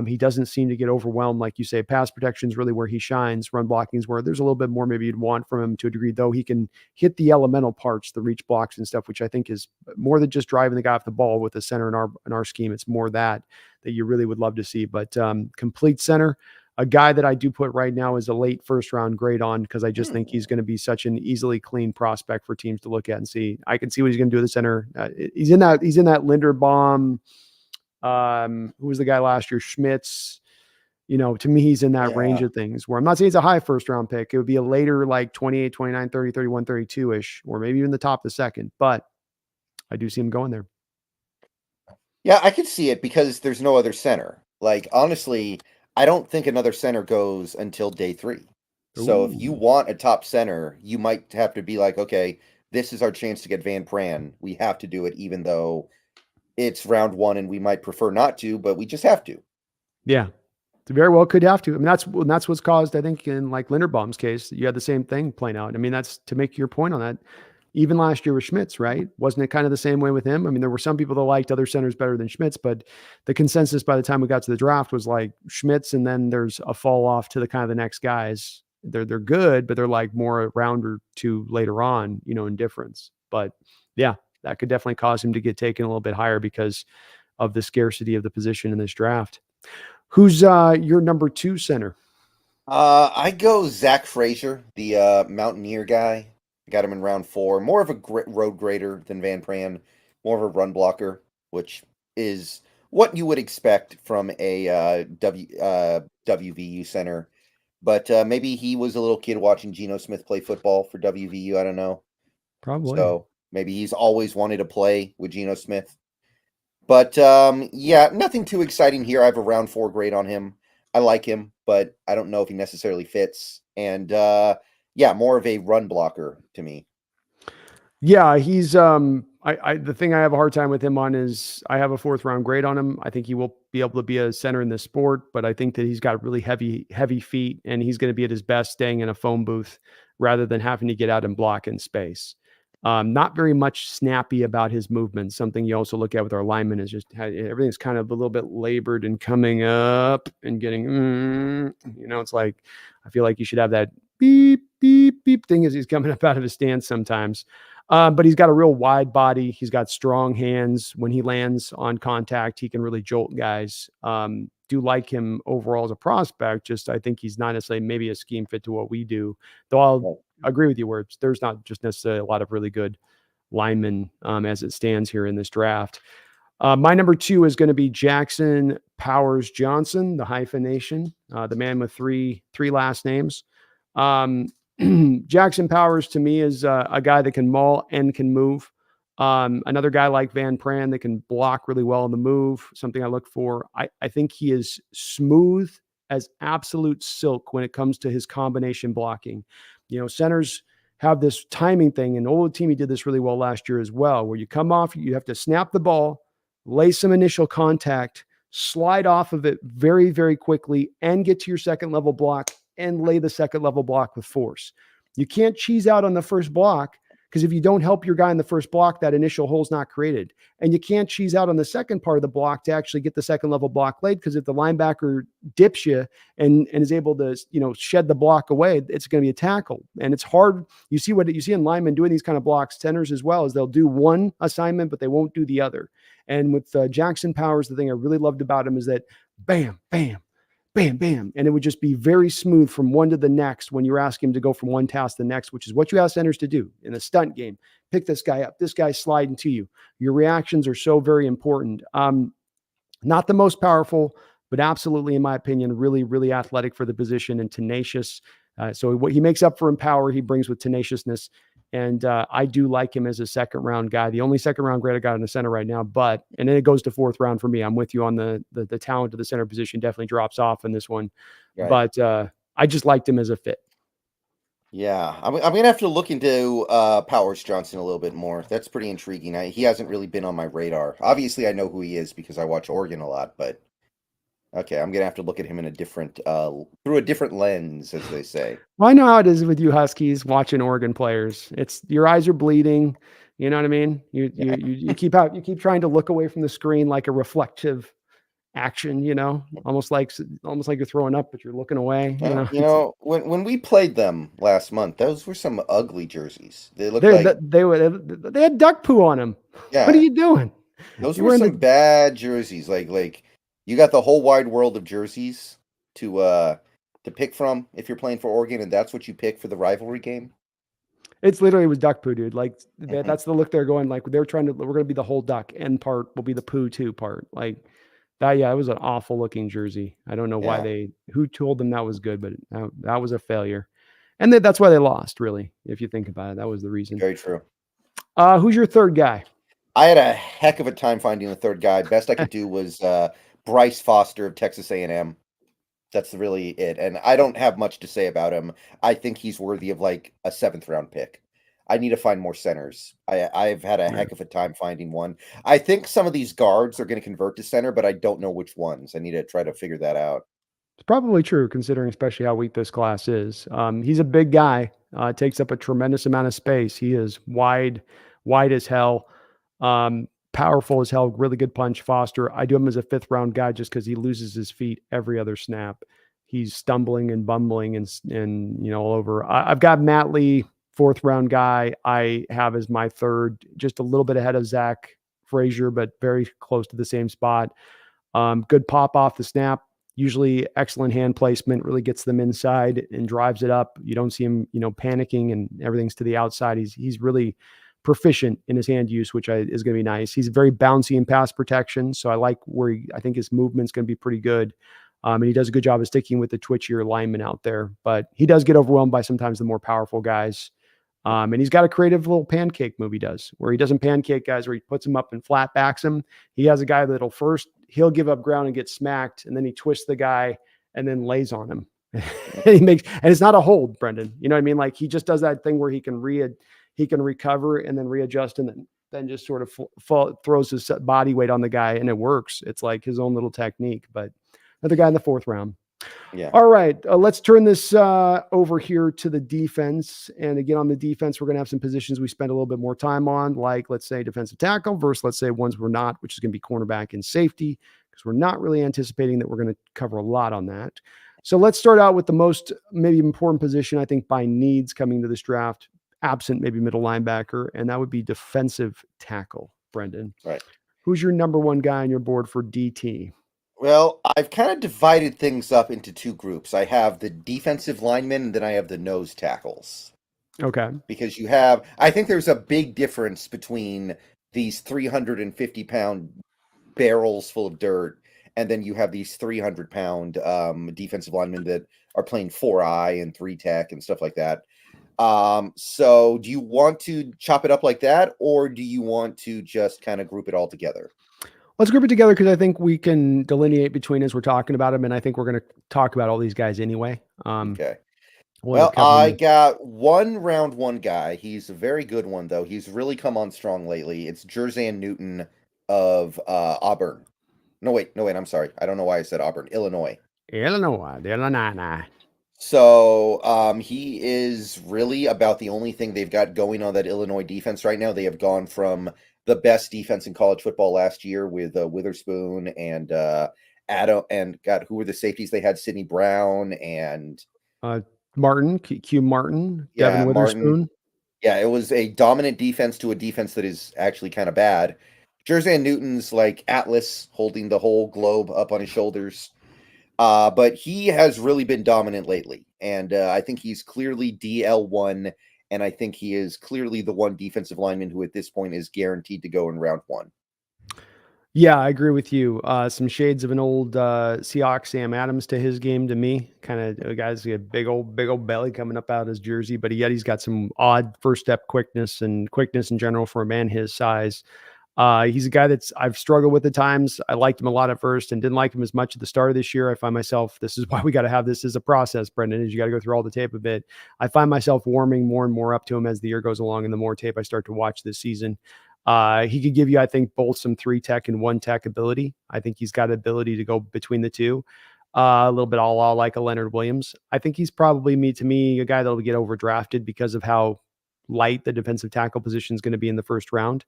He doesn't seem to get overwhelmed, like you say. Pass protection is really where he shines. Run blocking is where there's a little bit more maybe you'd want from him to a degree, though he can hit the elemental parts, the reach blocks and stuff, which I think is more than just driving the guy off the ball with the center in our scheme. It's more that you really would love to see. But complete center, a guy that I do put right now is a late first round grade on because I just think he's going to be such an easily clean prospect for teams to look at and see. I can see what he's going to do at the center. He's in that Linderbaum. Who was the guy last year? Schmitz. To me, he's in that range of things where I'm not saying he's a high first round pick. It would be a later, like 28, 29, 30, 31, 32 ish, or maybe even the top of the second. But I do see him going there. Yeah, I could see it because there's no other center. Like, honestly, I don't think another center goes until day 3. So if you want a top center, you might have to be like, okay, this is our chance to get Van Pran. We have to do it, even though it's round 1 and we might prefer not to, but we just have to. Yeah. Very well could have to. I mean, that's what's caused, I think, in like Linderbaum's case, you had the same thing playing out. I mean, that's to make your point on that. Even last year with Schmitz, right? Wasn't it kind of the same way with him? I mean, there were some people that liked other centers better than Schmitz, but the consensus by the time we got to the draft was like Schmitz, and then there's a fall off to the kind of the next guys. They're good, but they're like more a round or two later on, in difference. But yeah, that could definitely cause him to get taken a little bit higher because of the scarcity of the position in this draft. Who's your number 2 center? I go Zach Frazier, the Mountaineer guy. Got him in round 4. More of a road grader than Van Pran. More of a run blocker, which is what you would expect from a WVU center. But maybe he was a little kid watching Geno Smith play football for WVU. I don't know. Probably. So maybe he's always wanted to play with Geno Smith. But yeah, nothing too exciting here. I have a round 4 grade on him. I like him, but I don't know if he necessarily fits. And yeah, more of a run blocker to me. Yeah, he's the thing I have a hard time with him on is I have a 4th round grade on him. I think he will be able to be a center in this sport, but I think that he's got really heavy feet, and he's going to be at his best staying in a phone booth rather than having to get out and block in space. Not very much snappy about his movement. Something you also look at with our linemen is just everything's kind of a little bit labored and coming up and getting, it's like, I feel like you should have that beep, beep, beep thing as he's coming up out of his stance sometimes. But he's got a real wide body. He's got strong hands. When he lands on contact, he can really jolt guys. do like him overall as a prospect. Just I think he's not necessarily maybe a scheme fit to what we do. Though I'll agree with you where there's not just necessarily a lot of really good linemen as it stands here in this draft. My number 2 is going to be Jackson Powers Johnson, the hyphenation, the man with three last names. Jackson Powers to me is a guy that can maul and can move. Another guy like Van Pran that can block really well on the move, something I look for. I think he is smooth as absolute silk when it comes to his combination blocking. Centers have this timing thing, and Old Team did this really well last year as well, where you come off, you have to snap the ball, lay some initial contact, slide off of it very, very quickly, and get to your second level block and lay the second level block with force. You can't cheese out on the first block, because if you don't help your guy in the first block, that initial hole's not created. And you can't cheese out on the second part of the block to actually get the second level block laid, because if the linebacker dips you and is able to, shed the block away, it's going to be a tackle. And it's hard. You see what you see in linemen doing these kind of blocks, centers as well, is they'll do one assignment, but they won't do the other. And with Jackson Powers, the thing I really loved about him is that bam, bam, bam, bam. And it would just be very smooth from one to the next when you're asking him to go from one task to the next, which is what you ask centers to do in a stunt game. Pick this guy up. This guy's sliding to you. Your reactions are so very important. Not the most powerful, but absolutely, in my opinion, really, really athletic for the position and tenacious. So what he makes up for in power, he brings with tenaciousness. And I do like him as a second round guy. The only second round grade I got in the center right now, and then it goes to fourth round for me. I'm with you on the talent of the center position definitely drops off in this one, right. But I just liked him as a fit. Yeah, I'm going to have to look into Powers Johnson a little bit more. That's pretty intriguing. He hasn't really been on my radar. Obviously, I know who he is because I watch Oregon a lot, but okay, I'm going to have to look at him in a different, through a different lens, as they say. Well, I know how it is with you Huskies watching Oregon players. It's your eyes are bleeding. You know what I mean? You keep trying to look away from the screen like a reflective action, almost like you're throwing up, but you're looking away. When we played them last month, those were some ugly jerseys. They looked they had duck poo on them. Yeah. What are you doing? Those were some bad jerseys. Like you got the whole wide world of jerseys to pick from if you're playing for Oregon, and that's what you pick for the rivalry game. It's literally was duck poo, dude. Like that's the look they're going. Like we're going to be the whole duck, end part will be the poo too part. Like that. Yeah, it was an awful looking jersey. I don't know why who told them that was good, but that was a failure. And that's why they lost, really. If you think about it, that was the reason. Very true. Who's your third guy? I had a heck of a time finding the third guy. Best I could do was Bryce Foster of Texas A&M. That's really it. And I don't have much to say about him. I think he's worthy of like a 7th round pick. I need to find more centers. I've had a heck of a time finding one. I think some of these guards are going to convert to center, but I don't know which ones. I need to try to figure that out. It's probably true, considering especially how weak this class is. He's a big guy. Takes up a tremendous amount of space. He is wide as hell. Powerful as hell, really good punch. Foster, I do him as a 5th round guy just because he loses his feet every other snap. He's stumbling and bumbling and all over. I've got Matt Lee, 4th round guy. I have as my 3rd, just a little bit ahead of Zach Frazier, but very close to the same spot. Good pop off the snap. Usually excellent hand placement, really gets them inside and drives it up. You don't see him, panicking and everything's to the outside. He's really proficient in his hand use, which is going to be nice. He's very bouncy in pass protection. So I like I think his movement's going to be pretty good. And he does a good job of sticking with the twitchier linemen out there, but he does get overwhelmed by sometimes the more powerful guys. And he's got a creative little pancake move he does, where he doesn't pancake guys, where he puts them up and flat backs them. He has a guy he'll give up ground and get smacked, and then he twists the guy and then lays on him. and it's not a hold, Brendan. You know what I mean? Like he just does that thing where he can recover and then readjust and then just sort of throws his body weight on the guy, and it works. It's like his own little technique. But another guy in the 4th round. Yeah. All right. Let's turn this over here to the defense. And again, on the defense, we're going to have some positions we spend a little bit more time on, like let's say defensive tackle versus let's say ones we're not, which is going to be cornerback and safety, because we're not really anticipating that we're going to cover a lot on that. So let's start out with the most maybe important position, I think, by needs coming to this draft, absent maybe middle linebacker, and that would be defensive tackle. Brendan. Right. Who's your number 1 guy on your board for DT? Well, I've kind of divided things up into two groups. I have the defensive linemen, and then I have the nose tackles. Okay. Because I think there's a big difference between these 350-pound barrels full of dirt, and then you have these 300-pound defensive linemen that are playing 4-eye and 3-tech and stuff like that. So do you want to chop it up like that, or do you want to just kind of group it all together? Let's group it together because I think we can delineate between as we're talking about them, and I think we're going to talk about all these guys anyway. Okay. We'll end up Well, covering I them. got one round one guy. He's a very good one, though. He's really come on strong lately. It's Jer'Zhan Newton of Auburn. No, wait. I'm sorry. I don't know why I said Auburn. Illinois. Illinois. So he is really about the only thing they've got going on that Illinois defense right now. They have gone from the best defense in college football last year with Witherspoon and Adam, and God, who were the safeties they had? Sidney Brown and Martin, Q Martin, Devin yeah, Martin. Witherspoon. Yeah, it was a dominant defense to a defense that is actually kind of bad. Jer'Zhan Newton's like Atlas holding the whole globe up on his shoulders. But he has really been dominant lately. And I think he's clearly DL1. And I think he is clearly the one defensive lineman who at this point is guaranteed to go in round one. Yeah, I agree with you. Some shades of an old Seahawks Sam Adams to his game to me. Kind of a guy's got a big old belly coming up out of his jersey, but yet he's got some odd first step quickness and quickness in general for a man his size. He's a guy I've struggled with at times. I liked him a lot at first and didn't like him as much at the start of this year. I find myself, this is why we got to have this as a process, Brendan, is you got to go through all the tape a bit. I find myself warming more and more up to him as the year goes along and the more tape I start to watch this season. He could give you, I think, both some 3-tech and 1-tech ability. I think he's got ability to go between the two. A little bit all like a Leonard Williams. I think he's probably to me a guy that'll get overdrafted because of how light the defensive tackle position is going to be in the first round,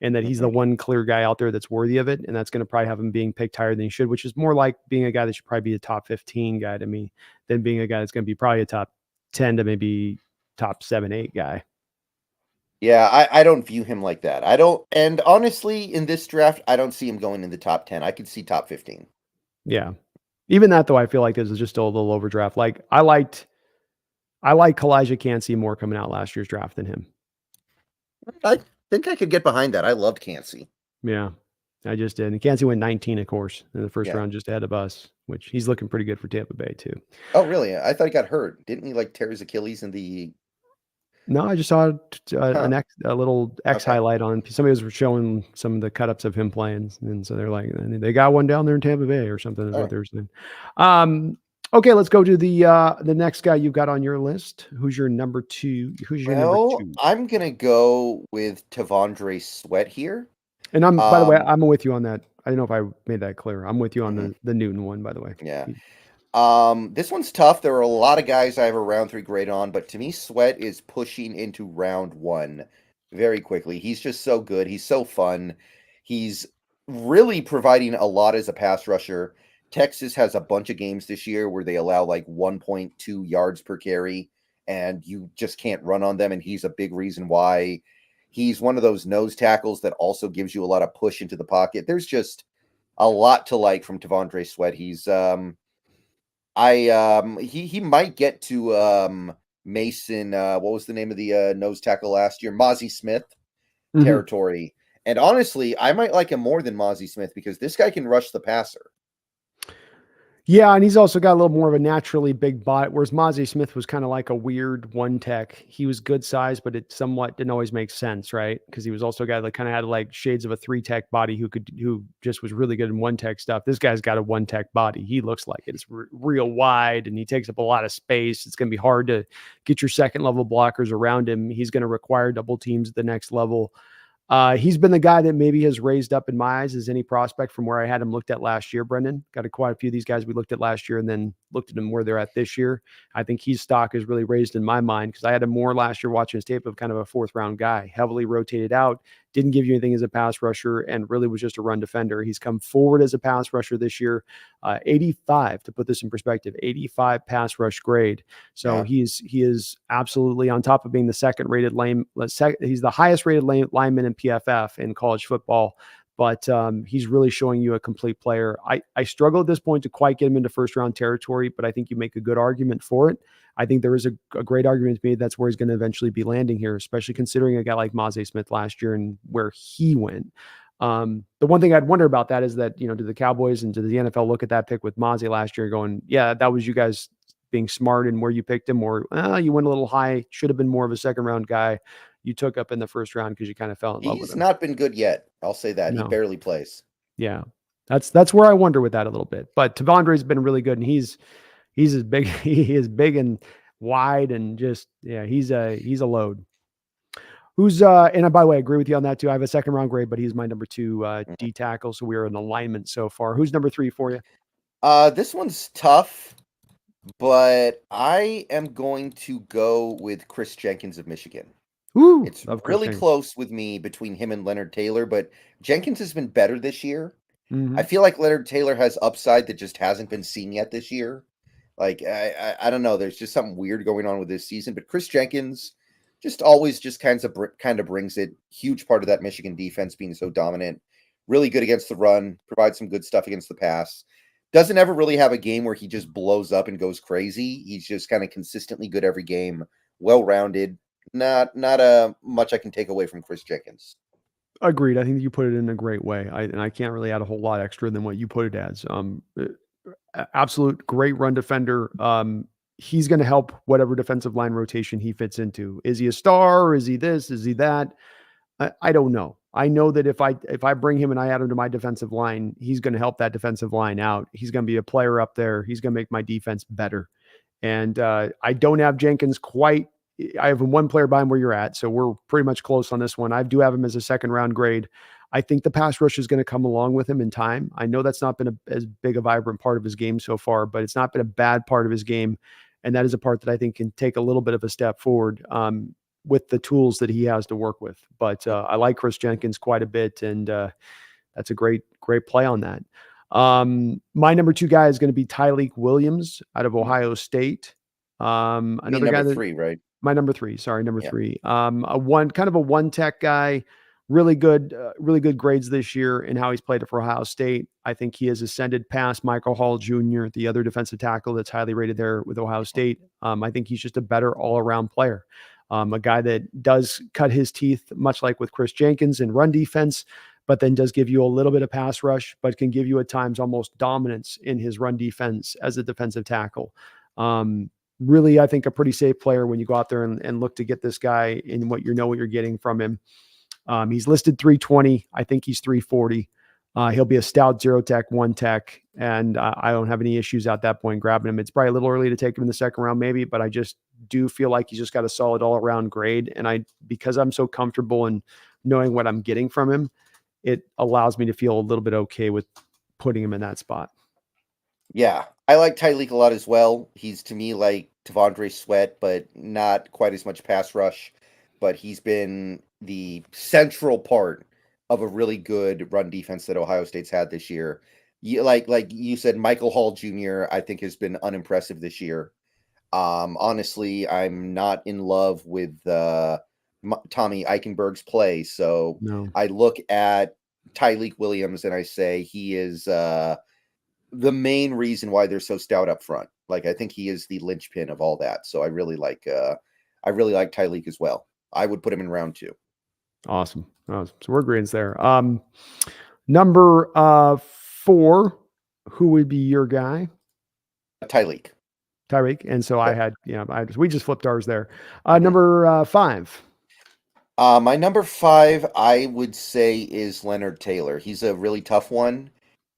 and that he's the Mhm. one clear guy out there that's worthy of it, and that's going to probably have him being picked higher than he should, which is more like being a guy that should probably be a top 15 guy to me than being a guy that's going to be probably a top 10 to maybe top 7, 8 guy. Yeah, I don't view him like that. I don't, and honestly, in this draft, I don't see him going in the top 10. I could see top 15. Yeah. Even that though, I feel like this is just still a little overdraft. Like I like Kalijah Cansey more coming out last year's draft than him. I think I could get behind that. I loved Cansey. Yeah, I just did. And Cansey went 19, of course, in the first Yeah. round, just ahead of us, which he's looking pretty good for Tampa Bay too. Oh, really? I thought he got hurt. Didn't he like tear his Achilles in the? No, I just saw Huh. a little X Okay. highlight on somebody was showing some of the cut ups of him playing, and so they're like, they got one down there in Tampa Bay or something is All what right. they're saying. Okay, let's go to the next guy you've got on your list. Who's your number two? Who's your number Well, two? I'm gonna go with Tavondre Sweat here. And by the way, Um, I'm with you on that. I don't know if I made that clear. I'm with you on mhm, the Newton one, by the way. yeah. This one's tough. There are a lot of guys I have a round 3 grade on, but to me, Sweat is pushing into round 1 very quickly. He's just so good. He's so fun. He's really providing a lot as a pass rusher. Texas has a bunch of games this year where they allow like 1.2 yards per carry, and you just can't run on them. And he's a big reason why. He's one of those nose tackles that also gives you a lot of push into the pocket. There's just a lot to like from Tavondre Sweat. He's he might get to Mason, what was the name of the nose tackle last year? Mozzie Smith Mhm. territory. And honestly, I might like him more than Mozzie Smith because this guy can rush the passer. Yeah, and he's also got a little more of a naturally big body, whereas Mozzie Smith was kind of like a weird one tech. He was good size, but it somewhat didn't always make sense, right? Because he was also a guy that kind of had like shades of a 3-tech body who just was really good in one tech stuff. This guy's got a 1-tech body. He looks like it. It's real wide and he takes up a lot of space. It's going to be hard to get your second level blockers around him. He's going to require double teams at the next level. He's been the guy that maybe has raised up in my eyes as any prospect from where I had him looked at last year, Brendan. Got quite a few of these guys we looked at last year and then looked at them where they're at this year. I think his stock is really raised in my mind because I had him more last year watching his tape of kind of a 4th-round guy, heavily rotated out, didn't give you anything as a pass rusher, and really was just a run defender. He's come forward as a pass rusher this year, 85, to put this in perspective, 85 pass rush grade. So Yeah. he is absolutely on top of being the second rated lane. He's the highest rated lineman in PFF in college football. but he's really showing you a complete player. I struggle at this point to quite get him into first round territory, but I think you make a good argument for it. I think there is a great argument to be made that's where he's going to eventually be landing here, especially considering a guy like Maze Smith last year and where he went. The one thing I'd wonder about that is that, do the Cowboys and do the NFL look at that pick with Maze last year going, yeah, that was you guys being smart in where you picked him, or you went a little high, should have been more of a second round guy you took up in the first round because you kind of fell in love with He's him. not been good yet. I'll say that. He No. barely plays. Yeah. That's where I wonder with that a little bit. But Tavondre's been really good, and he's as big, he is big and wide, and just he's a load. Who's and by the way, I agree with you on that too. I have a second round grade, but he's my number 2 D tackle. So we're in alignment so far. Who's number 3 for you? This one's tough, but I am going to go with Chris Jenkins of Michigan. Ooh, it's really close with me between him and Leonard Taylor, but Jenkins has been better this year. Mm-hmm. I feel like Leonard Taylor has upside that just hasn't been seen yet this year. Like I don't know, there's just something weird going on with this season. But Chris Jenkins just always just kind of brings it. Huge part of that Michigan defense being so dominant. Really good against the run, provides some good stuff against the pass. Doesn't ever really have a game where he just blows up and goes crazy. He's just kind of consistently good every game, well-rounded. Not much I can take away from Chris Jenkins. Agreed. I think you put it in a great way. I can't really add a whole lot extra than what you put it as. Absolute great run defender. He's going to help whatever defensive line rotation he fits into. Is he a star? Is he this? Is he that? I don't know. I know that if I bring him and I add him to my defensive line, he's going to help that defensive line out. He's going to be a player up there. He's going to make my defense better. And I don't have Jenkins quite. I have one player behind where you're at, so we're pretty much close on this one. I do have him as a second round grade. I think the pass rush is going to come along with him in time. I know that's not been as big a vibrant part of his game so far, but it's not been a bad part of his game. And that is a part that I think can take a little bit of a step forward with the tools that he has to work with. But I like Chris Jenkins quite a bit, and that's a great play on that. My number 2 guy is going to be Tyleik Williams out of Ohio State. Another guy number 3, right? My number 3, sorry, number 3. A one tech guy, really good grades this year in how he's played it for Ohio State. I think he has ascended past Michael Hall Jr., the other defensive tackle that's highly rated there with Ohio State. I think he's just a better all-around player. A guy that does cut his teeth, much like with Chris Jenkins in run defense, but then does give you a little bit of pass rush, but can give you at times almost dominance in his run defense as a defensive tackle. Really, I think a pretty safe player when you go out there and look to get this guy in what you're getting from him. He's listed 320. I think he's 340. He'll be a stout 0 tech, 1 tech, and I don't have any issues at that point grabbing him. It's probably a little early to take him in the second round, maybe, but I just do feel like he's just got a solid all around grade. And because I'm so comfortable in knowing what I'm getting from him, it allows me to feel a little bit okay with putting him in that spot. Yeah, I like Tyleik a lot as well. He's to me like T'Vondre Sweat, but not quite as much pass rush. But he's been the central part of a really good run defense that Ohio State's had this year. Like you said, Michael Hall Jr. I think has been unimpressive this year. Honestly, I'm not in love with Tommy Eichenberg's play, so No. I look at Tyleik Williams and I say he is the main reason why they're so stout up front. Like I think he is the linchpin of all that. So I really like Tyleik as well. I would put him in round 2. Awesome. So we're agreeing there. Number 4, who would be your guy? Tyleik. And so I had, we just flipped ours there. Number 5. My number 5, I would say, is Leonard Taylor. He's a really tough one.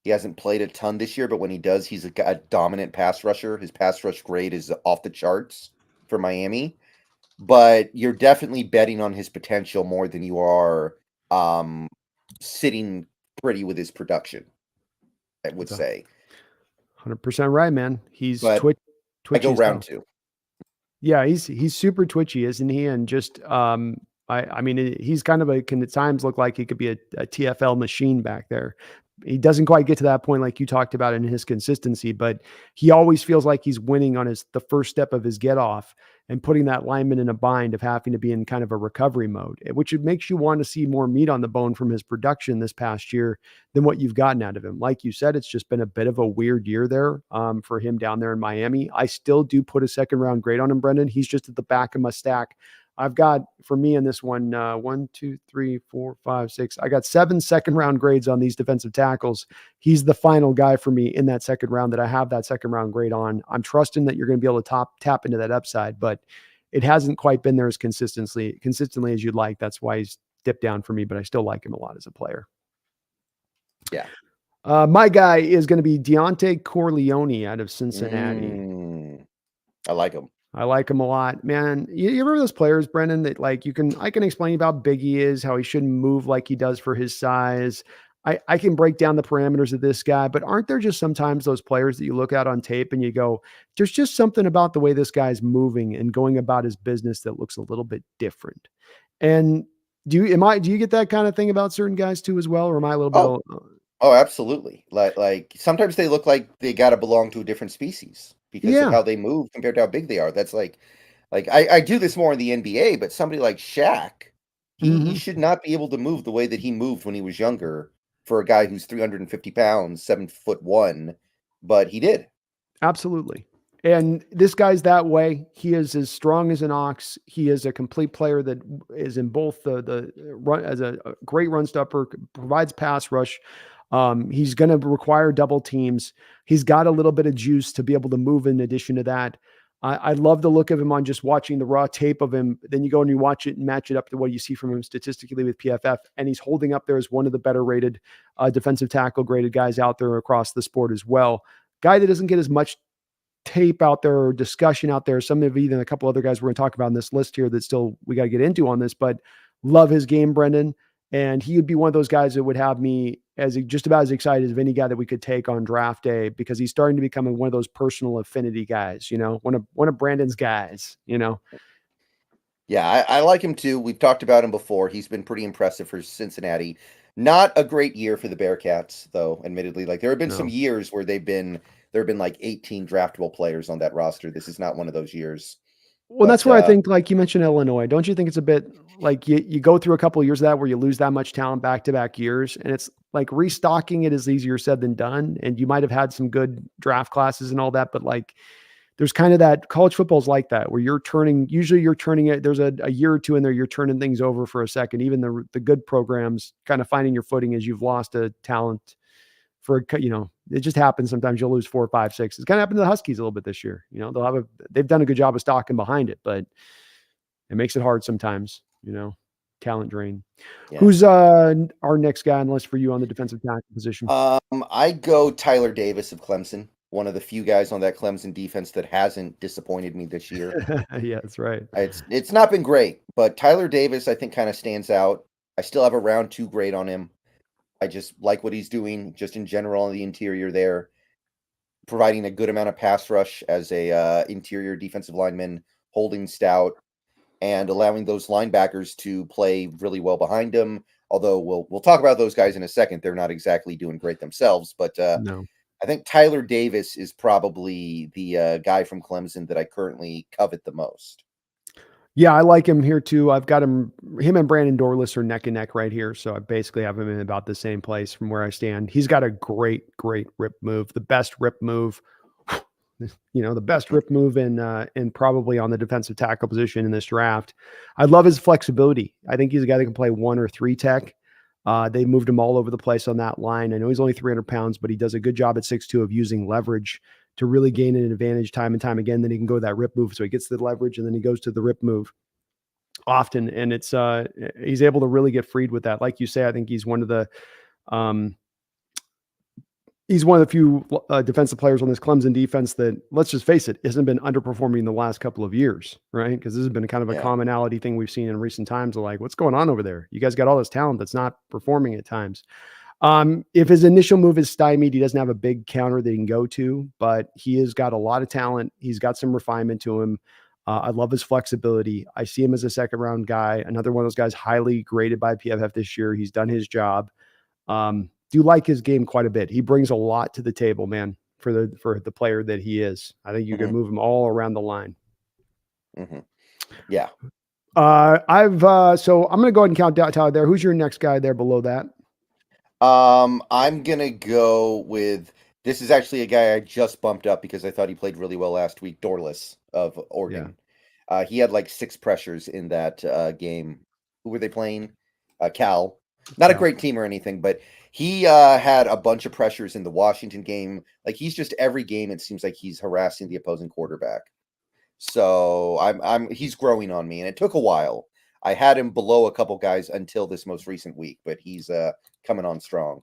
He hasn't played a ton this year, but when he does, he's a dominant pass rusher. His pass rush grade is off the charts for Miami. But you're definitely betting on his potential more than you are sitting pretty with his production, I would say. 100% right, man. He's twitchy. I go round 2. Yeah, he's super twitchy, isn't he? And just I mean, he's kind of can at times look like he could be a TFL machine back there. he doesn't quite get to that point like you talked about in his consistency, but he always feels like he's winning on the first step of his get off and putting that lineman in a bind of having to be in kind of a recovery mode, which it makes you want to see more meat on the bone from his production this past year than what you've gotten out of him. Like you said, it's just been a bit of a weird year there for him down there in Miami. I still do put a second round grade on him, Brendan. He's just at the back of my stack. I've got, for me in this one, 1, 2, 3, 4, 5, 6. I got 7 second round grades on these defensive tackles. He's the final guy for me in that second round that I have that second round grade on. I'm trusting that you're going to be able to tap into that upside, but it hasn't quite been there as consistently as you'd like. That's why he's dipped down for me, but I still like him a lot as a player. Yeah. My guy is going to be Deontay Corleone out of Cincinnati. I like him. I like him a lot, man. You remember those players, Brendan, that like I can explain about how big he is, how he shouldn't move like he does for his size. I can break down the parameters of this guy, but aren't there just sometimes those players that you look at on tape and you go, there's just something about the way this guy's moving and going about his business that looks a little bit different. And do you get that kind of thing about certain guys too as well? Or am I a little Oh, bit oh, absolutely. Like sometimes they look like they got to belong to a different species because of yeah. how they move compared to how big they are. That's like I do this more in the NBA, but somebody like Shaq, he Mhm. should not be able to move the way that he moved when he was younger for a guy who's 350 pounds, 7'1", but he did. Absolutely. And this guy's that way. He is as strong as an ox. He is a complete player that is in both the run as a great run stopper, provides pass rush. He's going to require double teams. He's got a little bit of juice to be able to move in addition to that. I love the look of him on just watching the raw tape of him. Then you go and you watch it and match it up to what you see from him statistically with PFF. And he's holding up there as one of the better rated defensive tackle graded guys out there across the sport as well. Guy that doesn't get as much tape out there or discussion out there. Some of even a couple other guys we're going to talk about in this list here that still we got to get into on this, but love his game, Brendan. And he would be one of those guys that would have me as just about as excited as any guy that we could take on draft day because he's starting to become one of those personal affinity guys, one of Brandon's guys. Yeah, I like him too. We've talked about him before. He's been pretty impressive for Cincinnati. Not a great year for the Bearcats, though, admittedly. Like there have been some No. years where there have been like 18 draftable players on that roster. This is not one of those years. Well, But that's where I think, like you mentioned, Illinois. Don't you think it's a bit like you go through a couple of years of that where you lose that much talent back to back years, and it's like restocking it is easier said than done. And you might have had some good draft classes and all that, but like there's kind of that college football's like that where usually you're turning it. There's a year or two in there, you're turning things over for a second. Even the good programs kind of finding your footing as you've lost a talent it just happens. Sometimes you'll lose 4, 5, 6. It's kind of happened to the Huskies a little bit this year. They've done a good job of stocking behind it, but it makes it hard sometimes, talent drain. yeah. Who's our next guy on the list for you on the defensive tackle position? I go Tyler Davis of Clemson, one of the few guys on that Clemson defense that hasn't disappointed me this year. Yeah, that's right. It's not been great, but Tyler Davis I think kind of stands out. I still have a round 2 grade on him. I just like what he's doing just in general on the interior there, providing a good amount of pass rush as a interior defensive lineman, holding stout, and allowing those linebackers to play really well behind him. Although we'll talk about those guys in a second. They're not exactly doing great themselves, but No. I think Tyler Davis is probably the guy from Clemson that I currently covet the most. Yeah, I like him here too. I've got him and Brandon Dorless are neck and neck right here. So I basically have him in about the same place from where I stand. He's got a great rip move, the best rip move, the best rip move in probably on the defensive tackle position in this draft. I love his flexibility. I think he's a guy that can play 1 or 3 tech. They moved him all over the place on that line. I know he's only 300 pounds, but he does a good job at 6'2" of using leverage to really gain an advantage time and time again. Then he can go that rip move. So he gets the leverage and then he goes to the rip move often. And he's able to really get freed with that. Like you say, I think he's one of the few defensive players on this Clemson defense that, let's just face it, hasn't been underperforming in the last couple of years, right? Because this has been kind of a commonality thing we've seen in recent times of like, what's going on over there? You guys got all this talent that's not performing at times. If his initial move is stymied, he doesn't have a big counter that he can go to, but he has got a lot of talent. He's got some refinement to him. I love his flexibility. I see him as a second round guy. Another one of those guys highly graded by PFF this year. He's done his job. do like his game quite a bit. He brings a lot to the table, man, for the player that he is. I think you can move him all around the line. Yeah. So I'm going to go ahead and count down Tyler there. Who's your next guy there below that? I'm gonna go with, this is actually a guy I just bumped up because I thought he played really well last week. Dorless of Oregon. He had like 6 pressures in that game. Who were they playing? Cal. Not a great team or anything, but he had a bunch of pressures in the Washington game. Like, he's just, every game it seems like he's harassing the opposing quarterback. So he's growing on me, and it took a while. I had him below a couple guys until this most recent week, but he's coming on strong.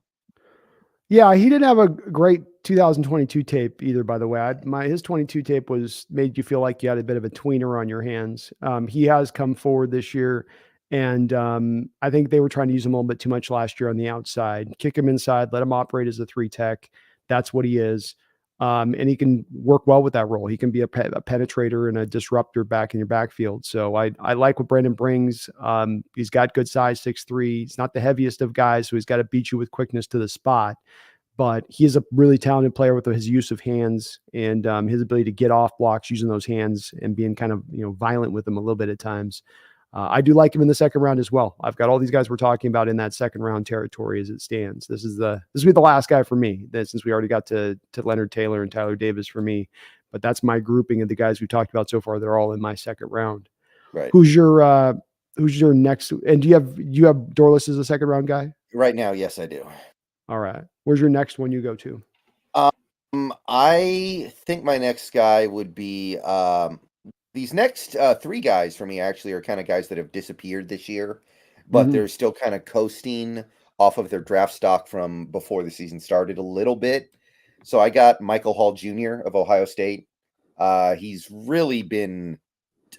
Yeah, he didn't have a great 2022 tape either, by the way. His 22 tape made you feel like you had a bit of a tweener on your hands. He has come forward this year, and I think they were trying to use him a little bit too much last year on the outside. Kick him inside, let him operate as a 3 tech. That's what he is. And he can work well with that role. He can be a penetrator and a disruptor back in your backfield. So I like what Brandon brings. He's got good size, 6'3". He's not the heaviest of guys, so he's got to beat you with quickness to the spot. But he is a really talented player with his use of hands and his ability to get off blocks using those hands and being kind of violent with them a little bit at times. I do like him in the second round as well. I've got all these guys we're talking about in that second round territory as it stands. This will be the last guy for me, since we already got to Leonard Taylor and Tyler Davis for me. But that's my grouping of the guys we talked about so far. They're all in my second round. Right. Who's your next? And do you have Dorless as a second round guy? Right now, yes, I do. All right. Where's your next one you go to? I think my next guy would be these next 3 guys for me actually are kind of guys that have disappeared this year, but they're still kind of coasting off of their draft stock from before the season started a little bit. So I got Michael Hall Jr. of Ohio State. He's really been,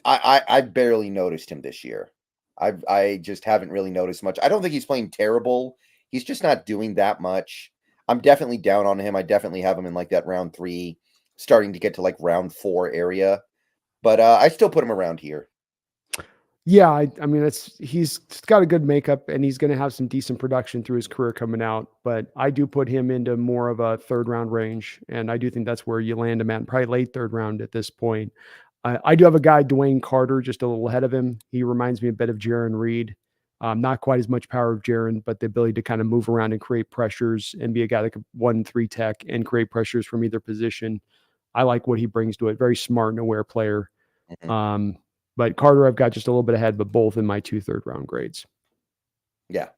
I barely noticed him this year. I just haven't really noticed much. I don't think he's playing terrible. He's just not doing that much. I'm definitely down on him. I definitely have him in like that round 3, starting to get to like round 4 area. But I still put him around here. Yeah, I mean, he's got a good makeup, and he's going to have some decent production through his career coming out. But I do put him into more of a third round range, and I do think that's where you land him at, probably late third round at this point. I do have a guy, Dwayne Carter, just a little ahead of him. He reminds me a bit of Jaron Reed. Not quite as much power of Jaron, but the ability to kind of move around and create pressures and be a guy like a 1-3 tech and create pressures from either position. I like what he brings to it. Very smart and aware player. But Carter, I've got just a little bit ahead, but both in my 2 third-round grades. Yeah.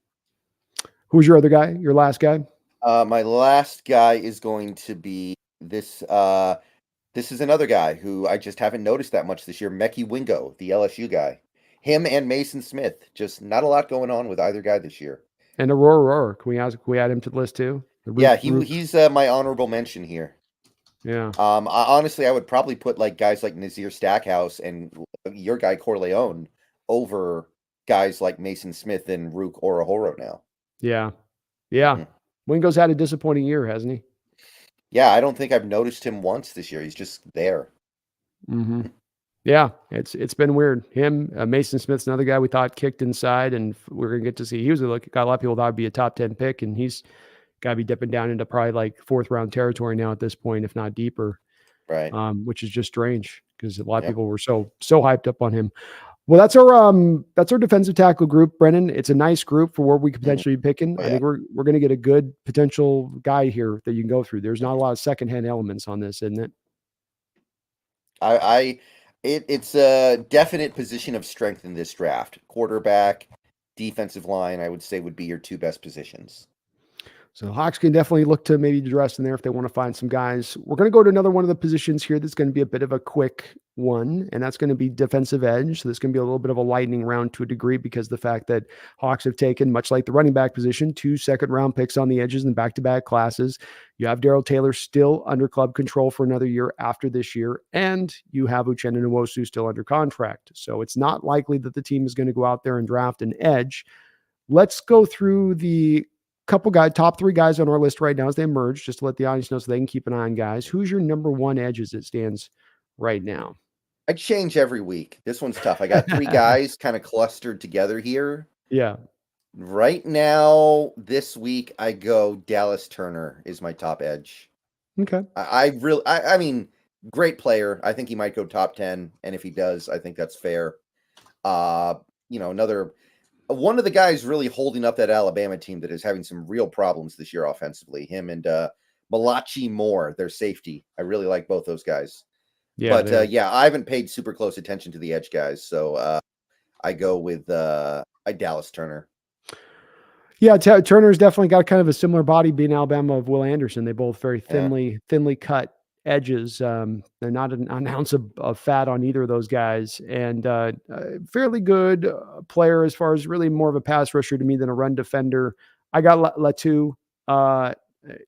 Who's your other guy? Your last guy? My last guy is going to be this. This is another guy who I just haven't noticed that much this year. Mekhi Wingo, the LSU guy. Him and Mason Smith. Just not a lot going on with either guy this year. And Aurora. Can we add him to the list too? He's my honorable mention here. Yeah. Honestly, I would probably put like guys like Nazir Stackhouse and your guy Corleone over guys like Mason Smith and Rook Orahoro now. Yeah. Yeah. Wingo's had a disappointing year, hasn't he? Yeah, I don't think I've noticed him once this year. He's just there. Yeah, it's been weird. Him, Mason Smith's another guy we thought kicked inside, and we're gonna get to see. He was got a lot of people thought would be a top 10 pick, and he's got to be dipping down into probably like 4th round territory now at this point, if not deeper. Right. Which is just strange because a lot of people were so hyped up on him. Well, that's our defensive tackle group, Brennan. It's a nice group for what we could potentially be picking. I think we're going to get a good potential guy here that you can go through. There's not a lot of secondhand elements on this, isn't it? It's a definite position of strength in this draft. Quarterback, defensive line, I would say would be your 2 best positions. So the Hawks can definitely look to maybe address in there if they want to find some guys. We're going to go to another one of the positions here that's going to be a bit of a quick one, and that's going to be defensive edge. So this can be a little bit of a lightning round to a degree because the fact that Hawks have taken, much like the running back position, 2 second-round picks on the edges in back-to-back classes. You have Darrell Taylor still under club control for another year after this year, and you have Uchenna Nwosu still under contract. So it's not likely that the team is going to go out there and draft an edge. Let's go through the top 3 guys on our list right now as they emerge, just to let the audience know so they can keep an eye on guys. Who's your number 1 edge as it stands right now? I change every week. This one's tough. I got 3 guys kind of clustered together here. Yeah. Right now, this week, I go Dallas Turner is my top edge. Okay. I mean, great player. I think he might go top 10, and if he does, I think that's fair. Uh, another one of the guys really holding up that Alabama team that is having some real problems this year offensively. Him and Malachi Moore, their safety. I really like both those guys. Yeah, But they're I haven't paid super close attention to the edge guys, so I go with Dallas Turner. Yeah, Turner's definitely got kind of a similar body being Alabama of Will Anderson. They both very Yeah. thinly cut edges. They're not an ounce of fat on either of those guys, and fairly good player as far as really more of a pass rusher to me than a run defender. I got Latu,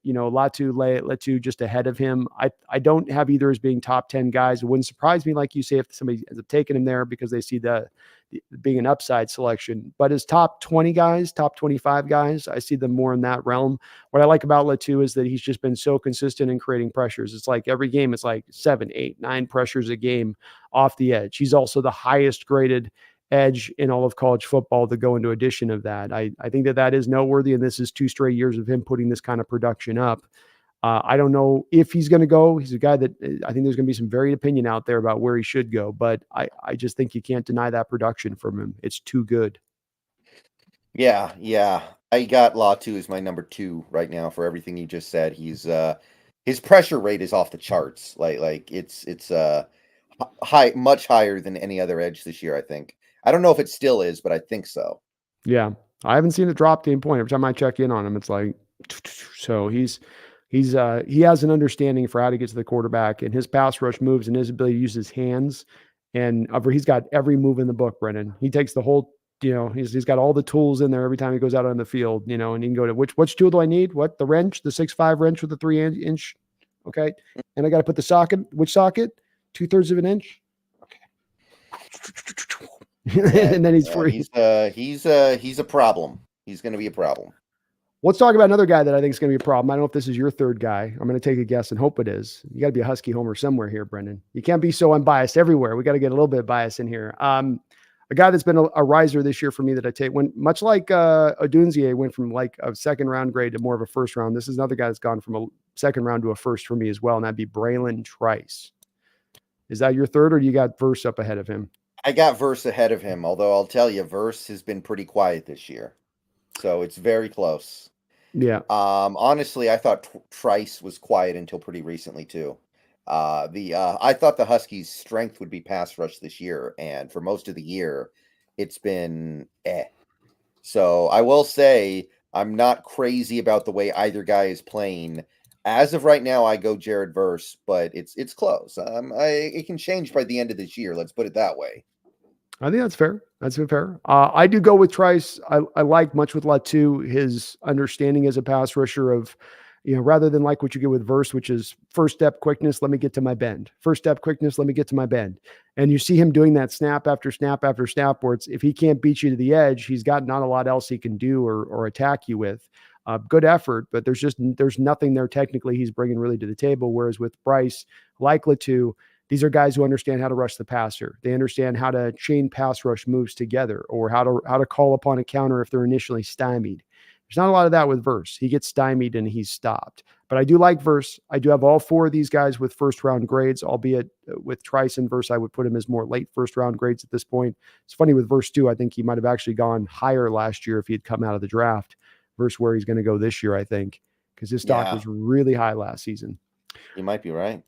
Latu just ahead of him. I don't have either as being top 10 guys. It wouldn't surprise me, like you say, if somebody ends up taking him there because they see the being an upside selection. But as top 20 guys, top 25 guys, I see them more in that realm. What I like about Latu is that he's just been so consistent in creating pressures. It's like every game, it's like 7, 8, 9 pressures a game off the edge. He's also the highest graded edge in all of college football to go into addition of that. I think that is noteworthy, and this is 2 straight years of him putting this kind of production up. I don't know if he's going to go. He's a guy that I think there's going to be some varied opinion out there about where he should go, but I just think you can't deny that production from him. It's too good. Yeah. I got Latu as my number 2 right now for everything you just said. He's his pressure rate is off the charts. Like it's high, much higher than any other edge this year, I think. I don't know if it still is, but I think so. Yeah. I haven't seen it drop to any point. Every time I check in on him, it's like so he has an understanding for how to get to the quarterback and his pass rush moves and his ability to use his hands. And he's got every move in the book, Brennan. He takes the whole, he's got all the tools in there every time he goes out on the field, and he can go to which tool do I need? What, the wrench, the 6'5" wrench with the 3 inch. Okay. And I got to put the socket, which socket? 2/3 of an inch. Okay. And then he's free. He's a problem. He's going to be a problem. Let's talk about another guy that I think is going to be a problem. I don't know if this is your third guy. I'm going to take a guess and hope it is. You got to be a Husky homer somewhere here, Brendan. You can't be so unbiased everywhere. We got to get a little bit of bias in here. A guy that's been a riser this year for me that I take, when much like Odunzie went from like a second round grade to more of a first round. This is another guy that's gone from a second round to a first for me as well, and that'd be Braylon Trice. Is that your third, or do you got Verse up ahead of him? I got Verse ahead of him, although I'll tell you, Verse has been pretty quiet this year, so it's very close. Yeah. Honestly, I thought Trice was quiet until pretty recently too. I thought the Huskies' strength would be pass rush this year, and for most of the year, it's been eh. So I will say I'm not crazy about the way either guy is playing. As of right now, I go Jared Verse, but it's close. It can change by the end of this year. Let's put it that way. I think that's fair. That's fair. I do go with Trice. I like much with Latu his understanding as a pass rusher of, rather than like what you get with Verse, which is first step quickness, let me get to my bend. First step quickness, let me get to my bend. And you see him doing that snap after snap after snap, where if he can't beat you to the edge, he's got not a lot else he can do or attack you with. Good effort, but there's nothing there technically he's bringing really to the table. Whereas with Bryce, like Latu, these are guys who understand how to rush the passer. They understand how to chain pass rush moves together, or how to call upon a counter if they're initially stymied. There's not a lot of that with Verse. He gets stymied and he's stopped. But I do like Verse. I do have all 4 of these guys with first round grades, albeit with Trice and Verse, I would put him as more late first round grades at this point. It's funny with Verse too. I think he might have actually gone higher last year if he had come out of the draft versus where he's going to go this year, I think, because his stock was really high last season. You might be right.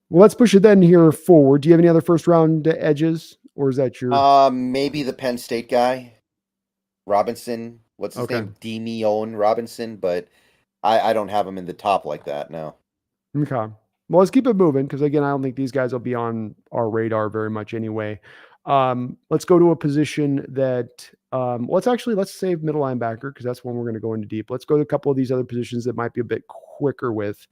Well, let's push it then here forward. Do you have any other first round edges, or is that your? Maybe the Penn State guy, Robinson. What's his name? Demion Robinson, but I don't have him in the top like that. No. Okay. Well, let's keep it moving because again, I don't think these guys will be on our radar very much anyway. Let's go to a position that let's save middle linebacker because that's one we're going to go into deep. Let's go to a couple of these other positions that might be a bit quicker with.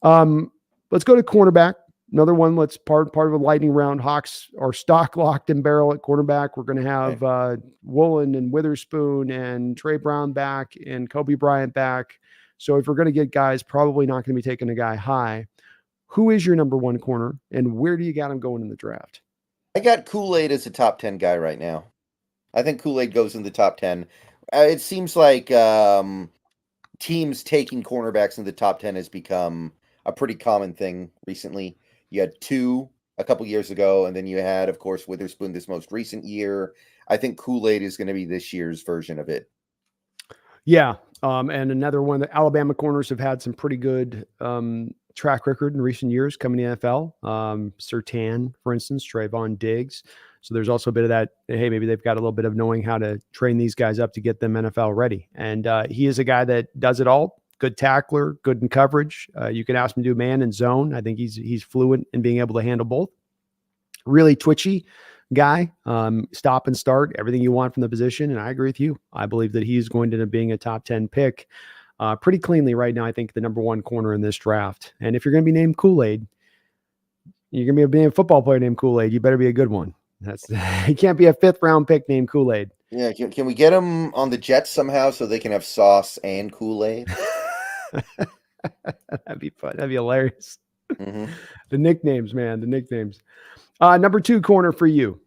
Let's go to cornerback. Another one. Let's part of a lightning round. Hawks are stock locked and barrel at cornerback. We're going to have Woolen and Witherspoon and Trey Brown back and Kobe Bryant back. So if we're going to get guys, probably not going to be taking a guy high. Who is your number 1 corner, and where do you got him going in the draft? I got Kool-Aid as a top 10 guy right now. I think Kool-Aid goes in the top 10. it seems like teams taking cornerbacks in the top 10 has become a pretty common thing recently. You had two a couple years ago, and then you had, of course, Witherspoon this most recent year. I think Kool-Aid is going to be this year's version of it. Yeah. And another one, the Alabama corners have had some pretty good track record in recent years coming to the NFL. Surtain, for instance, Trayvon Diggs. So there's also a bit of that. Hey, maybe they've got a little bit of knowing how to train these guys up to get them NFL ready. And he is a guy that does it all. Good tackler, good in coverage. You can ask him to do man and zone. I think he's fluent in being able to handle both. Really twitchy guy, stop and start, everything you want from the position. And I agree with you. I believe that he's going to end up being a top 10 pick pretty cleanly right now. I think the number one corner in this draft. And if you're going to be named Kool-Aid, you're going to be a football player named Kool-Aid. You better be a good one. You can't be a 5th round pick named Kool-Aid. Yeah, can we get him on the Jets somehow so they can have sauce and Kool-Aid? That'd be fun. That'd be hilarious. Mm-hmm. The nicknames, man. The nicknames. Number 2 corner for you.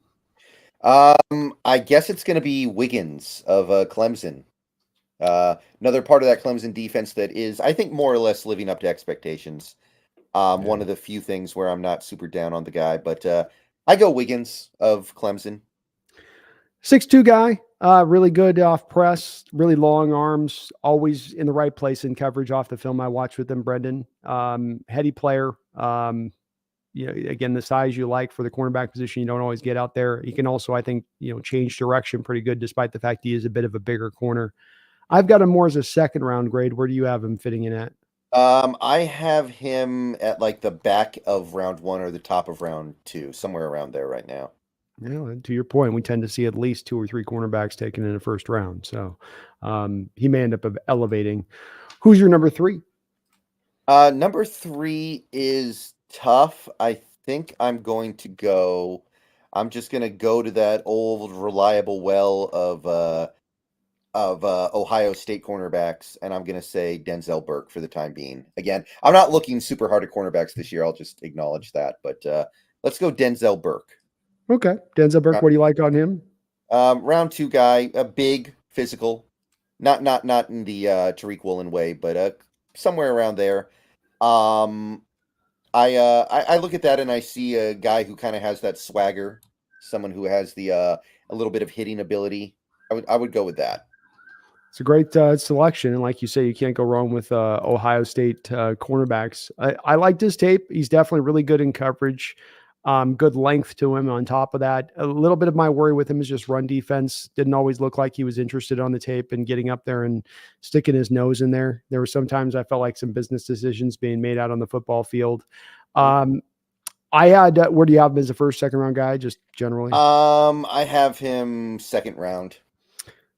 I guess it's going to be Wiggins of Clemson. Another part of that Clemson defense that is, I think, more or less living up to expectations. One of the few things where I'm not super down on the guy, but I go Wiggins of Clemson. 6'2" guy, really good off press, really long arms, always in the right place in coverage off the film I watched with him, Brendan. Heady player. Again, the size you like for the cornerback position, you don't always get out there. He can also, I think, change direction pretty good, despite the fact he is a bit of a bigger corner. I've got him more as a 2nd round grade. Where do you have him fitting in at? I have him at like the back of round 1 or the top of round 2, somewhere around there right now. To your point, we tend to see at least 2 or 3 cornerbacks taken in the 1st round. So he may end up elevating. Who's your number 3? Number 3 is tough. I think I'm just going to go to that old reliable well of Ohio State cornerbacks, and I'm going to say Denzel Burke for the time being. Again, I'm not looking super hard at cornerbacks this year. I'll just acknowledge that. But let's go Denzel Burke. Okay. Denzel Burke, what do you like on him? Round 2 guy, a big, physical. Not in the Tariq Woolen way, but somewhere around there. I look at that and I see a guy who kind of has that swagger, someone who has the a little bit of hitting ability. I would go with that. It's a great selection. And like you say, you can't go wrong with Ohio State cornerbacks. I liked his tape. He's definitely really good in coverage. Good length to him on top of that. A little bit of my worry with him is just run defense. Didn't always look like he was interested on the tape and getting up there and sticking his nose in there. There were sometimes I felt like some business decisions being made out on the football field. I had, where do you have him as a 1st, 2nd round guy, just generally? I have him 2nd round.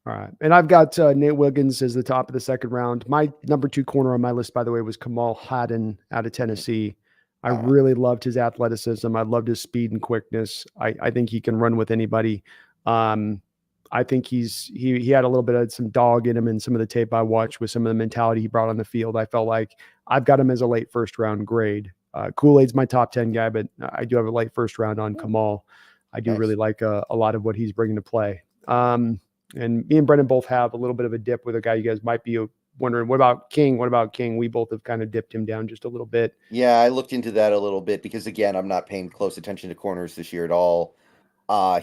All right. And I've got Nate Wiggins as the top of the 2nd round. My number 2 corner on my list, by the way, was Kamal Haddon out of Tennessee. I really loved his athleticism. I loved his speed and quickness. I think he can run with anybody. I think he had a little bit of some dog in him in some of the tape I watched with some of the mentality he brought on the field. I felt like I've got him as a late 1st round grade. Kool-Aid's my top 10 guy, but I do have a late 1st round on Kamal. I do really like a lot of what he's bringing to play. And me and Brendan both have a little bit of a dip with a guy you guys might be wondering, what about King? What about King? We both have kind of dipped him down just a little bit. Yeah, I looked into that a little bit because, again, I'm not paying close attention to corners this year at all.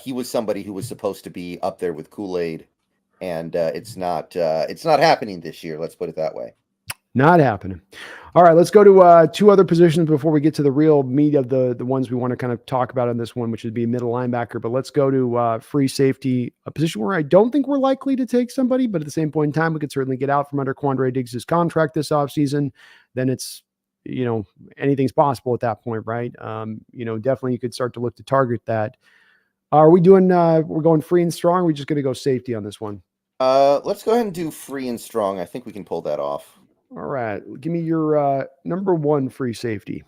He was somebody who was supposed to be up there with Kool-Aid, and it's not happening this year. Let's put it that way. Not happening. All right, let's go to 2 other positions before we get to the real meat of the ones we want to kind of talk about in this one, which would be middle linebacker. But let's go to free safety, a position where I don't think we're likely to take somebody, but at the same point in time, we could certainly get out from under Quandre Diggs' contract this offseason. Then it's, anything's possible at that point, right? Definitely you could start to look to target that. Are we doing, we're going free and strong? Or are we just going to go safety on this one? Let's go ahead and do free and strong. I think we can pull that off. All right. Give me your number 1 free safety.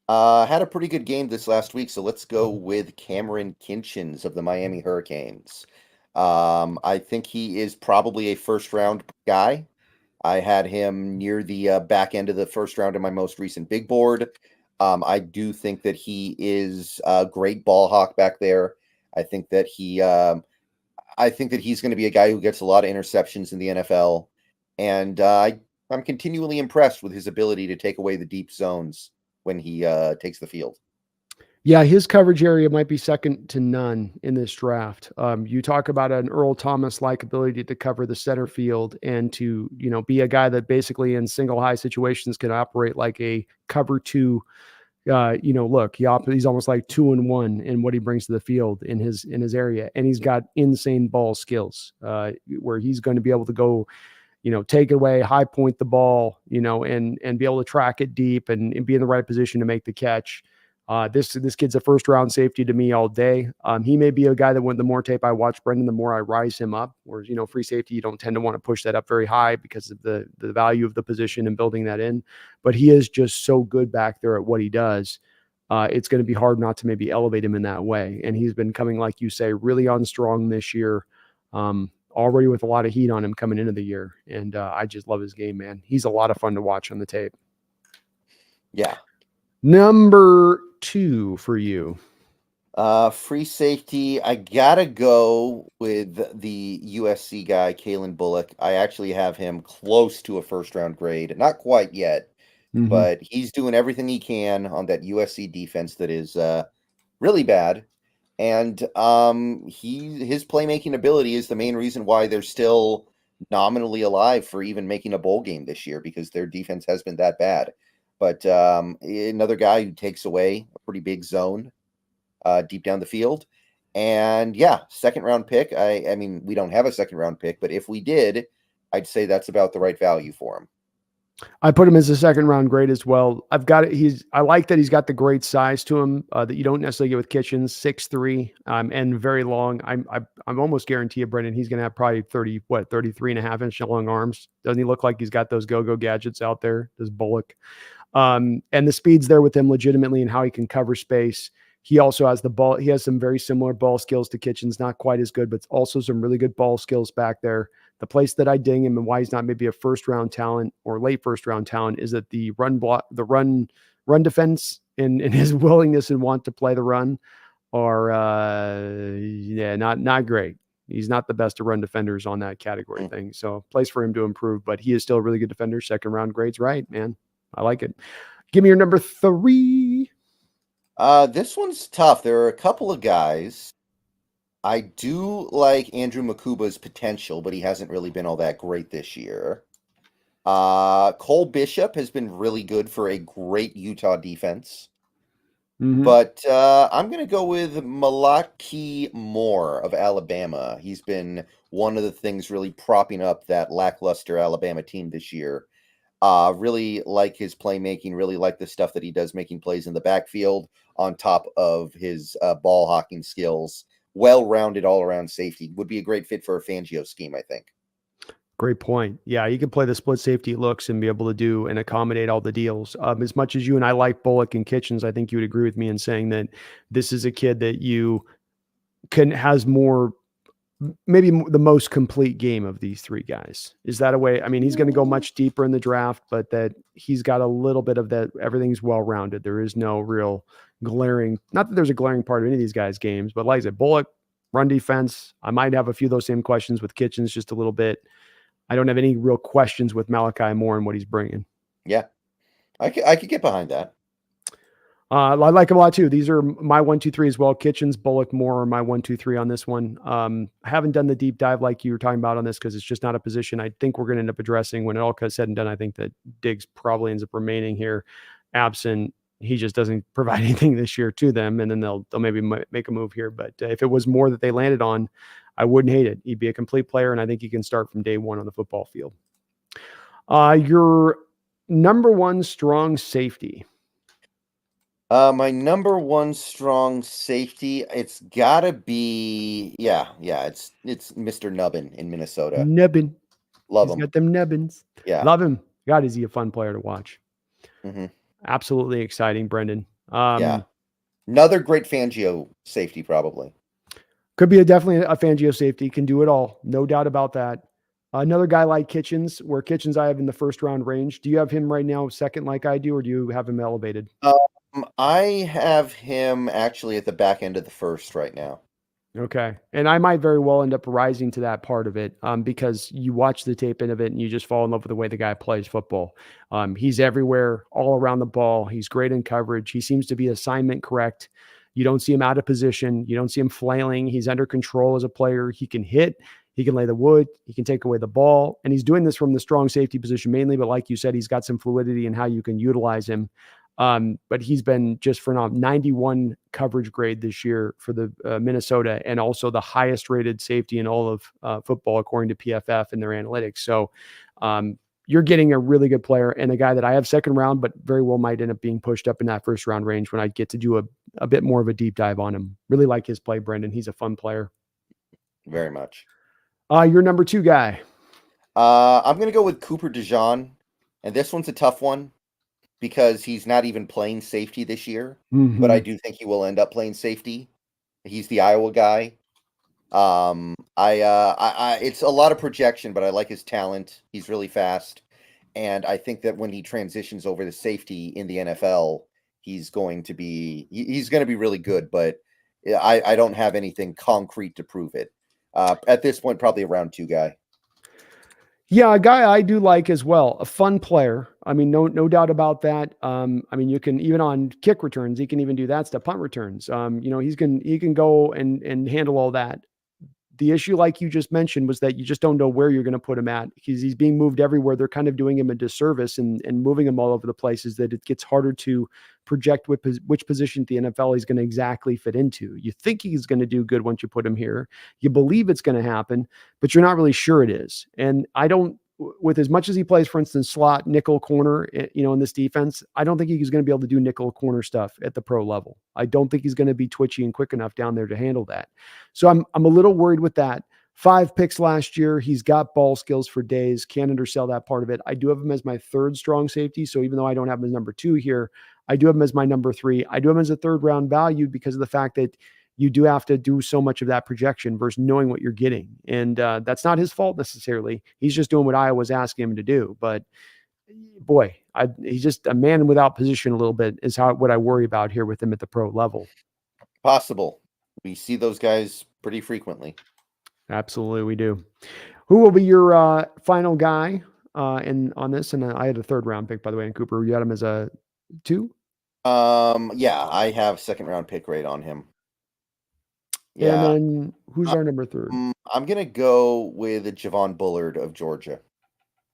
Had a pretty good game this last week, so let's go with Cameron Kinchins of the Miami Hurricanes. I think he is probably a 1st round guy. I had him near the back end of the 1st round in my most recent big board. I do think that he is a great ball hawk back there. I think that I think that he's going to be a guy who gets a lot of interceptions in the NFL, and I'm continually impressed with his ability to take away the deep zones when he takes the field. Yeah, his coverage area might be second to none in this draft. You talk about an Earl Thomas-like ability to cover the center field and to, be a guy that basically in single high situations can operate like a cover two. Look, he's almost like 2-1 in what he brings to the field in his area, and he's got insane ball skills where he's going to be able to go, take it away, high point the ball, and be able to track it deep and be in the right position to make the catch. This kid's a first round safety to me all day. He may be a guy that the more tape I watch Brendan, the more I rise him up. Whereas, free safety, you don't tend to want to push that up very high because of the value of the position and building that in. But he is just so good back there at what he does. It's going to be hard not to maybe elevate him in that way. And he's been coming, like you say, really on strong this year. Already with a lot of heat on him coming into the year. And I just love his game, man. He's a lot of fun to watch on the tape. Yeah. Number 2 for you. Free safety. I gotta go with the USC guy, Kalen Bullock. I actually have him close to a first round grade. Not quite yet, but he's doing everything he can on that USC defense that is really bad. And his playmaking ability is the main reason why they're still nominally alive for even making a bowl game this year, because their defense has been that bad. But another guy who takes away a pretty big zone deep down the field. And yeah, second round pick. I mean, we don't have a second round pick, but if we did, I'd say that's about the right value for him. I put him as a second round grade as well. I like that he's got the great size to him that you don't necessarily get with Kitchens, 6'3", and very long. I'm almost guarantee you, Brendan, he's going to have probably 33.5-inch long arms. Doesn't he look like he's got those go-go gadgets out there? Does Bullock? And the speed's there with him legitimately and how he can cover space. He also has the ball. He has some very similar ball skills to Kitchens, not quite as good, but also some really good ball skills back there. The place that I ding him and why he's not maybe a first round talent or late first round talent is that the run defense and his willingness and want to play the run are not great. He's not the best of run defenders on that category thing. So place for him to improve, but he is still a really good defender. Second round grades, right, man? I like it. Give me your number 3. This one's tough. There are a couple of guys. I do like Andrew Makuba's potential, but he hasn't really been all that great this year. Cole Bishop has been really good for a great Utah defense. But I'm going to go with Malaki Moore of Alabama. He's been one of the things really propping up that lackluster Alabama team this year. Really like his playmaking, really like the stuff that he does making plays in the backfield on top of his ball hawking skills. Well-rounded all-around safety. Would be a great fit for a Fangio scheme, I think. Great point. Yeah, you can play the split safety looks and be able to do and accommodate all the deals. As much as you and I like Bullock and Kitchens, I think you would agree with me in saying that this is a kid that has more, maybe the most complete game of these 3 guys. Is that a way? I mean, he's going to go much deeper in the draft, but that he's got a little bit of that. Everything's well-rounded. There is no real glaring, not that there's a glaring part of any of these guys' games, but like I said, Bullock, run defense. I might have a few of those same questions with Kitchens, just a little bit. I don't have any real questions with Malachi Moore and what he's bringing. Yeah, I could get behind that. I like him a lot too. These are my 1, 2, 3 as well. Kitchens, Bullock, Moore are my 1, 2, 3 on this one. I haven't done the deep dive like you were talking about on this because it's just not a position I think we're going to end up addressing when it all is said and done. I think that Diggs probably ends up remaining here absent. He just doesn't provide anything this year to them, and then they'll maybe make a move here. But if it was more that they landed on, I wouldn't hate it. He'd be a complete player, and I think he can start from day one on the football field. Your number 1 strong safety. My number 1 strong safety, it's gotta be, it's Mr. Nubbin in Minnesota. Nubbin. Love He's him. got them nubbins. Yeah. Love him. God, is he a fun player to watch. Absolutely exciting, Brendan. Yeah. Another great Fangio safety, probably. Could be definitely a Fangio safety. Can do it all. No doubt about that. Another guy like Kitchens, where Kitchens I have in the first round range. Do you have him right now second like I do, or do you have him elevated? I have him actually at the back end of the first right now. Okay. And I might very well end up rising to that part of it because you watch the tape end of it and you just fall in love with the way the guy plays football. He's everywhere, all around the ball. He's great in coverage. He seems to be assignment correct. You don't see him out of position. You don't see him flailing. He's under control as a player. He can hit. He can lay the wood. He can take away the ball. And he's doing this from the strong safety position mainly. But like you said, he's got some fluidity in how you can utilize him. But he's been just for now 91 coverage grade this year for the Minnesota, and also the highest rated safety in all of football according to PFF and their analytics. So you're getting a really good player and a guy that I have second round, but very well might end up being pushed up in that first round range when I get to do a bit more of a deep dive on him. Really like his play, Brendan. He's a fun player. Very much. Your number 2 guy. I'm going to go with Cooper DeJean, and this one's a tough one because he's not even playing safety this year, but I do think he will end up playing safety. He's the Iowa guy. It's a lot of projection, but I like his talent. He's really fast, and I think that when he transitions over to safety in the NFL, he's going to be really good. But I don't have anything concrete to prove it. At this point, probably a round 2 guy. Yeah, a guy I do like as well. A fun player. I mean, no doubt about that. I mean, you can even on kick returns, he can even do that stuff. Punt returns. He can go and handle all that. The issue, like you just mentioned, was that you just don't know where you're going to put him at because he's being moved everywhere. They're kind of doing him a disservice and moving him all over the places that it gets harder to project which position the NFL he's going to exactly fit into. You think he's going to do good once you put him here. You believe it's going to happen, but you're not really sure it is. And I don't, with as much as he plays, for instance, slot, nickel, corner, in this defense, I don't think he's going to be able to do nickel corner stuff at the pro level. I don't think he's going to be twitchy and quick enough down there to handle that. So I'm a little worried with that. 5 picks last year. He's got ball skills for days. Can't undersell that part of it. I do have him as my 3rd strong safety. So even though I don't have him as number 2 here, I do have him as my number 3. I do have him as a 3rd round value because of the fact that you do have to do so much of that projection versus knowing what you're getting. And that's not his fault necessarily. He's just doing what Iowa's asking him to do. But boy, he's just a man without position a little bit is what I worry about here with him at the pro level. Possible. We see those guys pretty frequently. Absolutely, we do. Who will be your final guy on this? And I had a 3rd round pick, by the way, in Cooper. You had him as a 2? Yeah, I have 2nd round pick rate on him. Yeah. And then who's our number 3rd? I'm going to go with Javon Bullard of Georgia.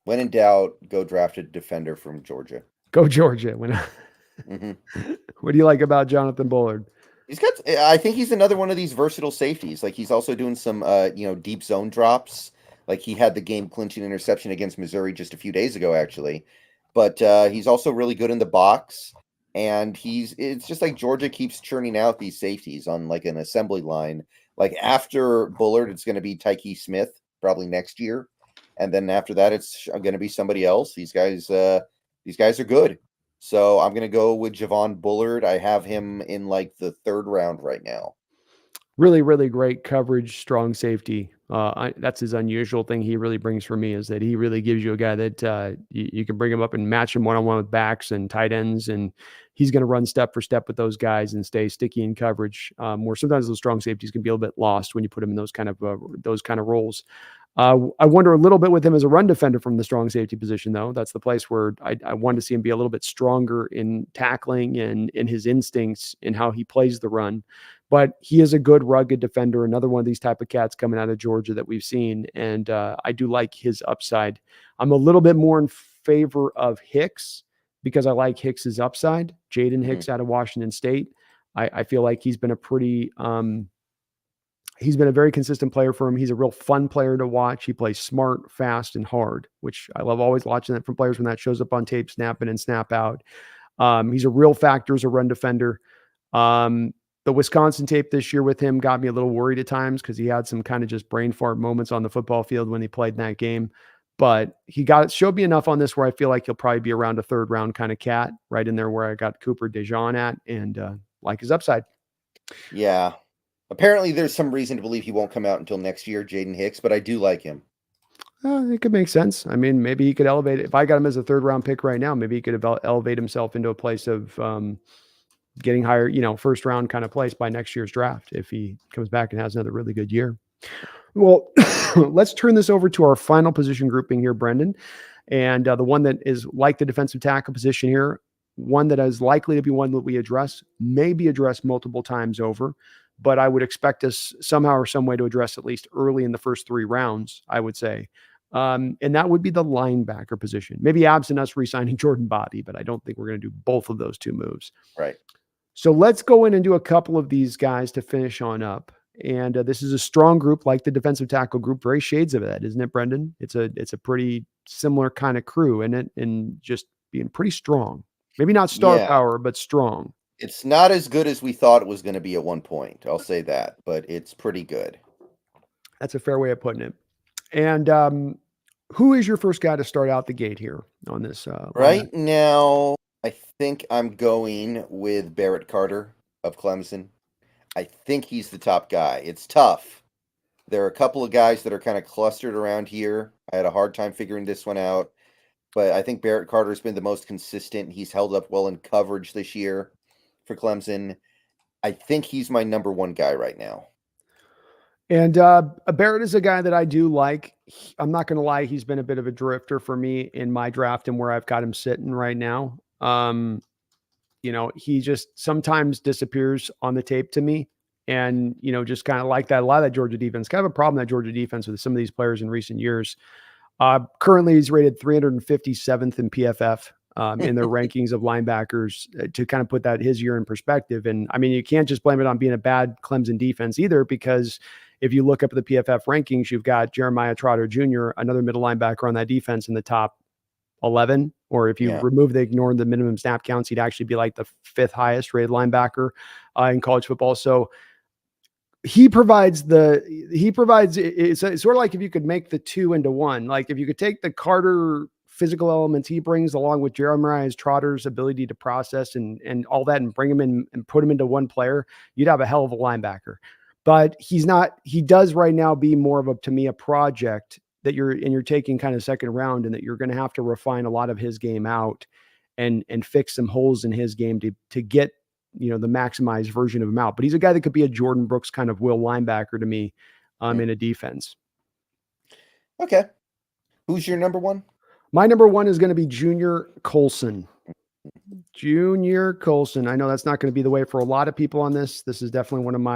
When in doubt, go draft a defender from Georgia. Go Georgia. What do you like about Jonathan Bullard? I think he's another one of these versatile safeties. Like he's also doing some, deep zone drops. Like he had the game clinching interception against Missouri just a few days ago, actually. But he's also really good in the box. And it's just like Georgia keeps churning out these safeties on like an assembly line. Like after Bullard, it's going to be Tyke Smith probably next year. And then after that, it's going to be somebody else. These guys are good. So I'm going to go with Javon Bullard. I have him in like the 3rd round right now. Really, really great coverage, strong safety. That's his unusual thing he really brings for me is that he really gives you a guy that you can bring him up and match him one-on-one with backs and tight ends, and he's going to run step for step with those guys and stay sticky in coverage. Where sometimes those strong safeties can be a little bit lost when you put him in those kind of roles. I wonder a little bit with him as a run defender from the strong safety position, though. That's the place where I want to see him be a little bit stronger in tackling and in his instincts in how he plays the run. But he is a good, rugged defender, another one of these type of cats coming out of Georgia that we've seen. And I do like his upside. I'm a little bit more in favor of Hicks because I like Hicks's upside. Jaden Hicks out of Washington State. I feel like he's been he's been a very consistent player for him. He's a real fun player to watch. He plays smart, fast, and hard, which I love always watching that from players when that shows up on tape, snap in and snap out. He's a real factor as a run defender. The Wisconsin tape this year with him got me a little worried at times because he had some kind of just brain fart moments on the football field when he played in that game. But he showed me enough on this where I feel like he'll probably be around a 3rd round kind of cat, right in there where I got Cooper DeJean at, and like his upside. Yeah. Apparently there's some reason to believe he won't come out until next year, Jaden Hicks, but I do like him. It could make sense. I mean, maybe he could elevate it. If I got him as a 3rd round pick right now, maybe he could elevate himself into a place of getting higher, first round kind of place by next year's draft if he comes back and has another really good year. Well, let's turn this over to our final position grouping here, Brendan. And the one that is like the defensive tackle position here, one that is likely to be one that we address, may be addressed multiple times over, but I would expect us somehow or some way to address at least early in the first 3 rounds, I would say. And that would be the linebacker position. Maybe absent us re-signing Jordan Bobby, but I don't think we're going to do both of those 2 moves. Right. So let's go in and do a couple of these guys to finish on up. And this is a strong group like the defensive tackle group, very shades of that, isn't it, Brendan? It's a pretty similar kind of crew in it, and just being pretty strong. Maybe not star power, but strong. It's not as good as we thought it was going to be at one point. I'll say that, but it's pretty good. That's a fair way of putting it. And who is your first guy to start out the gate here on this? Right now, I think I'm going with Barrett Carter of Clemson. I think he's the top guy. It's tough. There are a couple of guys that are kind of clustered around here. I had a hard time figuring this one out, but I think Barrett Carter's been the most consistent. He's held up well in coverage this year for Clemson. I think he's my number 1 guy right now. And Barrett is a guy that I do like. I'm not going to lie. He's been a bit of a drifter for me in my draft and where I've got him sitting right now. He just sometimes disappears on the tape to me. And, just kind of like that, a lot of that Georgia defense, kind of a problem that Georgia defense with some of these players in recent years. Currently, he's rated 357th in PFF in their rankings of linebackers to kind of put his year in perspective. And I mean, you can't just blame it on being a bad Clemson defense either, because if you look up the PFF rankings, you've got Jeremiah Trotter Jr., another middle linebacker on that defense in the top 11, or if you ignore the minimum snap counts, he'd actually be like the 5th highest rated linebacker in college football. So he provides it's sort of like if you could make the 2 into 1, like if you could take the Carter physical elements he brings along with Jeremiah Trotter's ability to process and all that and bring him in and put him into one player, you'd have a hell of a linebacker. But he does right now be more of a project that you're taking kind of second round, and that you're going to have to refine a lot of his game out and fix some holes in his game to get, the maximized version of him out. But he's a guy that could be a Jordan Brooks kind of will linebacker to me in a defense. Okay. Who's your number 1? My number 1 is going to be Junior Colson. Junior Colson. I know that's not going to be the way for a lot of people on this. This is definitely one of I'm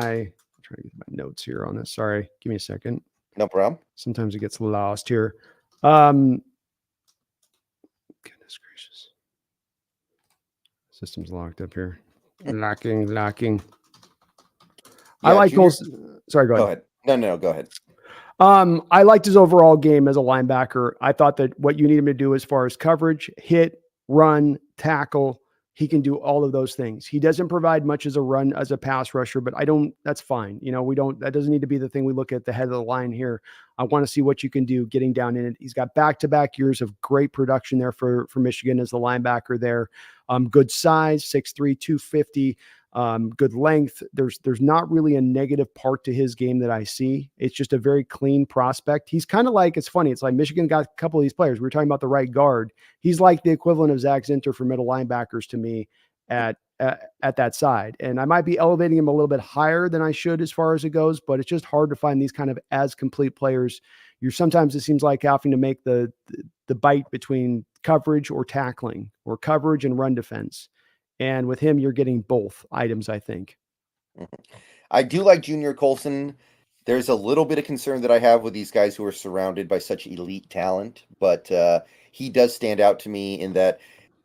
trying to get my notes here on this. Sorry. Give me a second. No problem. Sometimes it gets lost here. Goodness gracious. System's locked up here. Locking. Yeah, I like Colson. Sorry, go ahead. No, go ahead. I liked his overall game as a linebacker. I thought that what you need him to do as far as coverage, hit, run, tackle, he can do all of those things. He doesn't provide much as a pass rusher, but that's fine. That doesn't need to be the thing we look at the head of the line here. I want to see what you can do getting down in it. He's got back-to-back years of great production there for Michigan as the linebacker there. Good size, 6'3", 250. Good length. There's not really a negative part to his game that I see. It's just a very clean prospect. He's kind of like, it's funny. It's like Michigan got a couple of these players. We were talking about the right guard. He's like the equivalent of Zach Zinter for middle linebackers to me at that side. And I might be elevating him a little bit higher than I should as far as it goes, but it's just hard to find these kind of as complete players. Sometimes it seems like having to make the bite between coverage or tackling, or coverage and run defense. And with him, you're getting both items, I think. I do like Junior Colson. There's a little bit of concern that I have with these guys who are surrounded by such elite talent, but he does stand out to me in that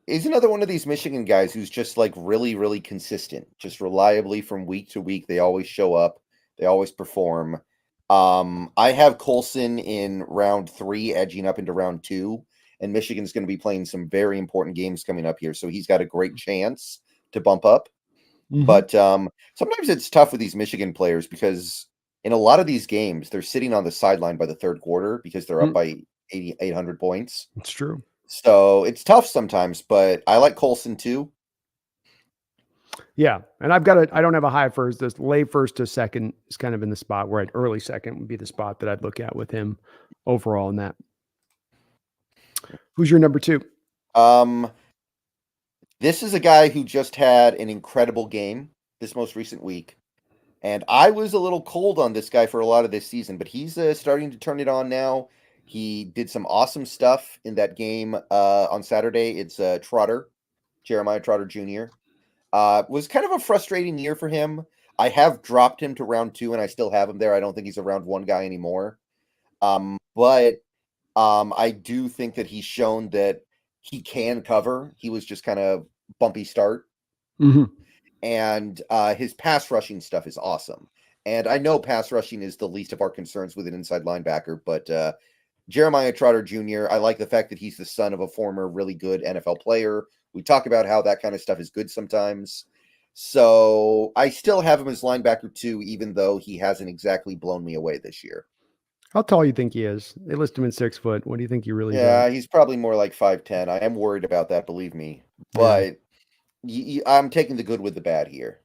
he's another one of these Michigan guys who's just like really, really consistent, just reliably from week to week. They always show up. They always perform. I have Colson in round 3, edging up into round 2. And Michigan's going to be playing some very important games coming up here. So he's got a great chance to bump up. Mm-hmm. But sometimes it's tough with these Michigan players because in a lot of these games, they're sitting on the sideline by the third quarter because they're up by 800 points. It's true. So it's tough sometimes, but I like Colson too. Yeah. And I don't have a high first. This late first to second is kind of in the spot where early second would be the spot that I'd look at with him overall in that. Who's your number 2? This is a guy who just had an incredible game this most recent week. And I was a little cold on this guy for a lot of this season, but he's starting to turn it on now. He did some awesome stuff in that game on Saturday. It's Jeremiah Trotter Jr. Was kind of a frustrating year for him. I have dropped him to round 2, and I still have him there. I don't think he's a round 1 guy anymore. But I do think that he's shown that he can cover. He was just kind of bumpy start. Mm-hmm. And his pass rushing stuff is awesome. And I know pass rushing is the least of our concerns with an inside linebacker, but Jeremiah Trotter Jr., I like the fact that he's the son of a former really good NFL player. We talk about how that kind of stuff is good sometimes. So I still have him as linebacker 2, even though he hasn't exactly blown me away this year. How tall you think he is? They list him in 6 foot. What do you think he really is? Yeah, he's probably more like 5'10". I am worried about that, believe me. But I'm taking the good with the bad here.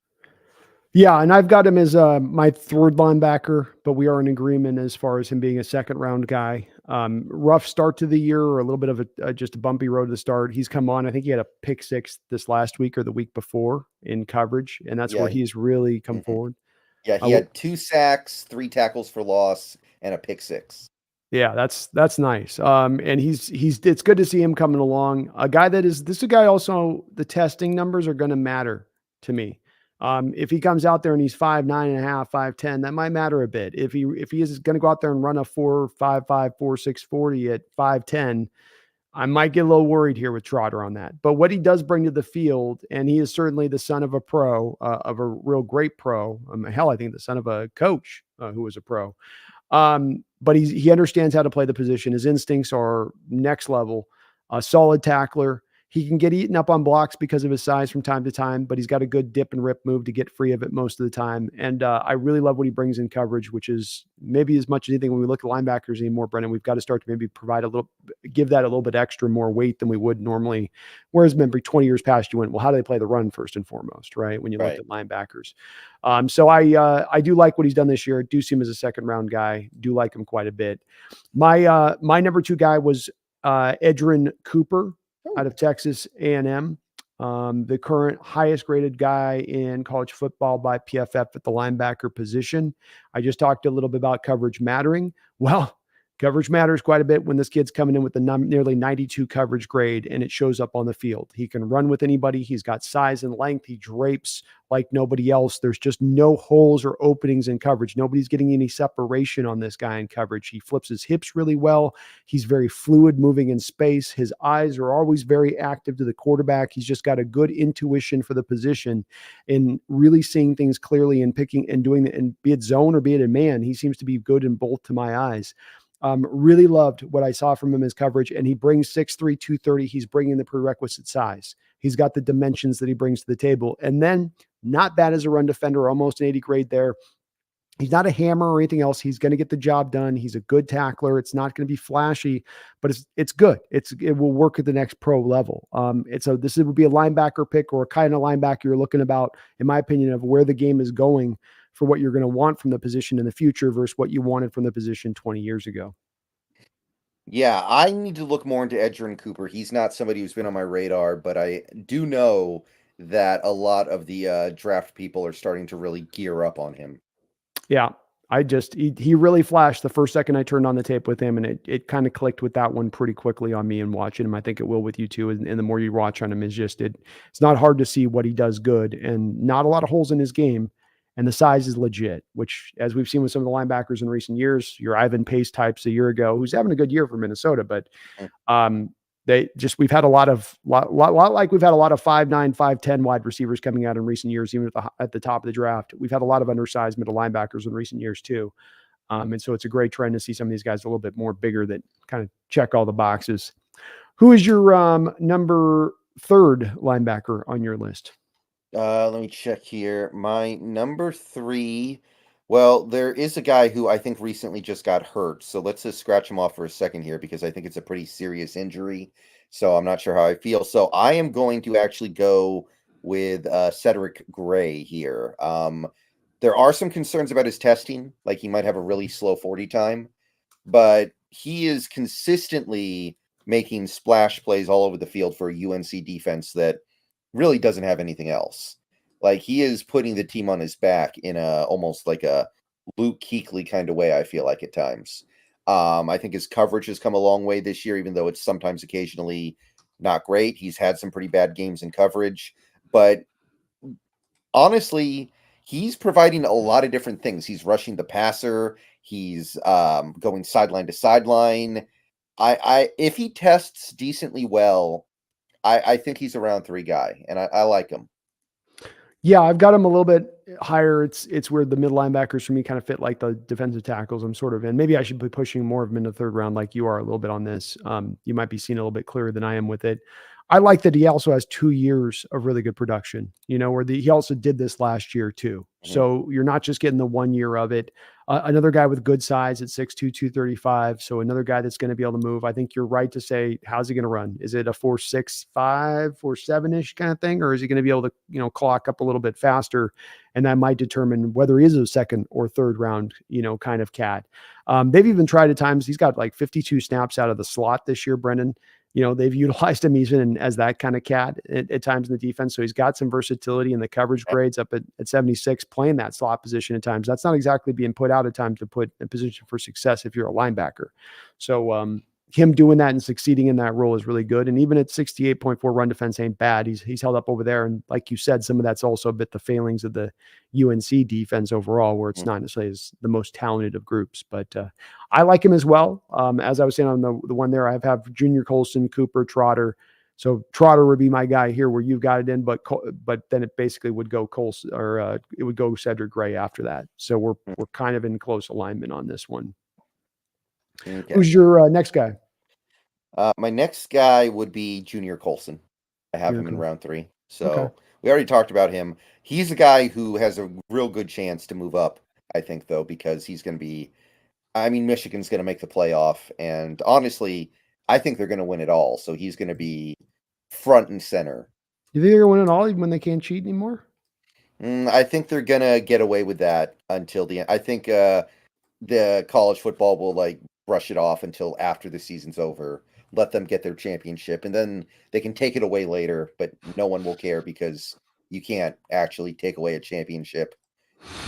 Yeah, and I've got him as my 3rd linebacker, but we are in agreement as far as him being a 2nd round guy. Rough start to the year, or a little bit of just a bumpy road to start. He's come on. I think he had a pick 6 this last week or the week before in coverage, and that's where he's really come forward. Yeah, he had 2 sacks, 3 tackles for loss, and a pick 6. Yeah, that's nice. And he's it's good to see him coming along. A guy this is a guy also, the testing numbers are going to matter to me. If he comes out there and he's 5'9.5", 5'10", that might matter a bit. If he is going to go out there and run a 4.55, 4.6 40 at 5'10", I might get a little worried here with Trotter on that. But what he does bring to the field, and he is certainly the son of a pro, of a real great pro. Hell, I think the son of a coach who was a pro. But he understands how to play the position. His instincts are next level. A solid tackler. He can get eaten up on blocks because of his size from time to time, but he's got a good dip and rip move to get free of it most of the time. And I really love what he brings in coverage, which is maybe as much as anything when we look at linebackers anymore, Brennan, we've got to start to maybe give that a little bit extra more weight than we would normally. Whereas maybe 20 years past, you went, well, how do they play the run first and foremost, right? When you looked at linebackers. So I do like what he's done this year. I do see him as a 2nd round guy. Do like him quite a bit. My number 2 guy was Edgerrin Cooper out of Texas A&M, the current highest graded guy in college football by PFF at the linebacker position. I just talked a little bit about coverage mattering. Well, coverage matters quite a bit when this kid's coming in with the nearly 92 coverage grade and it shows up on the field. He can run with anybody. He's got size and length. He drapes like nobody else. There's just no holes or openings in coverage. Nobody's getting any separation on this guy in coverage. He flips his hips really well. He's very fluid moving in space. His eyes are always very active to the quarterback. He's just got a good intuition for the position and really seeing things clearly and picking and doing it, and be it zone or be it in man. He seems to be good in both to my eyes. Really loved what I saw from him as coverage, and he brings 6'3", 230. He's bringing the prerequisite size. He's got the dimensions that he brings to the table. And then not bad as a run defender, almost an 80 grade there. He's not a hammer or anything else. He's going to get the job done. He's a good tackler. It's not going to be flashy, but it's good. It will work at the next pro level. This would be a linebacker pick, or a kind of linebacker you're looking about, in my opinion, of where the game is going for what you're going to want from the position in the future versus what you wanted from the position 20 years ago. Yeah, I need to look more into Edgerrin Cooper. He's not somebody who's been on my radar, but I do know that a lot of the draft people are starting to really gear up on him. Yeah, he really flashed the first second I turned on the tape with him, and it kind of clicked with that one pretty quickly on me and watching him. I think it will with you too. And the more you watch on him, it's not hard to see what he does good, and not a lot of holes in his game. And the size is legit, which, as we've seen with some of the linebackers in recent years, your Ivan Pace types a year ago, who's having a good year for Minnesota, but we've had a lot like we've had a lot of 5'9", 5'10" wide receivers coming out in recent years, even at the top of the draft. We've had a lot of undersized middle linebackers in recent years too. And so it's a great trend to see some of these guys a little bit more bigger that kind of check all the boxes. Who is your number 3rd linebacker on your list? Let me check here. My number 3. Well, there is a guy who I think recently just got hurt. So let's just scratch him off for a second here, because I think it's a pretty serious injury. So I'm not sure how I feel. So I am going to actually go with Cedric Gray here. There are some concerns about his testing. Like, he might have a really slow 40 time. But he is consistently making splash plays all over the field for a UNC defense that really doesn't have anything else. Like, he is putting the team on his back in a almost like a Luke Kuechly kind of way, I feel like at times. I think his coverage has come a long way this year, even though it's sometimes occasionally not great. He's had some pretty bad games in coverage, but honestly, he's providing a lot of different things. He's rushing the passer. He's going sideline to sideline. I if he tests decently well, I think he's a round 3 guy, and I like him. Yeah, I've got him a little bit higher. It's where the middle linebackers for me kind of fit like the defensive tackles. I'm sort of in. Maybe I should be pushing more of them in the third round, like you are a little bit on this. You might be seeing a little bit clearer than I am with it. I like that he also has 2 years of really good production. Where he also did this last year too. Mhm. So you're not just getting the 1 year of it. Another guy with good size at 6'2", 235. So another guy that's going to be able to move. I think you're right to say, how's he going to run? Is it a 4.65, 4.7-ish kind of thing? Or is he going to be able to, clock up a little bit faster? And that might determine whether he is a second or third round, kind of cat. They've even tried at times. He's got like 52 snaps out of the slot this year, Brendan. They've utilized him even as that kind of cat at times in the defense. So he's got some versatility in the coverage grades up at 76, playing that slot position at times. That's not exactly being put out at times to put in position for success if you're a linebacker. So him doing that and succeeding in that role is really good. And even at 68.4 run defense ain't bad. He's held up over there. And like you said, some of that's also a bit the failings of the UNC defense overall, where it's not necessarily as the most talented of groups. But I like him as well. As I was saying on the one there, I have Junior Colson, Cooper, Trotter. So Trotter would be my guy here where you've got it in, but then it basically would go Colson or it would go Cedric Gray after that. So we're kind of in close alignment on this one. Okay. Who's your next guy? My next guy would be Junior Colson. I have him in round 3. So we already talked about him. He's a guy who has a real good chance to move up, I think, though, because he's going to be. I mean, Michigan's going to make the playoff, and honestly, I think they're going to win it all. So he's going to be front and center. You think they're going to win it all even when they can't cheat anymore? I think they're going to get away with that until the end. I think the college football will brush it off until after the season's over. Let them get their championship, and then they can take it away later, but no one will care because you can't actually take away a championship.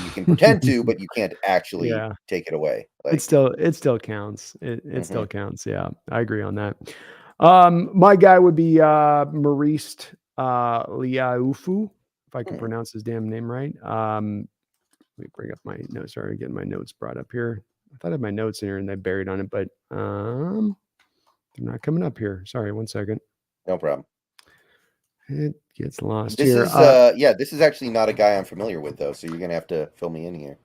You can pretend to, but you can't actually take it away. It still counts. It still counts. Yeah, I agree on that. My guy would be Maurice Liaufu, if I can pronounce his damn name right. Let me bring up my notes. Sorry, getting my notes brought up here. I thought I had my notes in here and they buried on it, but they're not coming up here. Sorry, 1 second. No problem. It gets lost This here. This is actually not a guy I'm familiar with, though, so you're going to have to fill me in here.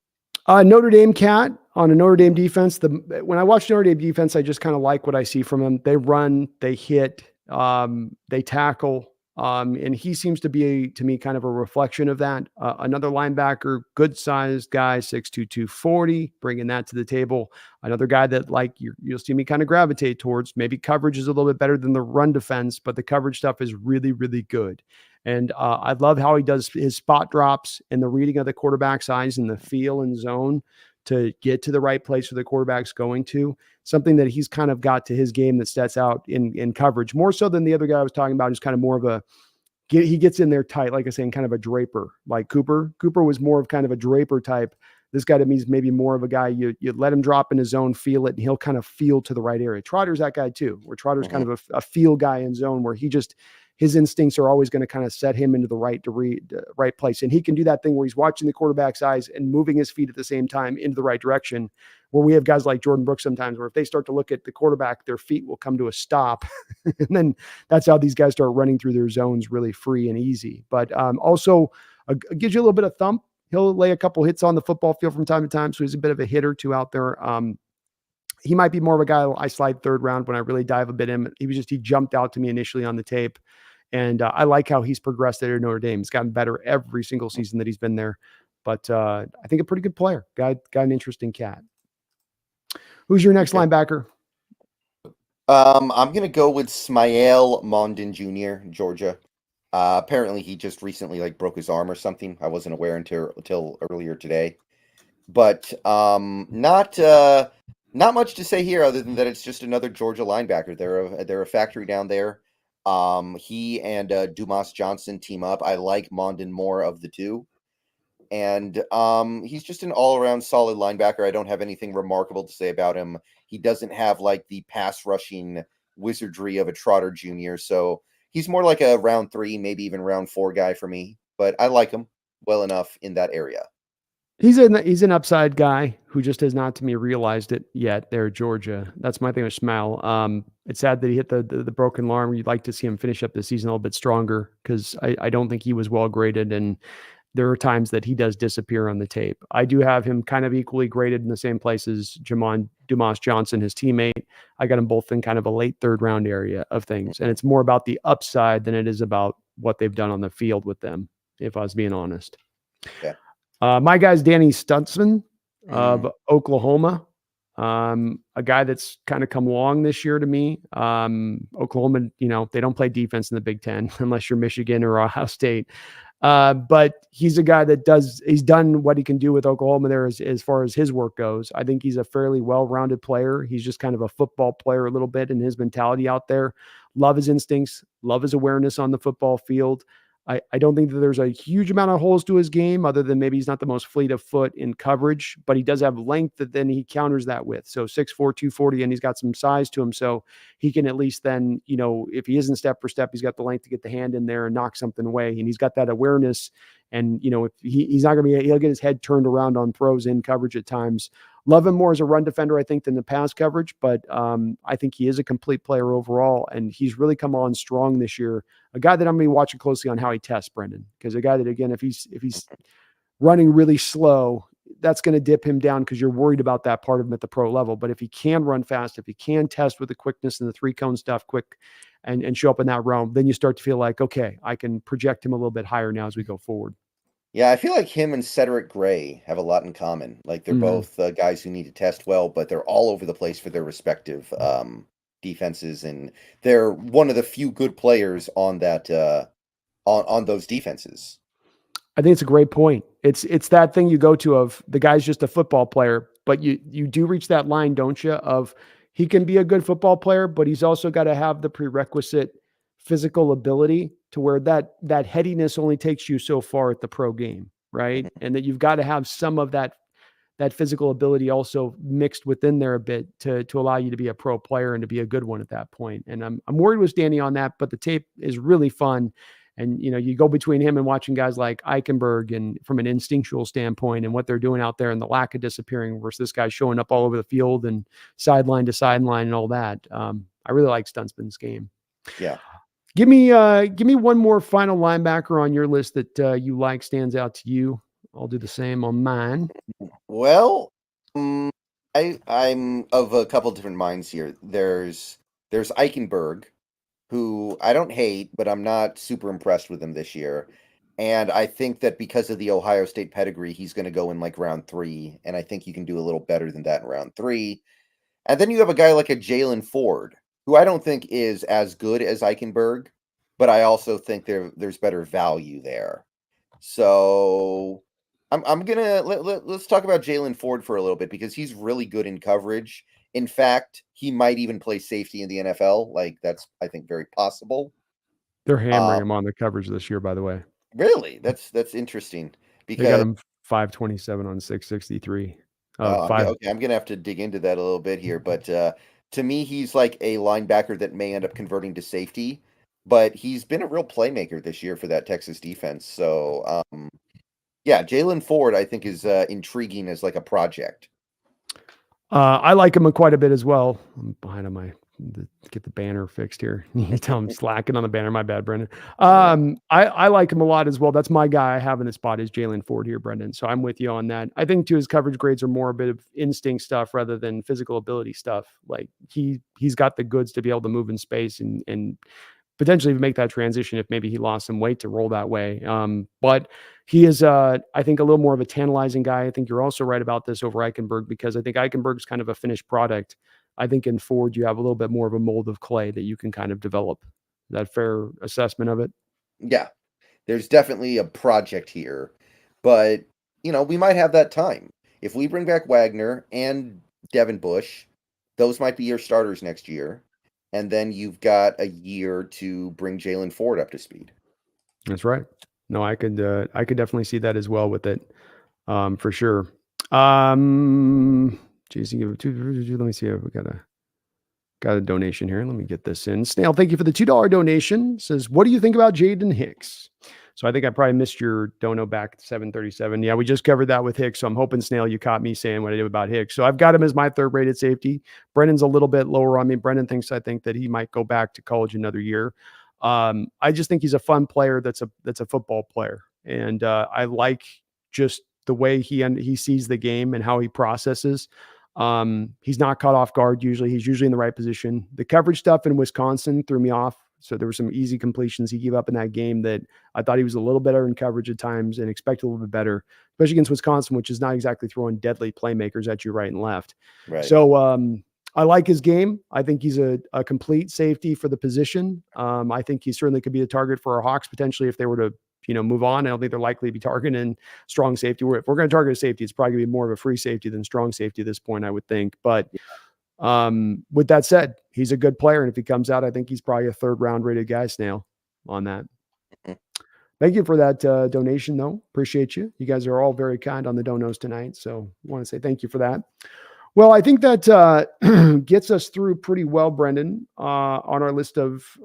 Notre Dame cat on a Notre Dame defense. When I watch Notre Dame defense, I just kind of like what I see from them. They run, they hit, they tackle. And he seems to be, to me, kind of a reflection of that. Another linebacker, good sized guy, 6'2", 240, bringing that to the table. Another guy that you'll see me kind of gravitate towards. Maybe coverage is a little bit better than the run defense, but the coverage stuff is really, really good. And I love how he does his spot drops and the reading of the quarterback's eyes and the feel and zone to get to the right place where the quarterback's going to. Something that he's kind of got to his game that sets out in coverage more so than the other guy I was talking about. Just kind of more of he gets in there tight, like I say, in kind of a draper. Like Cooper was more of kind of a draper type. This guy to me is maybe more of a guy you let him drop in his zone, feel it, and he'll kind of feel to the right area. Trotter's that guy too, where Trotter's kind of a feel guy in zone where his instincts are always going to kind of set him into the right place. And he can do that thing where he's watching the quarterback's eyes and moving his feet at the same time into the right direction, where we have guys like Jordan Brooks sometimes where if they start to look at the quarterback, their feet will come to a stop. And then that's how these guys start running through their zones really free and easy. But also gives you a little bit of thump. He'll lay a couple hits on the football field from time to time. So he's a bit of a hitter too out there. He might be more of a guy I slide third round when I really dive a bit in. He jumped out to me initially on the tape. And I like how he's progressed there at Notre Dame. He's gotten better every single season that he's been there. But I think a pretty good player. Got an interesting cat. Who's your next linebacker? I'm going to go with Smael Mondon Jr., Georgia. Apparently, he just recently broke his arm or something. I wasn't aware until earlier today. But not much to say here other than that it's just another Georgia linebacker. They're a factory down there. He and Dumas Johnson team up. I like Mondon more of the two. And he's just an all-around solid linebacker. I don't have anything remarkable to say about him. He doesn't have like the pass rushing wizardry of a Trotter Jr., so he's more like a round 3, maybe even round 4 guy for me. But I like him well enough in that area. He's an upside guy who just has not to me realized it yet there at Georgia. That's my thing with Smell. It's sad that he hit the broken arm. You'd like to see him finish up the season a little bit stronger because I don't think he was well graded, and there are times that he does disappear on the tape. I do have him kind of equally graded in the same place as Dumas Johnson, his teammate. I got them both in kind of a late third round area of things. And it's more about the upside than it is about what they've done on the field with them, if I was being honest. Yeah. My guy's Danny Stutzman Mm-hmm. of Oklahoma. A guy that's kind of come along this year to me. Oklahoma, they don't play defense in the Big Ten unless you're Michigan or Ohio State. But he's a guy he's done what he can do with Oklahoma there as far as his work goes. I think he's a fairly well-rounded player. He's just kind of a football player a little bit in his mentality out there. Love his instincts, love his awareness on the football field. I don't think that there's a huge amount of holes to his game other than maybe he's not the most fleet of foot in coverage, but he does have length that then he counters that with. So 6'4", 240, and he's got some size to him. So he can at least then, if he isn't step for step, he's got the length to get the hand in there and knock something away. And he's got that awareness. And, if he's not going to he'll get his head turned around on throws in coverage at times. Love him more as a run defender, I think, than the pass coverage, but I think he is a complete player overall, and he's really come on strong this year. A guy that I'm going to be watching closely on how he tests, Brendan, because a guy that, again, if he's running really slow, that's going to dip him down because you're worried about that part of him at the pro level. But if he can run fast, if he can test with the quickness and the 3-cone stuff quick and show up in that realm, then you start to feel like, okay, I can project him a little bit higher now as we go forward. Yeah, I feel like him and Cedric Gray have a lot in common. Like they're both guys who need to test well, but they're all over the place for their respective defenses, and they're one of the few good players on that on those defenses. I think it's a great point. It's that thing you go to of the guy's just a football player, but you do reach that line, don't you? Of he can be a good football player, but he's also got to have the prerequisite physical ability to where that headiness only takes you so far at the pro game, right? Mhm. And that you've got to have some of that physical ability also mixed within there a bit to allow you to be a pro player and to be a good one at that point. And I'm worried with Danny on that, but the tape is really fun. And you go between him and watching guys like Eichenberg and from an instinctual standpoint and what they're doing out there and the lack of disappearing versus this guy showing up all over the field and sideline to sideline and all that. I really like Stunsman's game. Yeah. Give me one more final linebacker on your list that you like, stands out to you. I'll do the same on mine. Well, I'm of a couple different minds here. There's Eichenberg, who I don't hate, but I'm not super impressed with him this year. And I think that because of the Ohio State pedigree, he's going to go in like round 3, and I think you can do a little better than that in round 3. And then you have a guy like a Jalen Ford, who I don't think is as good as Eichenberg, but I also think there's better value there. So I'm gonna let's talk about Jalen Ford for a little bit because he's really good in coverage. In fact, he might even play safety in the NFL. Like that's I think very possible. They're Uh, hammering him on the coverage this year, by the way. really, that's interesting They got because him 527 on 663. 5. okay, I'm gonna have to dig into that a little bit here. But to me, he's like a linebacker that may end up converting to safety. But he's been a real playmaker this year for that Texas defense. So yeah, Jalen Ford I think is intriguing as like a project. I like him quite a bit as well. I'm behind on get the banner fixed here. You tell him slacking on the banner. My bad, Brendan. Yeah. I like him a lot as well. That's my guy I have in the spot is Jalen Ford here, Brendan. So I'm with you on that. I think too his coverage grades are more a bit of instinct stuff rather than physical ability stuff. Like he's got the goods to be able to move in space and potentially make that transition if maybe he lost some weight to roll that way. But he is, I think, a little more of a tantalizing guy. I think you're also right about this over Eichenberg because I think Eichenberg's kind of a finished product. I think in Ford, you have a little bit more of a mold of clay that you can kind of develop. Is that fair assessment of it? Yeah, there's definitely a project here, but we might have that time if we bring back Wagner and Devin Bush. Those might be your starters next year, and then you've got a year to bring Jalen Ford up to speed. That's right. No, I could definitely see that as well with it, for sure. Jason, give it two. Let me see if we got a donation here. Let me get this in. Snail, thank you for the $2 donation. Says, what do you think about Jaden Hicks? So I think I probably missed your dono back at 737. Yeah, we just covered that with Hicks. So I'm hoping, Snail, you caught me saying what I did about Hicks. So I've got him as my third rated safety. Brendan's a little bit lower on me. Brendan I think that he might go back to college another year. I just think he's a fun player. That's a football player. And I like just the way he sees the game and how he processes. He's not caught off guard usually. He's usually in the right position. The coverage stuff in Wisconsin threw me off. So there were some easy completions he gave up in that game that I thought he was a little better in coverage at times and expected a little bit better, especially against Wisconsin, which is not exactly throwing deadly playmakers at you right and left. Right. So I like his game. I think he's a complete safety for the position. I think he certainly could be a target for our Hawks potentially if they were to move on. I don't think they're likely to be targeting strong safety. If we're going to target a safety, it's probably going to be more of a free safety than strong safety at this point, I would think. But with that said, he's a good player. And if he comes out, I think he's probably a third round rated guy, Snail, on that. Mhm. Thank you for that donation, though. Appreciate you. You guys are all very kind on the donos tonight. So I want to say thank you for that. Well, I think that gets us through pretty well, Brendan, on our list of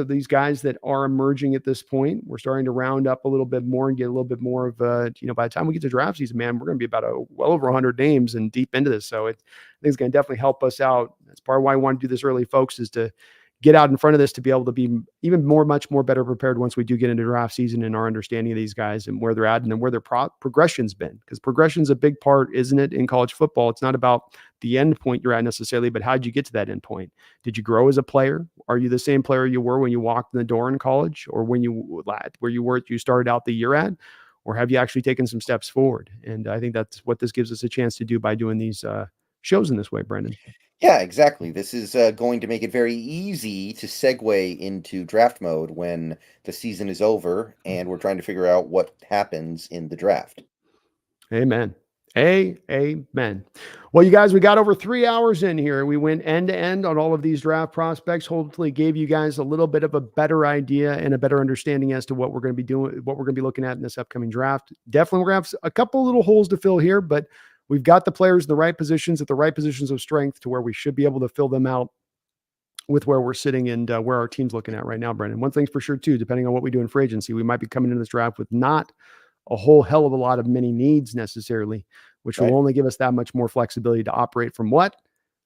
these guys that are emerging at this point. We're starting to round up a little bit more and get a little bit more of by the time we get to draft season, man, we're going to be about well over 100 names and deep into this. So I think it's going to definitely help us out. That's part of why I want to do this early, folks, is to get out in front of this to be able to be even much more better prepared once we do get into draft season and our understanding of these guys and where they're at and where their progression's been. Because progression's a big part, isn't it, in college football? It's not about the end point you're at necessarily, but how did you get to that end point? Did you grow as a player? Are you the same player you were when you walked in the door in college or where you started out the year at? Or have you actually taken some steps forward? And I think that's what this gives us a chance to do by doing these shows in this way, Brendan. Yeah, exactly. This is going to make it very easy to segue into draft mode when the season is over and we're trying to figure out what happens in the draft. Amen. Amen. Well, you guys, we got over 3 hours in here. We went end to end on all of these draft prospects. Hopefully gave you guys a little bit of a better idea and a better understanding as to what we're going to be doing, what we're going to be looking at in this upcoming draft. Definitely we're going to have a couple little holes to fill here, but we've got the players in the right positions at the right positions of strength to where we should be able to fill them out with where we're sitting and where our team's looking at right now, Brendan. One thing's for sure, too, depending on what we do in free agency, we might be coming into this draft with not a whole hell of a lot of many needs necessarily, which will only give us that much more flexibility to operate from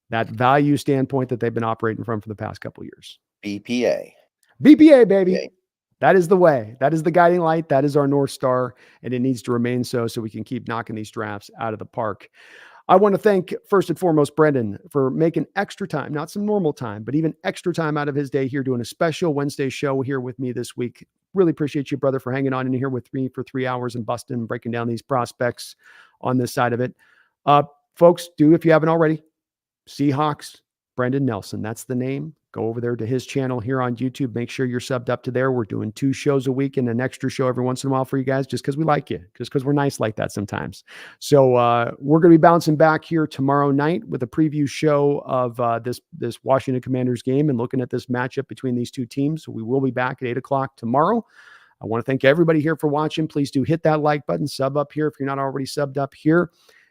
that value standpoint that they've been operating from for the past couple of years. BPA, baby. BPA. That is the way. That is the guiding light. That is our North Star, and it needs to remain so we can keep knocking these drafts out of the park. I want to thank, first and foremost, Brendan for making extra time, not some normal time, but even extra time out of his day here doing a special Wednesday show here with me this week. Really appreciate you, brother, for hanging on in here with me for 3 hours and busting, breaking down these prospects on this side of it. Folks, if you haven't already, Seahawks, Brendan Nelson. That's the name. Go over there to his channel here on YouTube. Make sure you're subbed up to there. We're doing 2 shows a week and an extra show every once in a while for you guys, just because we like you, just because we're nice like that sometimes. So we're going to be bouncing back here tomorrow night with a preview show of this Washington Commanders game and looking at this matchup between these two teams. So we will be back at 8 o'clock tomorrow. I want to thank everybody here for watching. Please do hit that like button, sub up here if you're not already subbed up here.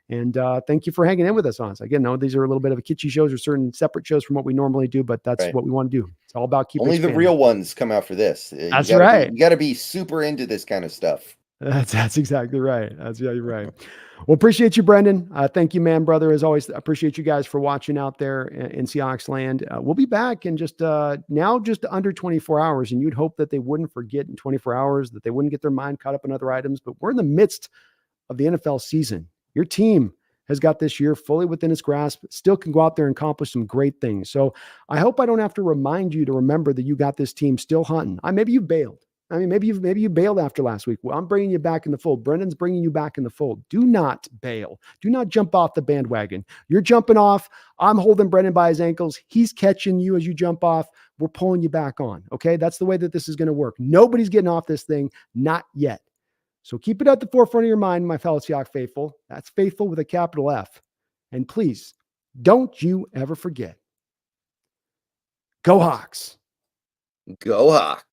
And thank you for hanging in with us on this. Again, no, these are a little bit of a kitschy shows or certain separate shows from what we normally do, but that's what we want to do. It's all about keeping only the real ones come out for this. That's right. You got to be super into this kind of stuff. That's exactly right. That's exactly right. Well, appreciate you, Brendan. Thank you, man, brother. As always, appreciate you guys for watching out there in Seahawks land. We'll be back in just under 24 hours. And you'd hope that they wouldn't forget in 24 hours, that they wouldn't get their mind caught up in other items. But we're in the midst of the NFL season. Your team has got this year fully within its grasp, still can go out there and accomplish some great things. So I hope I don't have to remind you to remember that you got this team still hunting. Maybe you bailed. Maybe you bailed after last week. Well, I'm bringing you back in the fold. Brendan's bringing you back in the fold. Do not bail. Do not jump off the bandwagon. You're jumping off. I'm holding Brendan by his ankles. He's catching you as you jump off. We're pulling you back on. Okay. That's the way that this is going to work. Nobody's getting off this thing. Not yet. So keep it at the forefront of your mind, my fellow Seahawks faithful. That's faithful with a capital F. And please, don't you ever forget, Go Hawks. Go Hawks.